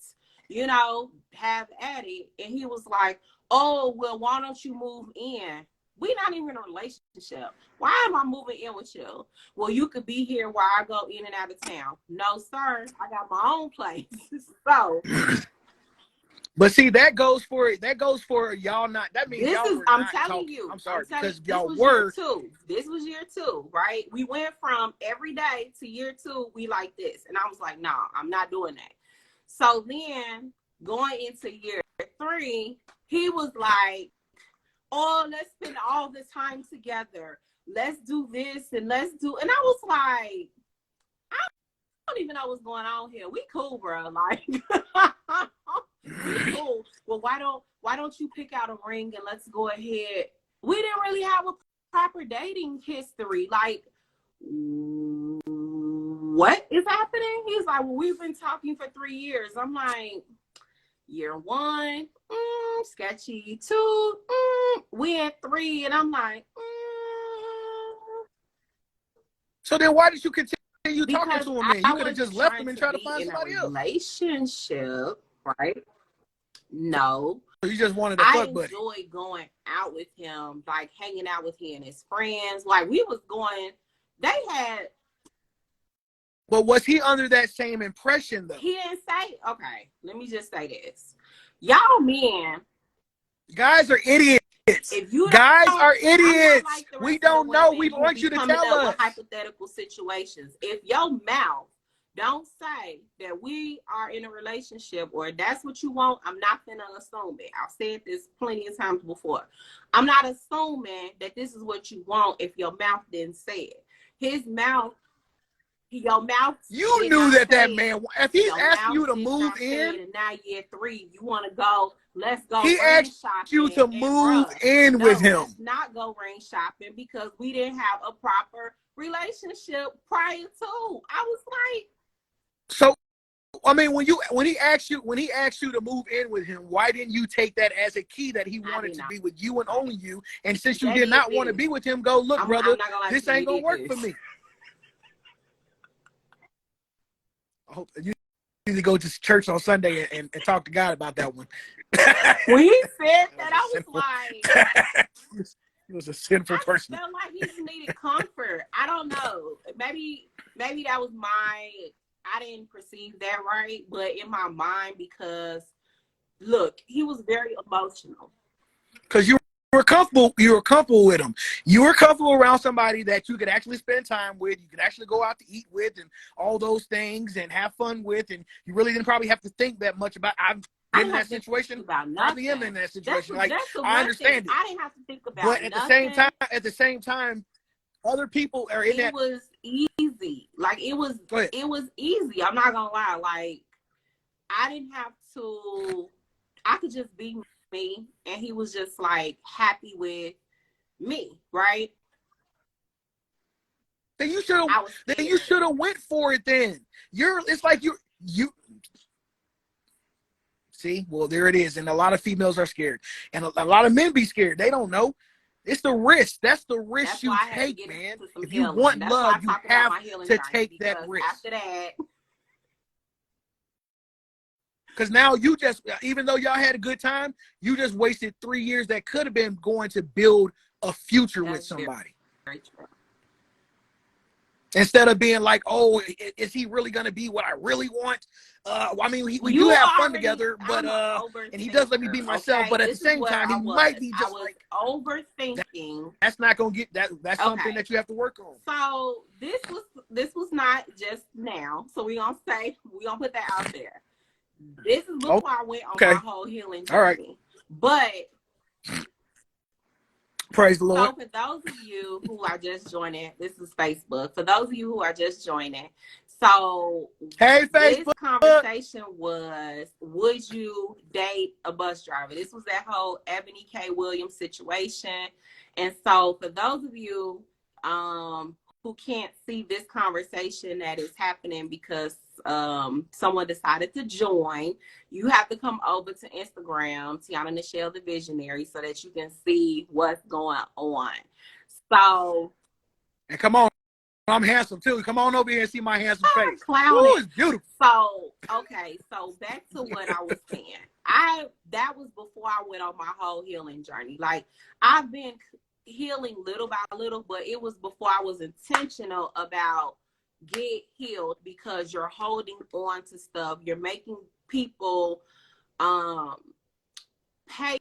[SPEAKER 3] have at it. And he was like, oh, well, why don't you move in? We're not even in a relationship. Why am I moving in with you? Well, you could be here while I go in and out of town. No, sir. I got my own place. So,
[SPEAKER 2] but see, that goes for y'all not. That means y'all were
[SPEAKER 3] I'm
[SPEAKER 2] not
[SPEAKER 3] telling
[SPEAKER 2] talking.
[SPEAKER 3] you.
[SPEAKER 2] I'm sorry, because
[SPEAKER 3] y'all
[SPEAKER 2] were.
[SPEAKER 3] This was year 2, right? We went from every day to year 2. We like this, and I was like, no, I'm not doing that. So then going into year 3, he was like, oh, let's spend all the time together. Let's do this and let's do. And I was like, I don't even know what's going on here. We cool, bro. Like, we cool. Well, why don't you pick out a ring and let's go ahead? We didn't really have a proper dating history. Like, what is happening? He's like, well, we've been talking for 3 years. I'm like, year 1, sketchy. 2, we at 3, and I'm like,
[SPEAKER 2] So then why did you continue talking
[SPEAKER 3] because
[SPEAKER 2] to him then? You could have just left him and tried to
[SPEAKER 3] be
[SPEAKER 2] find
[SPEAKER 3] in a
[SPEAKER 2] somebody else.
[SPEAKER 3] relationship, right? No.
[SPEAKER 2] So you just wanted a
[SPEAKER 3] I
[SPEAKER 2] fuck buddy.
[SPEAKER 3] enjoyed going out with him, like hanging out with him and his friends. Like we was going, they had.
[SPEAKER 2] But was he under that same impression though?
[SPEAKER 3] He didn't say, okay, let me just say this. Y'all men.
[SPEAKER 2] Guys are idiots.
[SPEAKER 3] If you
[SPEAKER 2] guys are idiots.
[SPEAKER 3] Like
[SPEAKER 2] we don't know. We want you to tell us.
[SPEAKER 3] Hypothetical situations. If your mouth don't say that we are in a relationship or that's what you want, I'm not gonna assume it. I've said this plenty of times before. I'm not assuming that this is what you want if your mouth didn't say it. His mouth, your mouth.
[SPEAKER 2] You knew that man. If he's asking you to move in,
[SPEAKER 3] and now year 3, you want to go. Let's go.
[SPEAKER 2] He asked you to move in with him.
[SPEAKER 3] Let's not go ring shopping because we didn't have a proper relationship prior to. I was like,
[SPEAKER 2] so. I mean, when he asked you to move in with him, why didn't you take that as a key that he wanted to be with you and only you? And since you did not want to be with him, go look, brother. This ain't gonna work for me. I hope you need to go to church on Sunday and talk to God about that one.
[SPEAKER 3] When he said that, I was like,
[SPEAKER 2] he was a sinful person.
[SPEAKER 3] I felt like he just needed comfort. I don't know. Maybe that was I didn't perceive that right, but in my mind, because look, he was very emotional.
[SPEAKER 2] Because you were comfortable with him. You were comfortable around somebody that you could actually spend time with. You could actually go out to eat with and all those things and have fun with. And you really didn't probably have to think that much about. I've been in that situation. Probably am in that situation. Like I understand it.
[SPEAKER 3] I didn't have to think about.
[SPEAKER 2] But at the same time, other people are in that.
[SPEAKER 3] It was easy. Like it was easy. I'm not gonna lie. Like I didn't have to. I could just be me, and he was just like happy with me, right?
[SPEAKER 2] Then you should have went for it. Then it's like you see. Well, there it is, and a lot of females are scared, and a lot of men be scared. They don't know. It's the risk. That's the risk you take, man. If you want love, you have to take that risk.
[SPEAKER 3] After that.
[SPEAKER 2] Because now you just, even though y'all had a good time, you just wasted 3 years that could have been going to build a future with somebody.
[SPEAKER 3] Very true.
[SPEAKER 2] Instead of being like, oh, is he really going to be what I really want? I mean, we do have fun together, but and he does let me be myself. Okay, but at the same time, he might be just like
[SPEAKER 3] overthinking.
[SPEAKER 2] That's not going to get that. That's something that you have to work on.
[SPEAKER 3] So this was not just now. So we gonna put that out there. This is before I went on my whole healing journey. All right. But
[SPEAKER 2] praise the Lord.
[SPEAKER 3] So for those of you who are just joining, this is Facebook. For those of you who are just joining, so
[SPEAKER 2] hey, Facebook.
[SPEAKER 3] This conversation was, would you date a bus driver? This was that whole Ebony K. Williams situation. And so for those of you who can't see this conversation that is happening because someone decided to join, you have to come over to Instagram, Tiana Nichelle the Visionary, so that you can see what's going on. So,
[SPEAKER 2] and come on, I'm handsome too. Come on over here and see my handsome face.
[SPEAKER 3] Ooh,
[SPEAKER 2] it's beautiful.
[SPEAKER 3] So, okay, so back to what I was saying. That was before I went on my whole healing journey. Like I've been healing little by little, but it was before I was intentional about get healed, because you're holding on to stuff. You're making people pay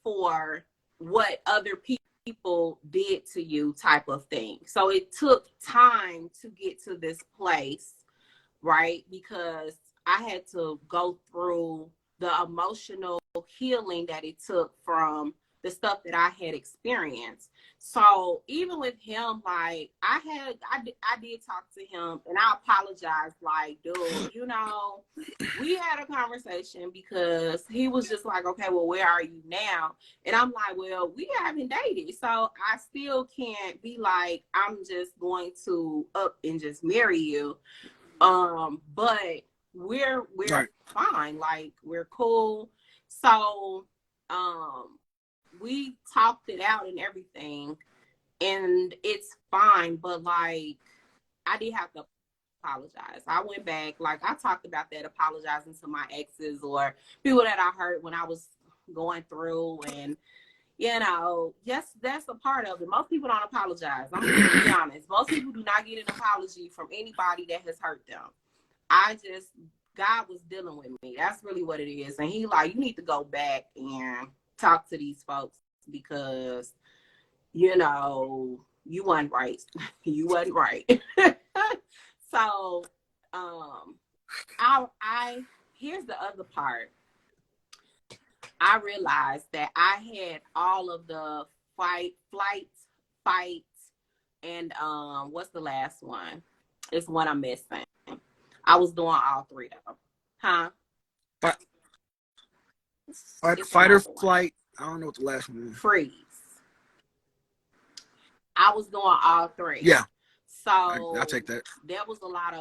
[SPEAKER 3] for what other people did to you, type of thing. So it took time to get to this place, right? Because I had to go through the emotional healing that it took from the stuff that I had experienced. So even with him, like I did talk to him and I apologized, like, dude, you know, we had a conversation because he was just like, okay, well, where are you now? And I'm like, well, we haven't dated. So I still can't be like, I'm just going to up and just marry you. But we're
[SPEAKER 2] Right.
[SPEAKER 3] fine, like we're cool. So we talked it out and everything, and it's fine, but like I did have to apologize. I went back, like I talked about that, apologizing to my exes or people that I hurt when I was going through, and you know, yes, that's a part of it. Most people don't apologize. I'm just gonna be honest. Most people do not get an apology from anybody that has hurt them. God was dealing with me. That's really what it is. And he like, you need to go back and talk to these folks because, you know, you wasn't right. You wasn't right. So, I here's the other part. I realized that I had all of the flights, and what's the last one? It's one I'm missing. I was doing all three of them. Huh?
[SPEAKER 2] Fight or flight. I don't know what the last one is.
[SPEAKER 3] Freeze. I was doing all three.
[SPEAKER 2] Yeah.
[SPEAKER 3] So
[SPEAKER 2] I'll take that.
[SPEAKER 3] There was a lot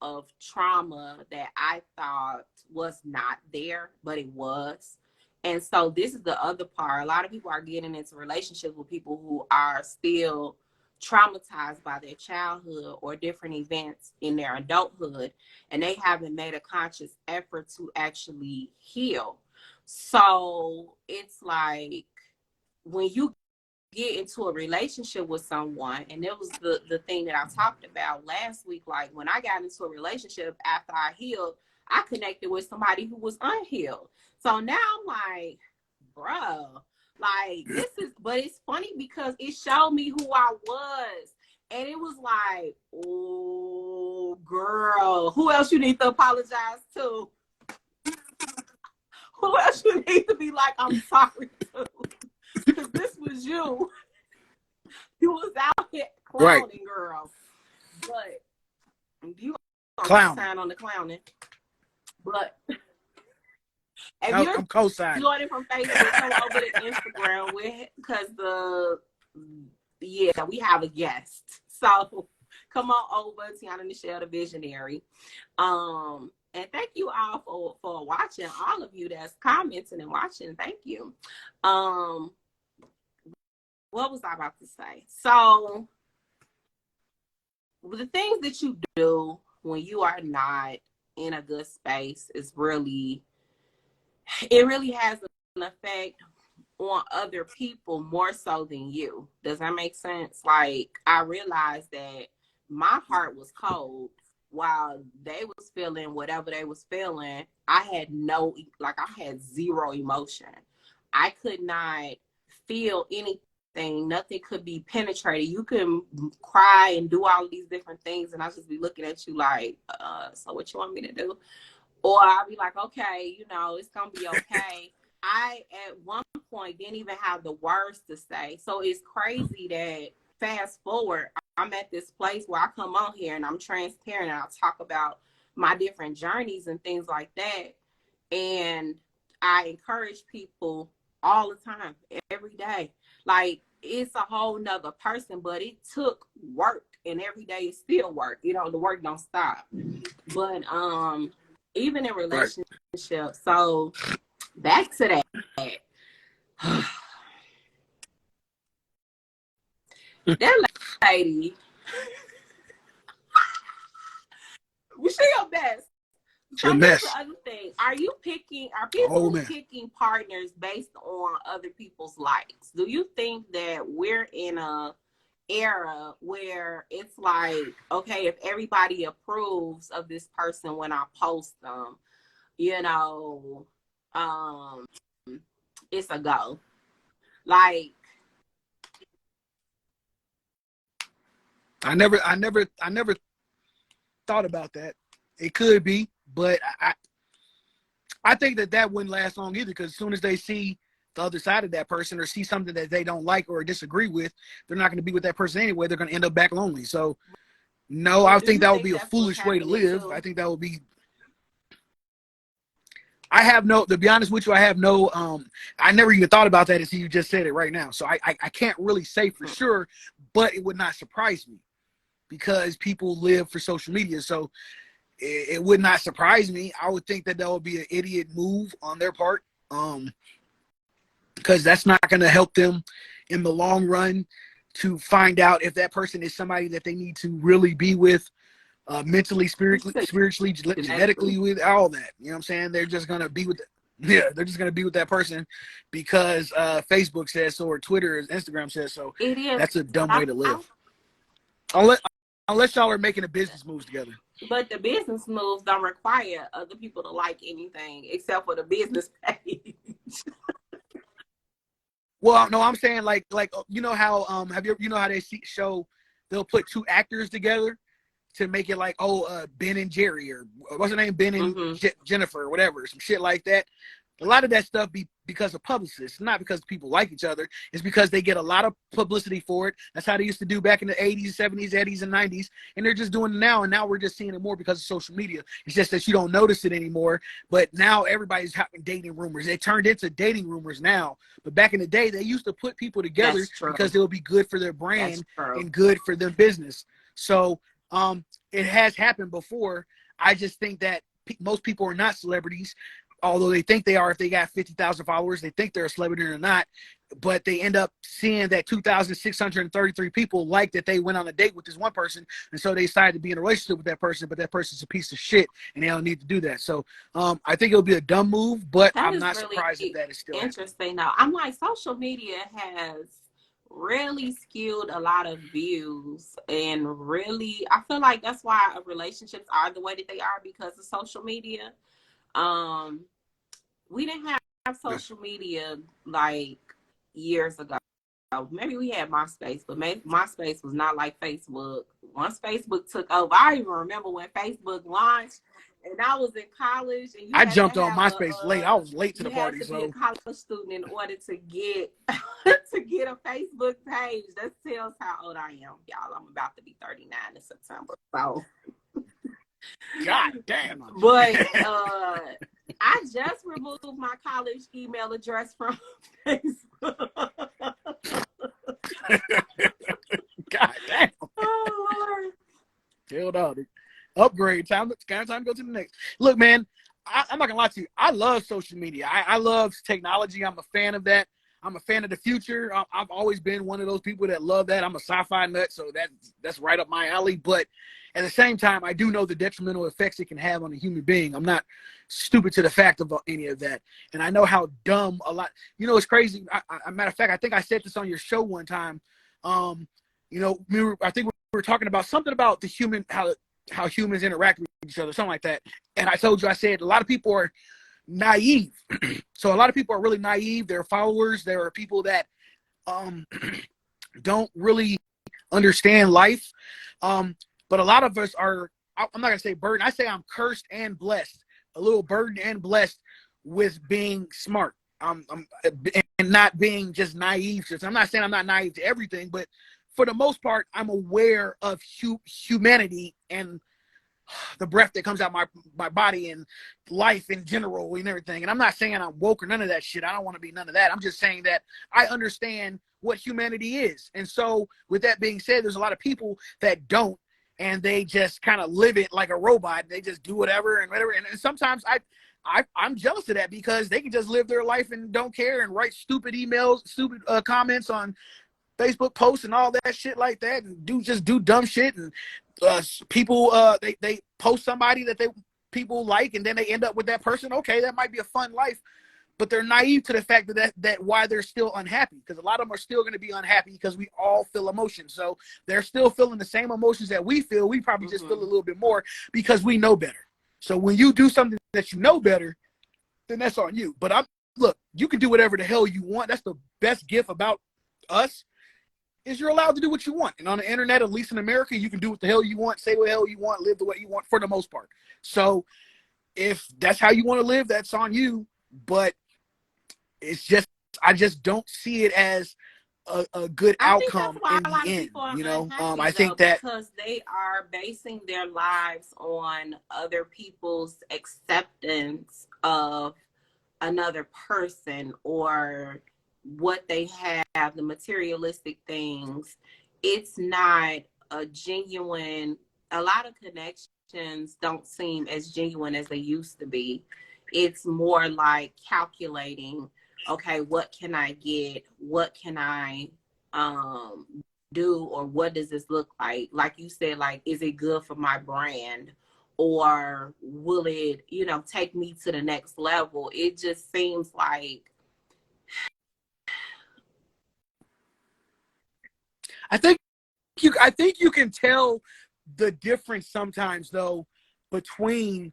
[SPEAKER 3] of trauma that I thought was not there, but it was. And so this is the other part. A lot of people are getting into relationships with people who are still traumatized by their childhood or different events in their adulthood, and they haven't made a conscious effort to actually heal. So it's like when you get into a relationship with someone, and it was the thing that I talked about last week, like when I got into a relationship after I healed, I connected with somebody who was unhealed. So now I'm like, bro, like this is, but it's funny because it showed me who I was. And it was like, oh, girl, who else you need to apologize to? Who else you need to be like, I'm sorry to? Because this was you. You was out here clowning, right, girl. But you sign on the clowning. But if
[SPEAKER 2] I'm co-signing.
[SPEAKER 3] Joining from Facebook, come over to Instagram because we have a guest. So come on over, Tiana Nichelle, the visionary. And thank you all for watching. All of you that's commenting and watching, thank you. What was I about to say? So the things that you do when you are not in a good space is really has an effect on other people more so than you. Does that make sense? Like I realized that my heart was cold while they was feeling whatever they was feeling. I had zero emotion. I could not feel anything. Nothing could be penetrated. You can cry and do all of these different things, and I'll just be looking at you like, so what you want me to do? Or I'll be like, okay, you know, it's going to be okay. I, at one point, didn't even have the words to say. So it's crazy that fast forward, I'm at this place where I come on here and I'm transparent and I talk about my different journeys and things like that. And I encourage people all the time, every day. Like, it's a whole nother person, but it took work, and every day is still work. You know, the work don't stop. But, even in relationships. Right. So back to that. That lady, we should your best. So that's the other thing. Are people picking partners based on other people's likes? Do you think that we're in a era where it's like, okay, if everybody approves of this person when I post them, you know, it's a go. Like,
[SPEAKER 2] I never thought about that. It could be, but I think that wouldn't last long either, because as soon as they see the other side of that person or see something that they don't like or disagree with, they're not going to be with that person anyway. They're going to end up back lonely. So no, I
[SPEAKER 3] Do
[SPEAKER 2] think
[SPEAKER 3] you
[SPEAKER 2] that would
[SPEAKER 3] think
[SPEAKER 2] be a
[SPEAKER 3] that's what's
[SPEAKER 2] foolish way to
[SPEAKER 3] happening
[SPEAKER 2] live. I
[SPEAKER 3] too?
[SPEAKER 2] think that would be, to be honest with you, I have no, I never even thought about that until you just said it right now. So I can't really say for sure, but it would not surprise me because people live for social media. So it would not surprise me. I would think that would be an idiot move on their part, because that's not going to help them in the long run to find out if that person is somebody that they need to really be with, mentally, spiritually, genetically, with all that. You know what I'm saying? They're just going to be with they're just going to be with that person because Facebook says so or Twitter or Instagram says so.
[SPEAKER 3] It is.
[SPEAKER 2] That's a dumb way to live. Unless y'all are making a business moves together.
[SPEAKER 3] But the business moves don't require other people to like anything except for the business page.
[SPEAKER 2] Well, no, I'm saying like you know how how they show they'll put two actors together to make it like Ben and Jerry, or what's her name, Ben and Jennifer, or whatever, some shit like that. A lot of that stuff be because of publicists, not because people like each other. It's because they get a lot of publicity for it. That's how they used to do back in the 80s, 70s, 80s, and 90s. And they're just doing it now. And now we're just seeing it more because of social media. It's just that you don't notice it anymore. But now everybody's having dating rumors. It turned into dating rumors now. But back in the day, they used to put people together because it would be good for their brand and good for their business. So it has happened before. I just think that most people are not celebrities, although they think they are. If they got 50,000 followers, they think they're a celebrity or not, but they end up seeing that 2,633 people like that they went on a date with this one person, and so they decided to be in a relationship with that person, but that person's a piece of shit, and they don't need to do that. So I think it'll be a dumb move, but I'm not surprised if that is still
[SPEAKER 3] interesting. Now, I'm like, social media has really skewed a lot of views, and really, I feel like that's why relationships are the way that they are, because of social media. We didn't have social media like years ago. Maybe we had MySpace, but MySpace was not like Facebook. Once Facebook took over, I even remember when Facebook launched, and I was in college, and
[SPEAKER 2] I jumped on MySpace late. I was late to the party.
[SPEAKER 3] You had to be a college student in order to get to get a Facebook page. That tells how old I am, y'all. I'm about to be 39 in September. So,
[SPEAKER 2] God damn.
[SPEAKER 3] But I just removed my college email address from Facebook.
[SPEAKER 2] God damn.
[SPEAKER 3] Oh, Lord.
[SPEAKER 2] Hell on. Upgrade. Time to go to the next. Look, man, I'm not gonna lie to you. I love social media. I love technology. I'm a fan of that. I'm a fan of the future. I've always been one of those people that love that. I'm a sci-fi nut, so that's right up my alley. But at the same time, I do know the detrimental effects it can have on a human being. I'm not stupid to the fact of any of that. And I know how dumb a lot, it's crazy. Matter of fact, I think I said this on your show one time. I think we were talking about something about the human, how humans interact with each other, something like that. And I said, a lot of people are naive. So a lot of people are really naive. They're followers. There are people that don't really understand life. But a lot of us are, I'm not going to say burdened. I say I'm cursed and blessed, a little burdened and blessed with being smart. And not being just naive. I'm not saying I'm not naive to everything, but for the most part, I'm aware of humanity and the breath that comes out my body and life in general and everything. And I'm not saying I'm woke or none of that shit. I don't want to be none of that. I'm just saying that I understand what humanity is. And so with that being said, there's a lot of people that don't, and they just kind of live it like a robot. They just do whatever and whatever. And sometimes I'm jealous of that, because they can just live their life and don't care and write stupid emails, stupid comments on Facebook posts and all that shit like that, and do dumb shit. And people they post somebody that people like, and then they end up with that person. Okay, that might be a fun life, but they're naive to the fact that why they're still unhappy, because a lot of them are still going to be unhappy because we all feel emotions. So they're still feeling the same emotions that we feel. We probably just feel a little bit more because we know better. So when you do something that you know better, then that's on you. But look, you can do whatever the hell you want. That's the best gift about us, is you're allowed to do what you want. And on the internet, at least in America, you can do what the hell you want, say what the hell you want, live the way you want for the most part. So if that's how you want to live, that's on you. But it's just I just don't see it as a good
[SPEAKER 3] I think that's
[SPEAKER 2] outcome
[SPEAKER 3] why
[SPEAKER 2] in
[SPEAKER 3] a
[SPEAKER 2] the
[SPEAKER 3] lot of
[SPEAKER 2] end.
[SPEAKER 3] people are
[SPEAKER 2] You know,
[SPEAKER 3] unhappy
[SPEAKER 2] I
[SPEAKER 3] though,
[SPEAKER 2] think that
[SPEAKER 3] because they are basing their lives on other people's acceptance of another person or what they have, the materialistic things. It's not a genuine, a lot of connections don't seem as genuine as they used to be. It's more like calculating, okay, what can I get? What can I um do, or what does this look like? Like you said, like, is it good for my brand? Or will it, take me to the next level? It just seems like
[SPEAKER 2] I think you can tell the difference sometimes though between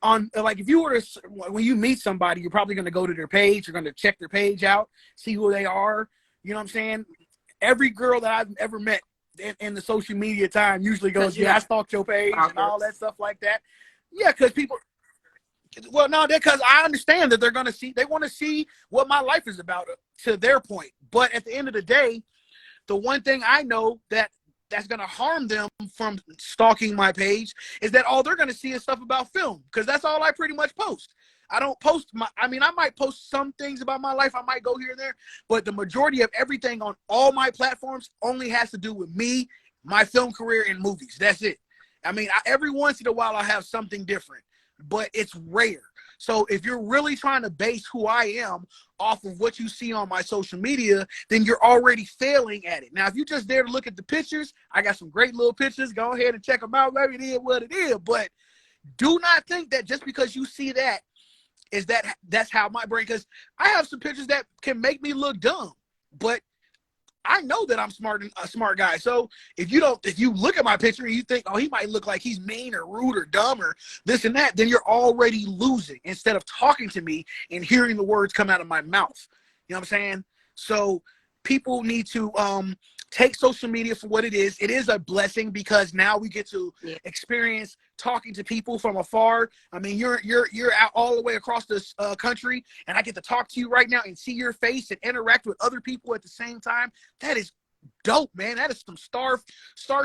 [SPEAKER 2] on like if you were to when you meet somebody, you're probably going to go to their page, you're going to check their page out, see who they are. You know what I'm saying? Every girl that I've ever met in the social media time usually goes,
[SPEAKER 3] because you
[SPEAKER 2] "Yeah, I
[SPEAKER 3] have
[SPEAKER 2] stalked your page" and all that
[SPEAKER 3] stalkers.
[SPEAKER 2] stuff like that. Yeah, because people. Well, no, because I understand that they're going to see. They want to see what my life is about to their point. But at the end of the day, the one thing I know that's going to harm them from stalking my page is that all they're going to see is stuff about film, because that's all I pretty much post. I don't post I mean, I might post some things about my life. I might go here and there, but the majority of everything on all my platforms only has to do with me, my film career, and movies. That's it. I mean, every once in a while I have something different, but it's rare. So if you're really trying to base who I am off of what you see on my social media, then you're already failing at it. Now, if you're just there to look at the pictures, I got some great little pictures. Go ahead and check them out. Maybe it is what it is. But do not think that just because you see that that's how my brain, because I have some pictures that can make me look dumb. But I know that I'm a smart guy. So if you look at my picture and you think, oh, he might look like he's mean or rude or dumb or this and that, then you're already losing instead of talking to me and hearing the words come out of my mouth. You know what I'm saying? So people need to take social media for what it is. It is a blessing because now we get to
[SPEAKER 3] Yeah.
[SPEAKER 2] experience talking to people from afar. I mean, you're out all the way across this country, and I get to talk to you right now and see your face and interact with other people at the same time. That is dope, man. That is some Star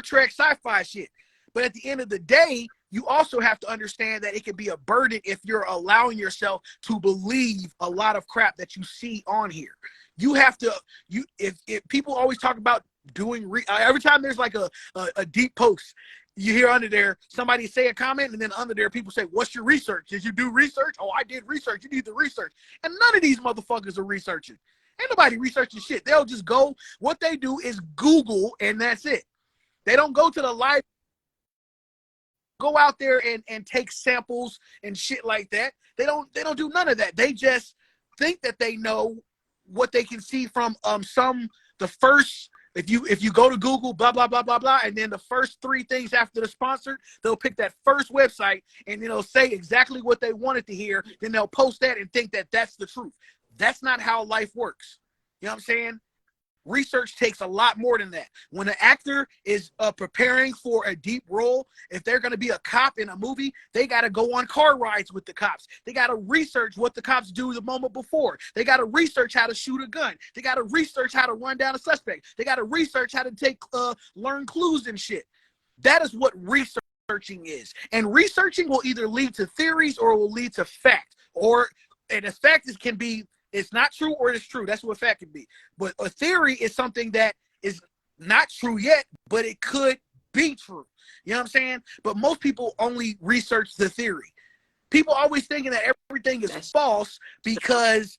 [SPEAKER 2] Trek sci-fi shit. But at the end of the day, you also have to understand that it can be a burden if you're allowing yourself to believe a lot of crap that you see on here. You have to if people always talk about doing every time there's like a deep post, you hear under there somebody say a comment, and then under there people say, "What's your research? Did you do research?" "Oh, I did research." You need the research, and none of these motherfuckers are researching. Ain't nobody researching shit. They'll just go. What they do is Google, and that's it. They don't go to the live, go out there and take samples and shit like that. They don't do none of that. They just think that they know what they can see from the first, if you go to Google, blah blah blah blah blah, and then the first three things after the sponsored, they'll pick that first website and then they'll say exactly what they wanted to hear. Then they'll post that and think that that's the truth. That's not how life works. You know what I'm saying? Research takes a lot more than that. When an actor is preparing for a deep role, if they're going to be a cop in a movie, they got to go on car rides with the cops. They got to research what the cops do the moment before. They got to research how to shoot a gun. They got to research how to run down a suspect. They got to research how to learn clues and shit. That is what researching is. And researching will either lead to theories or it will lead to fact. And a fact can be, it's not true or it's true. That's what a fact can be. But a theory is something that is not true yet, but it could be true. You know what I'm saying? But most people only research the theory. People always thinking that everything is
[SPEAKER 3] That's
[SPEAKER 2] false because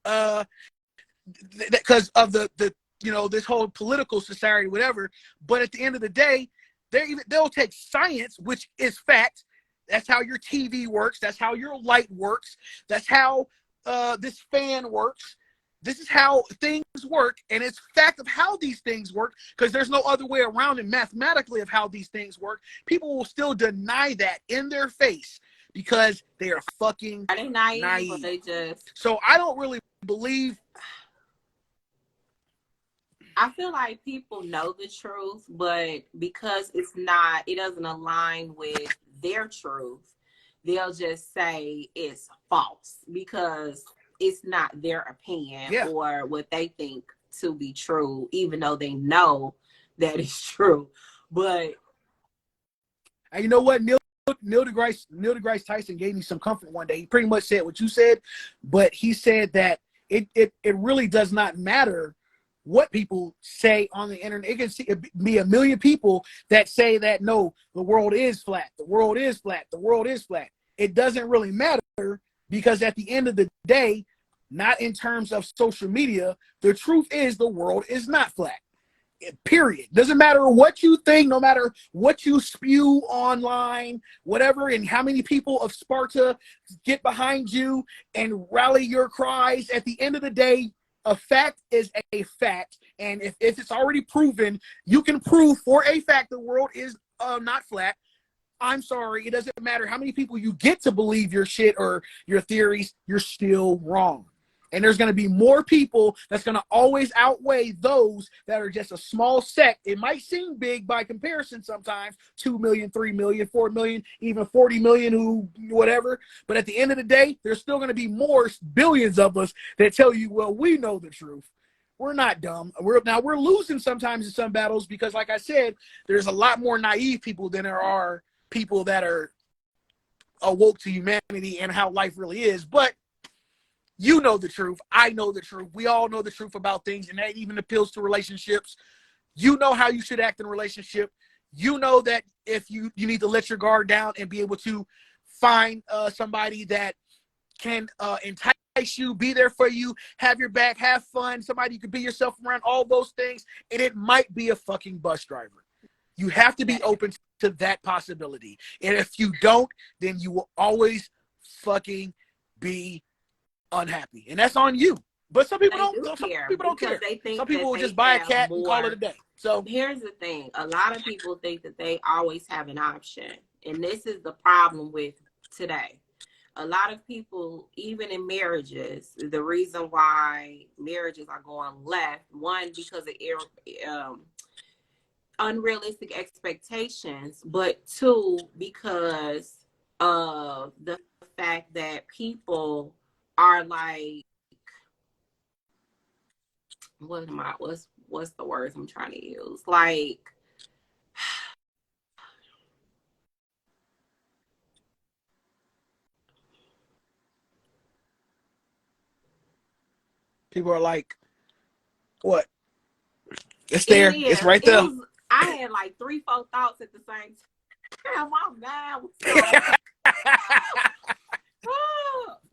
[SPEAKER 2] because of the this whole political society, whatever. But at the end of the day, they'll take science, which is fact. That's how your TV works. That's how your light works. That's how this fan works. This is how things work, and it's fact of how these things work because there's no other way around it mathematically of how these things work. People will still deny that in their face because they are fucking
[SPEAKER 3] Are they naive or
[SPEAKER 2] naive.
[SPEAKER 3] they just?
[SPEAKER 2] So I don't really believe.
[SPEAKER 3] I feel like people know the truth, but because it doesn't align with their truth, they'll just say it's false because it's not their opinion
[SPEAKER 2] Yeah.
[SPEAKER 3] or what they think to be true, even though they know that it's true. But
[SPEAKER 2] and you know what, Neil deGrasse Tyson gave me some comfort one day. He pretty much said what you said, but he said that it really does not matter what people say on the internet. It can be a million people that say that no, the world is flat, the world is flat, the world is flat. It doesn't really matter, because at the end of the day, not in terms of social media, the truth is the world is not flat. Period. Doesn't matter what you think, no matter what you spew online, whatever, and how many people of Sparta get behind you and rally your cries. At the end of the day, a fact is a fact. And if it's already proven, you can prove for a fact the world is not flat. I'm sorry, it doesn't matter how many people you get to believe your shit or your theories, you're still wrong. And there's going to be more people that's going to always outweigh those that are just a small sect. It might seem big by comparison sometimes, 2 million, 3 million, 4 million, even 40 million, who whatever. But at the end of the day, there's still going to be more billions of us that tell you, well, we know the truth. We're not dumb. We're losing sometimes in some battles because, like I said, there's a lot more naive people than there are people that are awoke to humanity and how life really is. But you know the truth. I know the truth. We all know the truth about things, and that even appeals to relationships. You know how you should act in a relationship. You know that if you need to let your guard down and be able to find somebody that can entice you, be there for you, have your back, have fun, somebody you can be yourself around, all those things, and it might be a fucking bus driver. You have to be open to that possibility. And if you don't, then you will always fucking be unhappy, and that's on you. But some people don't care.
[SPEAKER 3] They think
[SPEAKER 2] some people will
[SPEAKER 3] they
[SPEAKER 2] just buy a cat
[SPEAKER 3] more.
[SPEAKER 2] and call it a day. So
[SPEAKER 3] here's the thing: a lot of people think that they always have an option, and this is the problem with today. A lot of people, even in marriages, the reason why marriages are going left, one, because of unrealistic expectations, but two, because of the fact that people are like, what's the words I'm trying to use? Like,
[SPEAKER 2] people are like, what? It's there. It's right there.
[SPEAKER 3] I had like 3-4 thoughts at the same time. My mind was so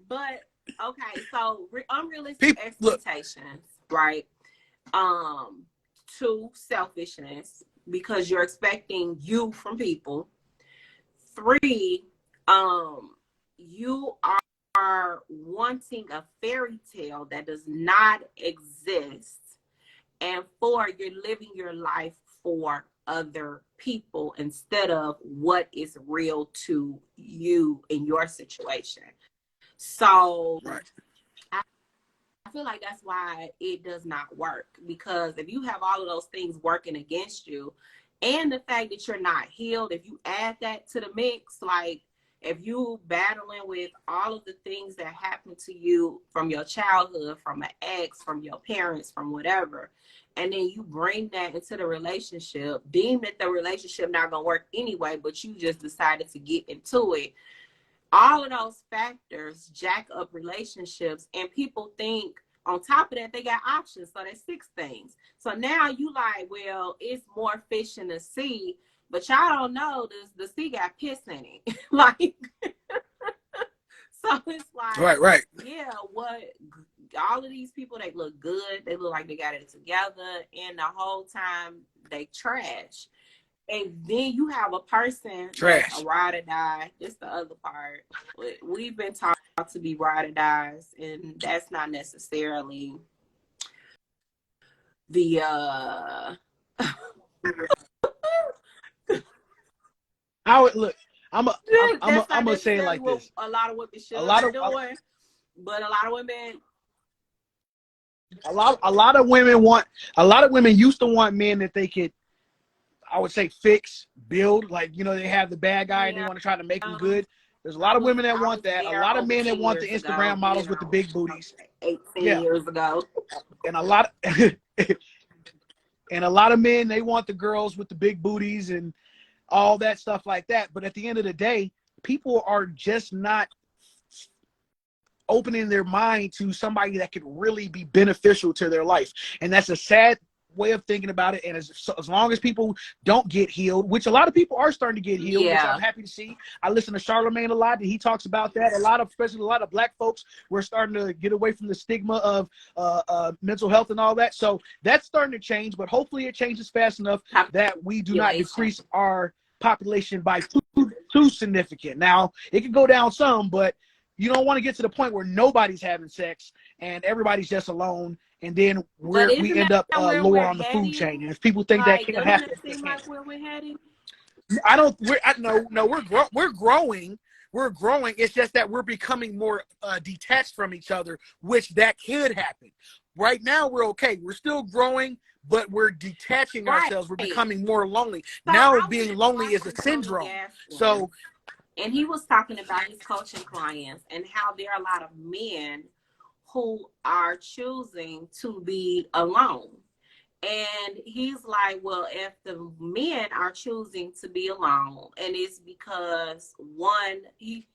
[SPEAKER 3] but okay, so unrealistic expectations, right? Two, selfishness, because you're expecting you from people. 3, you are wanting a fairy tale that does not exist. And 4, you're living your life for other people instead of what is real to you in your situation. So
[SPEAKER 2] right.
[SPEAKER 3] I feel like that's why it does not work, because if you have all of those things working against you and the fact that you're not healed, if you add that to the mix, like if you battling with all of the things that happened to you from your childhood, from an ex, from your parents, from whatever, and then you bring that into the relationship, deem that the relationship not gonna work anyway, but you just decided to get into it. All of those factors jack up relationships, and people think on top of that they got options. So there's 6 things. So now you like, well, it's more fish in the sea, but y'all don't know the sea got piss in it. Like, so it's like,
[SPEAKER 2] right.
[SPEAKER 3] Yeah, what? All of these people, they look good. They look like they got it together, and the whole time they trash. And then you have a person that's a ride or die. It's the other part. We've been taught to be ride or dies, and that's not necessarily the
[SPEAKER 2] I would look. I'm gonna say it like this.
[SPEAKER 3] A lot of women should be doing, but a lot of women.
[SPEAKER 2] A lot of women used to want men that they could, I would say, fix, build. Like, you know, they have the bad guy and they want to try to make him good. There's a lot of women that
[SPEAKER 3] I
[SPEAKER 2] want
[SPEAKER 3] was
[SPEAKER 2] that. A
[SPEAKER 3] there
[SPEAKER 2] lot of
[SPEAKER 3] over
[SPEAKER 2] men that
[SPEAKER 3] 10
[SPEAKER 2] want the
[SPEAKER 3] years ago,
[SPEAKER 2] Instagram models with the big booties.
[SPEAKER 3] 18
[SPEAKER 2] Yeah.
[SPEAKER 3] years ago.
[SPEAKER 2] And a lot and a lot of men, they want the girls with the big booties and all that stuff like that. But at the end of the day, people are just not opening their mind to somebody that could really be beneficial to their life. And that's a sad way of thinking about it. And as long as people don't get healed, which a lot of people are starting to get healed, which I'm happy to see. I listen to Charlemagne a lot, and he talks about that. Especially a lot of black folks, we're starting to get away from the stigma of mental health and all that. So that's starting to change, but hopefully it changes fast enough that we do not decrease our population by too significant. Now, it can go down some, but you don't want to get to the point where nobody's having sex and everybody's just alone, and then we end up lower on the food chain. And if people think that can't happen,
[SPEAKER 3] doesn't it seem like where we're heading?
[SPEAKER 2] I don't. We're growing. We're growing. It's just that we're becoming more detached from each other, which that could happen. Right now, we're okay. We're still growing, but we're detaching ourselves. We're becoming more lonely. So now, being lonely is a syndrome. So.
[SPEAKER 3] And he was talking about his coaching clients and how there are a lot of men who are choosing to be alone. And he's like, well, if the men are choosing to be alone, and it's because one, he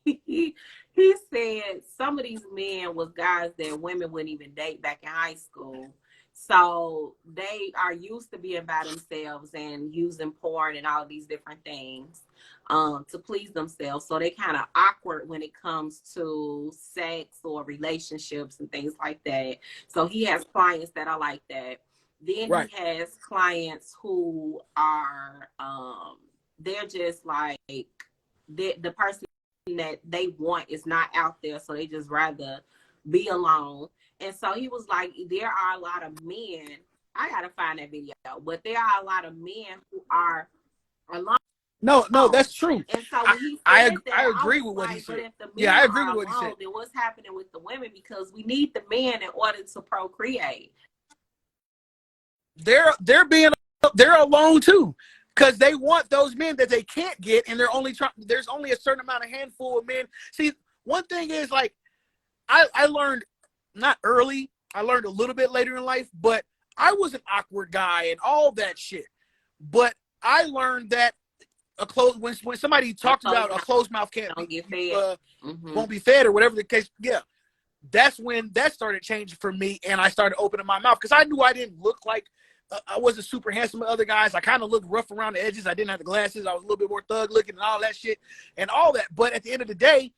[SPEAKER 3] said some of these men was guys that women wouldn't even date back in high school. So they are used to being by themselves and using porn and all these different things to please themselves. So they kind of awkward when it comes to sex or relationships and things like that. So he has clients that are like that. Then he has clients who are, they're just like, the person that they want is not out there. So they just rather be alone. And so he was like, there are a lot of men, I got to find that video, but there are a lot of men who are alone.
[SPEAKER 2] No, that's true.
[SPEAKER 3] And so when he said
[SPEAKER 2] I agree with what he said.
[SPEAKER 3] But if the men
[SPEAKER 2] I agree with
[SPEAKER 3] what
[SPEAKER 2] he said.
[SPEAKER 3] Then what's happening with the women? Because we need the men in order to procreate.
[SPEAKER 2] They're alone too, because they want those men that they can't get, and there's only a certain amount of handful of men. See, one thing is, like, I learned not early, I learned a little bit later in life, but I was an awkward guy and all that shit. But I learned that when somebody talked about a closed mouth can't won't be fed, or whatever the case, that's when that started changing for me, and I started opening my mouth, because I knew I didn't look like I wasn't super handsome with other guys. I kind of looked rough around the edges. I didn't have the glasses. I was a little bit more thug looking and all that shit and all that. But at the end of the day,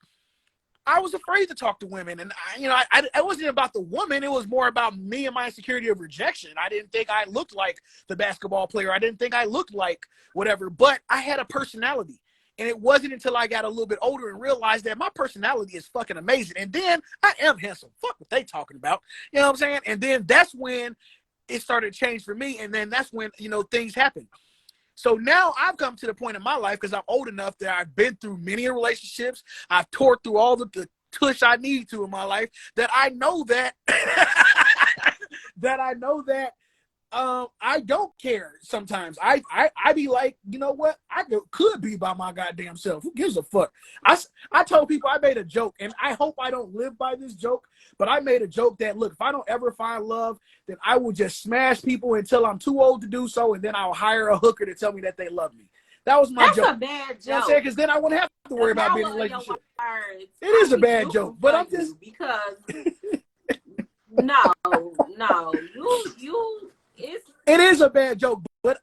[SPEAKER 2] I was afraid to talk to women. And I wasn't about the woman. It was more about me and my insecurity of rejection. I didn't think I looked like the basketball player. I didn't think I looked like whatever, but I had a personality. And it wasn't until I got a little bit older and realized that my personality is fucking amazing. And then I am handsome. Fuck what they talking about. You know what I'm saying? And then that's when it started to change for me. And then that's when, things happen. So now I've come to the point in my life, because I'm old enough, that I've been through many relationships. I've tore through all the tush I need to in my life, that I know that I don't care sometimes. I be like, you know what? I could be by my goddamn self. Who gives a fuck? I told people, I made a joke, and I hope I don't live by this joke, but I made a joke that, look, if I don't ever find love, then I will just smash people until I'm too old to do so, and then I'll hire a hooker to tell me that they love me. That was my joke.
[SPEAKER 3] That's a bad joke.
[SPEAKER 2] You know what I'm saying? Because then I wouldn't have to worry about being in a relationship. It is a bad joke, but I'm just...
[SPEAKER 3] Because... No,
[SPEAKER 2] it is a bad joke, but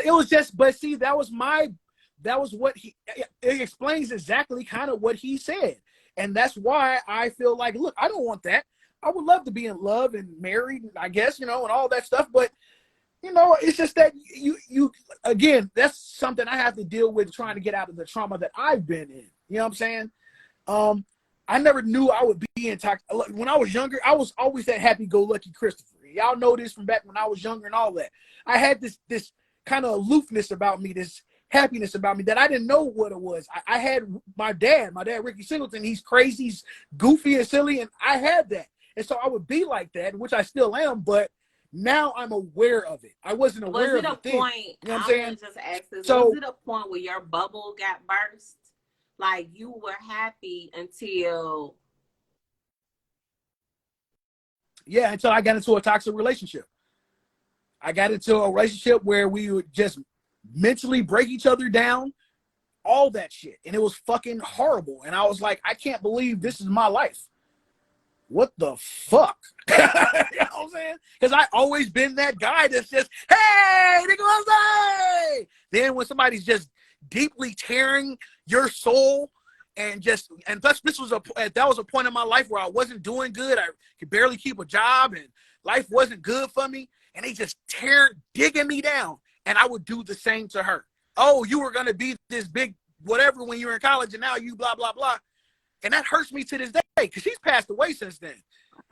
[SPEAKER 2] it was just, but see, that was what it explains exactly kind of what he said. And that's why I feel like, look, I don't want that. I would love to be in love and married, I guess, and all that stuff. But, it's just that you again, that's something I have to deal with, trying to get out of the trauma that I've been in. You know what I'm saying? I never knew I would be in toxic. When I was younger, I was always that happy-go-lucky Christopher. Y'all know this from back when I was younger and all that. I had this kind of aloofness about me, this happiness about me that I didn't know what it was. I had my dad, Ricky Singleton. He's crazy, he's goofy and silly, and I had that. And so I would be like that, which I still am, but now I'm aware of it. I wasn't aware of it then.
[SPEAKER 3] You know what I'm saying? Just ask this. Was it a point where your bubble got burst? Like you were happy until
[SPEAKER 2] until I got into a toxic relationship. I got into a relationship where we would just mentally break each other down, all that shit. And it was fucking horrible. And I was like, I can't believe this is my life. What the fuck? You know what I'm saying? Because I always been that guy that's just, hey, nigga, then when somebody's just deeply tearing your soul and plus that was a point in my life where I wasn't doing good. I could barely keep a job and life wasn't good for me. And they just digging me down. And I would do the same to her. Oh, you were going to be this big whatever when you were in college and now you blah, blah, blah. And that hurts me to this day because she's passed away since then.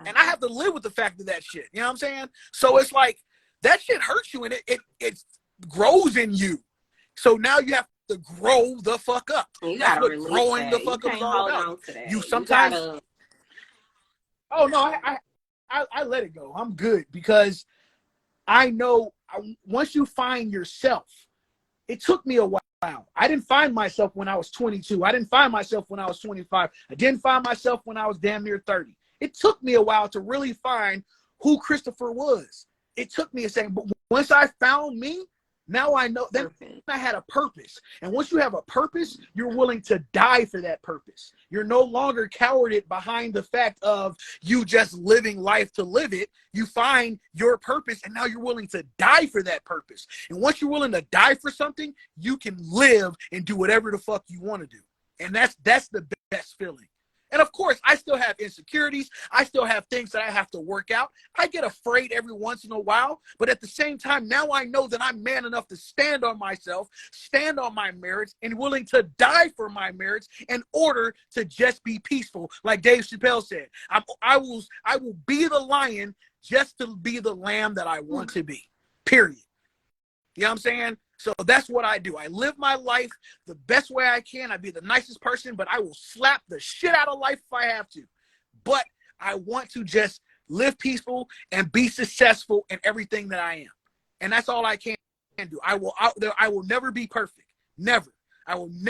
[SPEAKER 2] And I have to live with the fact of that shit. You know what I'm saying? So it's like that shit hurts you and it grows in you. So now you have to grow the fuck up.
[SPEAKER 3] You
[SPEAKER 2] That's what
[SPEAKER 3] release
[SPEAKER 2] growing
[SPEAKER 3] that.
[SPEAKER 2] the fuck
[SPEAKER 3] You
[SPEAKER 2] up is
[SPEAKER 3] can't
[SPEAKER 2] all
[SPEAKER 3] hold
[SPEAKER 2] about.
[SPEAKER 3] on to that.
[SPEAKER 2] You sometimes. Oh no, I let it go. I'm good because I know once you find yourself, it took me a while. I didn't find myself when I was 22. I didn't find myself when I was 25. I didn't find myself when I was damn near 30. It took me a while to really find who Christopher was. It took me a second, but once I found me, now I know that I had a purpose. And once you have a purpose, you're willing to die for that purpose. You're no longer cowarded behind the fact of you just living life to live it. You find your purpose and now you're willing to die for that purpose. And once you're willing to die for something, you can live and do whatever the fuck you want to do. And that's the best feeling. And of course, I still have insecurities. I still have things that I have to work out. I get afraid every once in a while. But at the same time, now I know that I'm man enough to stand on myself, stand on my merits, and willing to die for my merits in order to just be peaceful. Like Dave Chappelle said, I will be the lion just to be the lamb that I want to be. Period. You know what I'm saying? So that's what I do. I live my life the best way I can. I be the nicest person, but I will slap the shit out of life if I have to. But I want to just live peaceful and be successful in everything that I am. And that's all I can do. I will never be perfect. Never.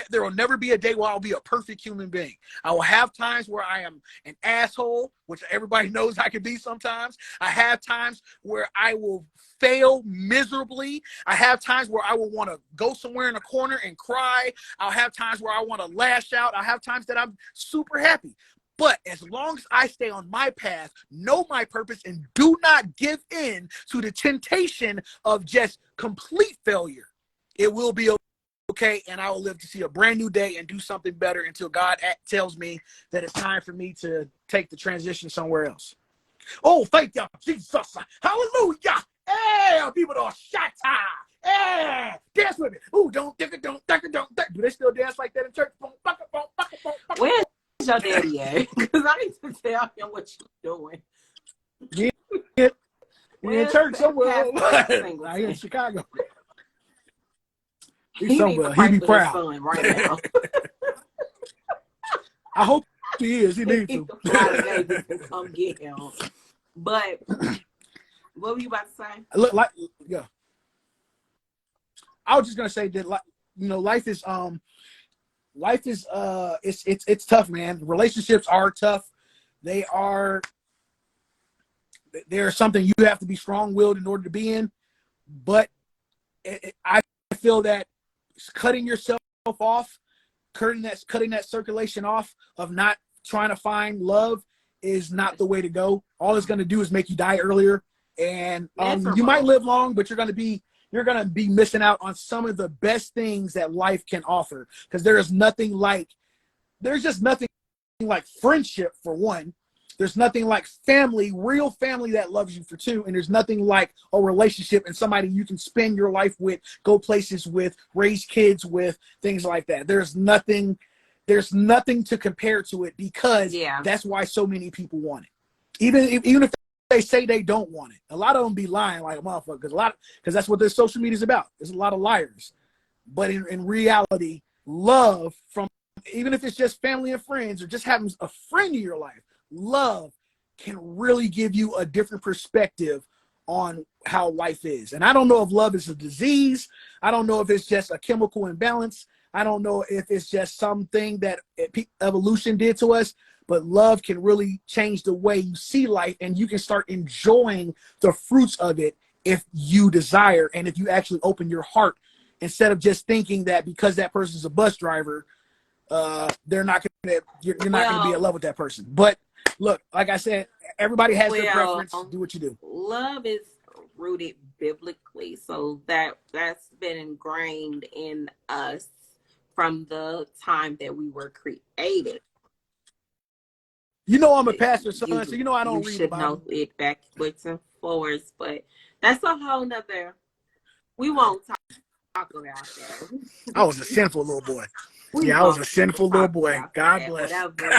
[SPEAKER 2] There will never be a day where I'll be a perfect human being. I will have times where I am an asshole, which everybody knows I can be sometimes. I have times where I will fail miserably. I have times where I will want to go somewhere in a corner and cry. I'll have times where I want to lash out. I have times that I'm super happy. But as long as I stay on my path, know my purpose, and do not give in to the temptation of just complete failure, it will be okay, and I will live to see a brand new day and do something better until God tells me that it's time for me to take the transition somewhere else. Oh, thank you, Jesus. Hallelujah. Hey, people don't shut up. Hey, dance with me. Ooh, don't. Do they still dance like that in church?
[SPEAKER 3] Where's your daddy at? Because I need to tell him what you're doing.
[SPEAKER 2] Yeah, in church somewhere. Here in Chicago. He's somewhere. He be proud.
[SPEAKER 3] Right now.
[SPEAKER 2] I hope he is. He needs to.
[SPEAKER 3] Come get him. But what were you about to say?
[SPEAKER 2] Look, yeah. I was just gonna say that, life is it's tough, man. Relationships are tough. They're something you have to be strong-willed in order to be in. But I feel that cutting yourself off, cutting that circulation off of not trying to find love is not the way to go. All it's going to do is make you die earlier. And you might live long, but you're going to be missing out on some of the best things that life can offer. Because there's just nothing like friendship, for one. There's nothing like family, real family that loves you, for two. And there's nothing like a relationship and somebody you can spend your life with, go places with, raise kids with, things like that. There's nothing to compare to it, because that's why so many people want it. Even if they say they don't want it, a lot of them be lying like a motherfucker, because that's what their social media is about. There's a lot of liars. But in reality, love, from even if it's just family and friends or just having a friend in your life, love can really give you a different perspective on how life is. And I don't know if love is a disease. I don't know if it's just a chemical imbalance. I don't know if it's just something that evolution did to us, but love can really change the way you see life, and you can start enjoying the fruits of it if you desire and if you actually open your heart instead of just thinking that because that person's a bus driver, they're not gonna you're not gonna be in love with that person. But look, like I said, everybody has their preference. Do what you do.
[SPEAKER 3] Love is rooted biblically, so that's been ingrained in us from the time that we were created.
[SPEAKER 2] You know I'm a pastor's son, so you know I don't read the Bible.
[SPEAKER 3] You should know it backwards and forwards, but that's a whole nother. We won't talk about that.
[SPEAKER 2] I was a sinful little boy. I was a sinful little boy. God bless.
[SPEAKER 3] Whatever,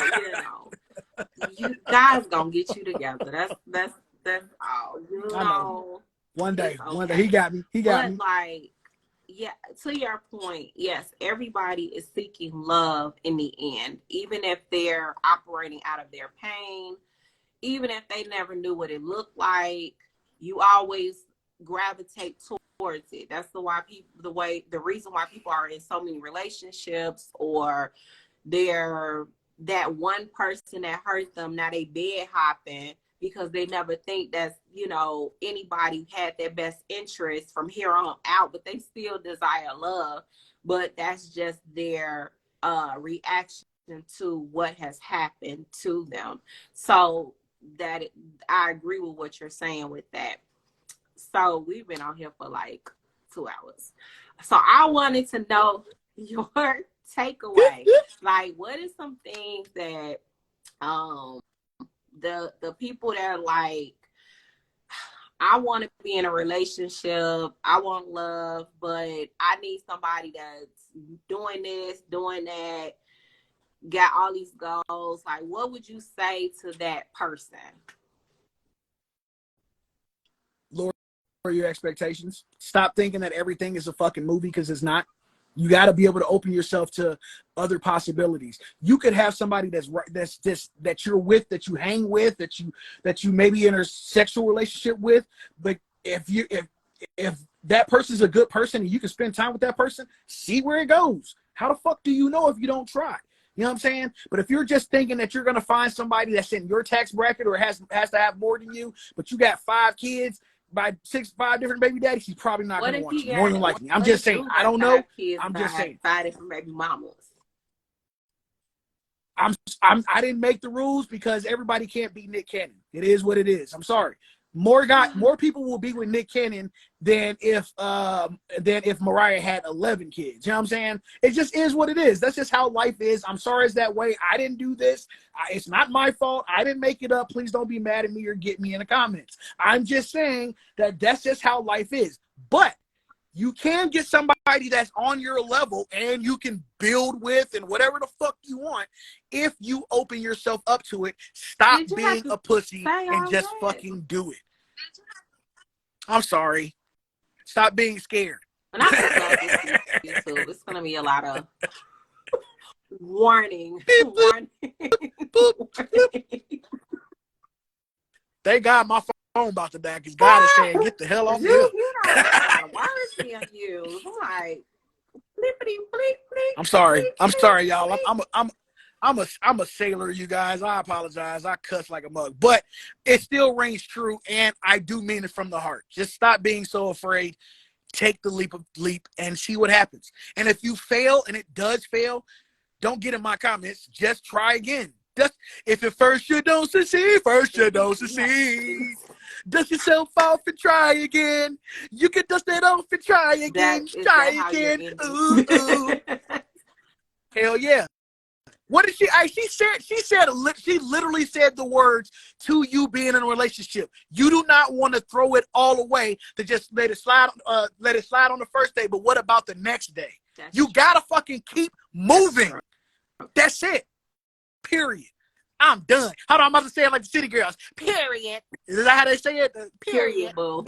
[SPEAKER 3] you guys gonna get you together. That's all. You know.
[SPEAKER 2] One day, he got me.
[SPEAKER 3] But like, yeah, to your point, yes, everybody is seeking love in the end, even if they're operating out of their pain, even if they never knew what it looked like. You always gravitate towards it. That's the reason why people are in so many relationships, or they're that one person that hurt them, now they bed hopping because they never think that anybody had their best interest from here on out, but they still desire love. But that's just their reaction to what has happened to them. So I agree with what you're saying with that. So we've been on here for like 2 hours. So I wanted to know your takeaway. Like, what is some things that the people that are like, I want to be in a relationship, I want love, but I need somebody that's doing this, doing that, got all these goals. Like, what would you say to that person?
[SPEAKER 2] Lower your expectations. Stop thinking that everything is a fucking movie, because it's not. You got to be able to open yourself to other possibilities. You could have somebody that you're with, that you hang with, that you maybe in a sexual relationship with, but if that person's a good person and you can spend time with that person, see where it goes. How the fuck do you know if you don't try? You know what I'm saying? But if you're just thinking that you're gonna find somebody that's in your tax bracket or has to have more than you, but you got 5 kids by 5 different baby daddies, he's probably not going to want you. More than likely. I'm just saying. I don't know. I'm just saying.
[SPEAKER 3] 5 different baby mamas.
[SPEAKER 2] I didn't make the rules because everybody can't be Nick Cannon. It is what it is. I'm sorry. More people will be with Nick Cannon than if Mariah had 11 kids. You know what I'm saying? It just is what it is. That's just how life is. I'm sorry it's that way. I didn't do this. It's not my fault. I didn't make it up. Please don't be mad at me or get me in the comments. I'm just saying that that's just how life is. But you can get somebody that's on your level and you can build with and whatever the fuck you want if you open yourself up to it. Stop being a pussy and just fucking do it. I'm sorry. Stop being scared.
[SPEAKER 3] And I just love this YouTube. It's going to be a lot of warning.
[SPEAKER 2] Thank God my phone about to die because God is saying, get the hell off me.
[SPEAKER 3] You know, words being used. I'm like, flippity, flip, flip.
[SPEAKER 2] I'm sorry, y'all. I'm a sailor, you guys. I apologize. I cuss like a mug, but it still rings true, and I do mean it from the heart. Just stop being so afraid. Take the leap and see what happens. And if you fail, and it does fail, don't get in my comments. Just try again. If at first you don't succeed, Dust yourself off and try again. You can dust it off and try again. Try again. Ooh, ooh. Hell yeah. What did she she literally said the words to you being in a relationship. You do not want to throw it all away to just let it slide on the first day, but what about the next day? You gotta fucking keep moving. That's it. Period. I'm done. How do I about to say it like the city girls? Period. Is that how they say it?
[SPEAKER 3] Period, boo.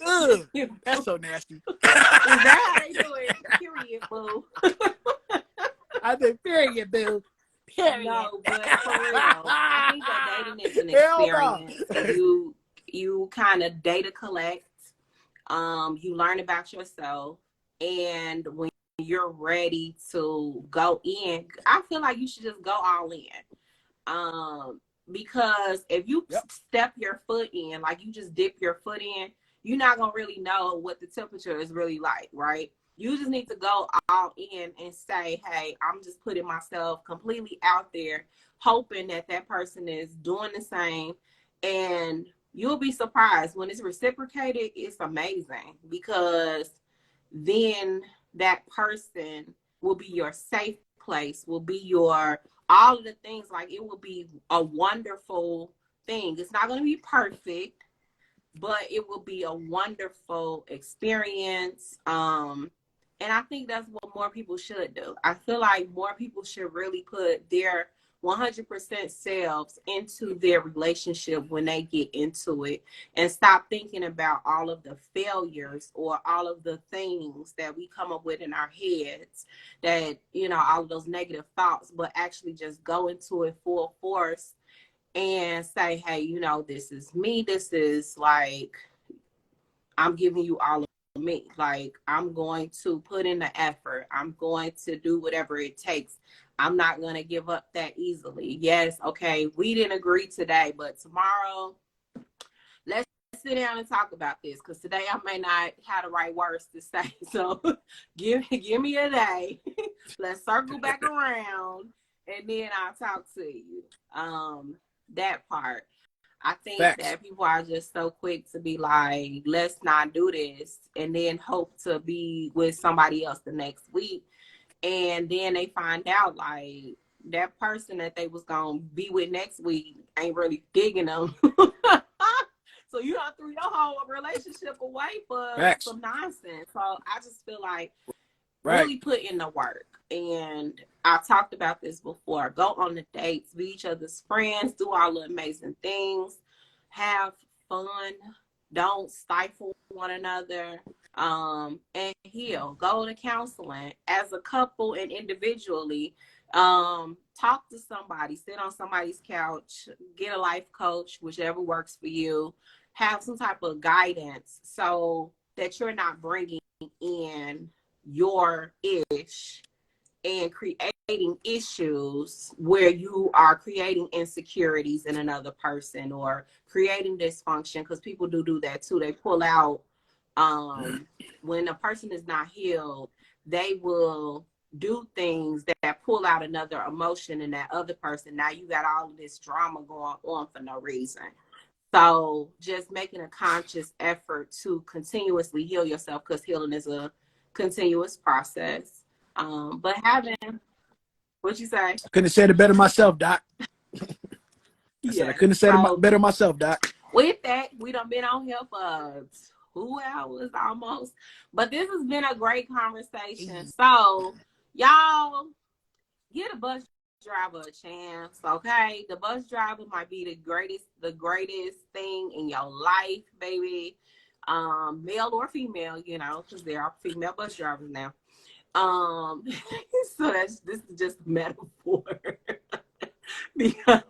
[SPEAKER 2] Ugh, that's so nasty.
[SPEAKER 3] Is that how they do it? Period, boo.
[SPEAKER 2] I think period, boo. Period.
[SPEAKER 3] No, but for real, I think that dating is an experience. You kind of data collect. You learn about yourself. And when you're ready to go in, I feel like you should just go all in. Because if you step your foot in, like you just dip your foot in, you're not gonna really know what the temperature is really like, right? You just need to go all in and say, hey, I'm just putting myself completely out there, hoping that that person is doing the same. And you'll be surprised when it's reciprocated. It's amazing, because then that person will be your safe place, will be your all of the things. Like, it will be a wonderful thing. It's not going to be perfect, but it will be a wonderful experience. And I think that's what more people should do. I feel like more people should really put their 100% selves into their relationship when they get into it, and stop thinking about all of the failures or all of the things that we come up with in our heads, that, you know, all of those negative thoughts, but actually just go into it full force and say, hey, you know, this is me. This is like, I'm giving you all of me. Like, I'm going to put in the effort. I'm going to do whatever it takes. I'm not going to give up that easily. Yes, okay, we didn't agree today, but tomorrow, let's sit down and talk about this, because today I may not have the right words to say. So give me a day. Let's circle back around, and then I'll talk to you. That part. I think
[SPEAKER 2] Facts.
[SPEAKER 3] that people are just so quick to be like, let's not do this, and then hope to be with somebody else the next week. And then they find out, like, that person that they was going to be with next week ain't really digging them. So you have threw your whole relationship away for
[SPEAKER 2] Facts.
[SPEAKER 3] some nonsense. So I just feel like,
[SPEAKER 2] Right.
[SPEAKER 3] really put in the work. And I talked about this before. Go on the dates, be each other's friends, do all the amazing things, have fun, don't stifle one another, and heal. Go to counseling as a couple and individually. Talk to somebody, sit on somebody's couch, get a life coach, whichever works for you. Have some type of guidance so that you're not bringing in your ish and creating issues where you are creating insecurities in another person, or creating dysfunction, because people do that too. They pull out, when a person is not healed, they will do things that pull out another emotion in that other person. Now you got all of this drama going on for no reason. So just making a conscious effort to continuously heal yourself, because healing is a continuous process. But having, what you say?
[SPEAKER 2] I couldn't have said it better myself, Doc. I said I couldn't have said it better myself, Doc.
[SPEAKER 3] With that, we done been on here for 2 hours almost. But this has been a great conversation. So y'all, get a bus driver a chance, okay? The bus driver might be the greatest thing in your life, baby. Male or female, you know, because there are female bus drivers now. So this is just a metaphor. Because,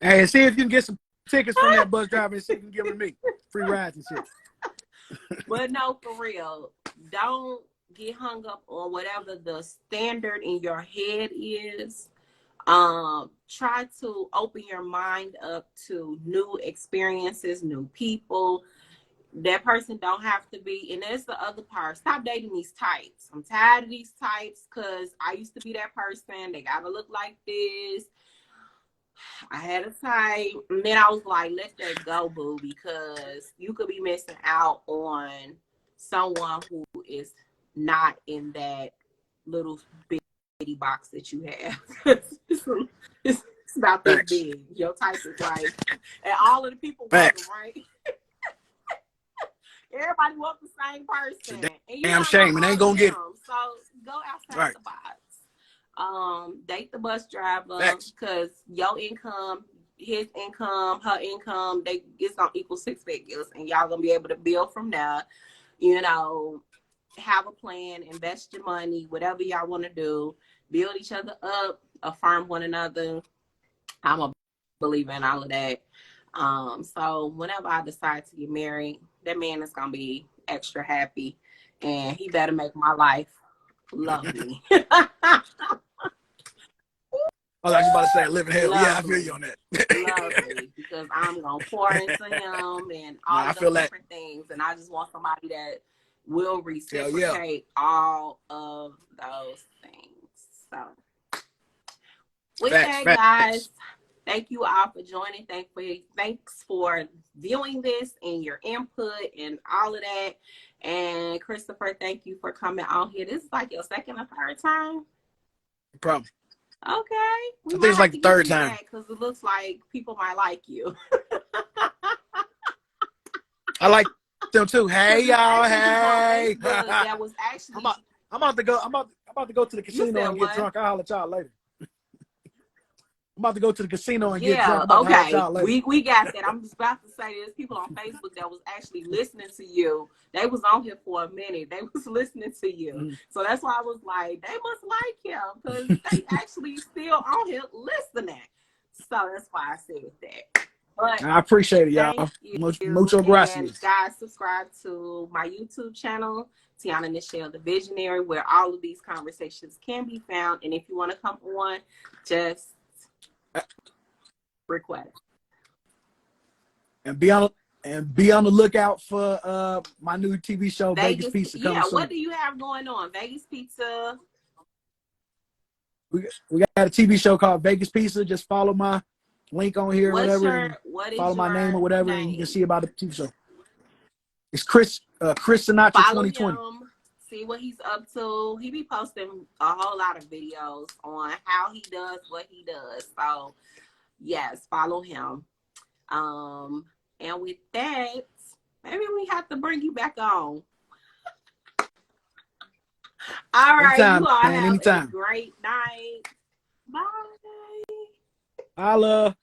[SPEAKER 2] hey, see if you can get some tickets from that bus driver and see if you can give them to me. Free rides and shit.
[SPEAKER 3] But no, for real, don't get hung up on whatever the standard in your head is. Try to open your mind up to new experiences, new people. That person don't have to be, and that's the other part. Stop dating these types. I'm tired of these types, because I used to be that person. They gotta look like this. I had a type, and then I was like, let that go, boo, because you could be missing out on someone who is not in that little bitty box that you have. it's about that big. Your type is like, and all of the people want them, right? Everybody wants the same person. And
[SPEAKER 2] Damn shame, and ain't gonna get it.
[SPEAKER 3] So go outside the box. Date the bus driver, because your income, his income, her income, it's gonna equal 6 figures, and y'all gonna be able to build from there. You know, have a plan, invest your money, whatever y'all want to do, build each other up, affirm one another. I'm a believer in all of that. So whenever I decide to get married, that man is gonna be extra happy, and he better make my life lovely.
[SPEAKER 2] I was actually about to say live in hell.
[SPEAKER 3] Lovely.
[SPEAKER 2] Yeah, I feel you on that.
[SPEAKER 3] Lovely, because I'm gonna pour into him and all
[SPEAKER 2] Nah, I
[SPEAKER 3] of
[SPEAKER 2] feel
[SPEAKER 3] those
[SPEAKER 2] that.
[SPEAKER 3] different things, and I just want somebody that will
[SPEAKER 2] Hell yeah.
[SPEAKER 3] reciprocate all of those things. So, with that, guys, thank you all for joining. Thanks for viewing this and your input and all of that. And Christopher, thank you for coming on here. This is like your second or third time.
[SPEAKER 2] No problem.
[SPEAKER 3] Okay,
[SPEAKER 2] I think it's like the third time
[SPEAKER 3] because it looks like people might like you.
[SPEAKER 2] I like them too. Hey y'all, hey.
[SPEAKER 3] That was actually.
[SPEAKER 2] I'm about to go. I'm about to go to the casino and get
[SPEAKER 3] what?
[SPEAKER 2] drunk. I'll holler at y'all later. I'm about to go to the casino and get
[SPEAKER 3] Yeah,
[SPEAKER 2] drunk. I'm about to holler at
[SPEAKER 3] okay.
[SPEAKER 2] y'all later.
[SPEAKER 3] We got that. I'm just about to say there's people on Facebook that was actually listening to you. They was on here for a minute. They was listening to you.
[SPEAKER 2] Mhm.
[SPEAKER 3] So that's why I was like, they must like him because they actually still on here listening. So that's why I said that. But
[SPEAKER 2] I appreciate it, y'all. Mucho gracias.
[SPEAKER 3] And guys, subscribe to my YouTube channel, Tiana Nichelle, the Visionary, where all of these conversations can be found. And if you want to come on, just request.
[SPEAKER 2] And be on the lookout for my new TV show, Vegas Pizza.
[SPEAKER 3] Yeah,
[SPEAKER 2] soon.
[SPEAKER 3] What do you have going on? Vegas Pizza.
[SPEAKER 2] We got a TV show called Vegas Pizza. Just follow my link on here,
[SPEAKER 3] What
[SPEAKER 2] follow my name or whatever,
[SPEAKER 3] name?
[SPEAKER 2] and you can see about the TV show. It's Chris Sinatra
[SPEAKER 3] Follow
[SPEAKER 2] 2020.
[SPEAKER 3] him. See what he's up to. He be posting a whole lot of videos on how he does what he does. So yes, follow him. And with that, maybe we have to bring you back on. All right,
[SPEAKER 2] anytime,
[SPEAKER 3] you all
[SPEAKER 2] man,
[SPEAKER 3] have
[SPEAKER 2] anytime.
[SPEAKER 3] a great night. Bye.
[SPEAKER 2] Holla.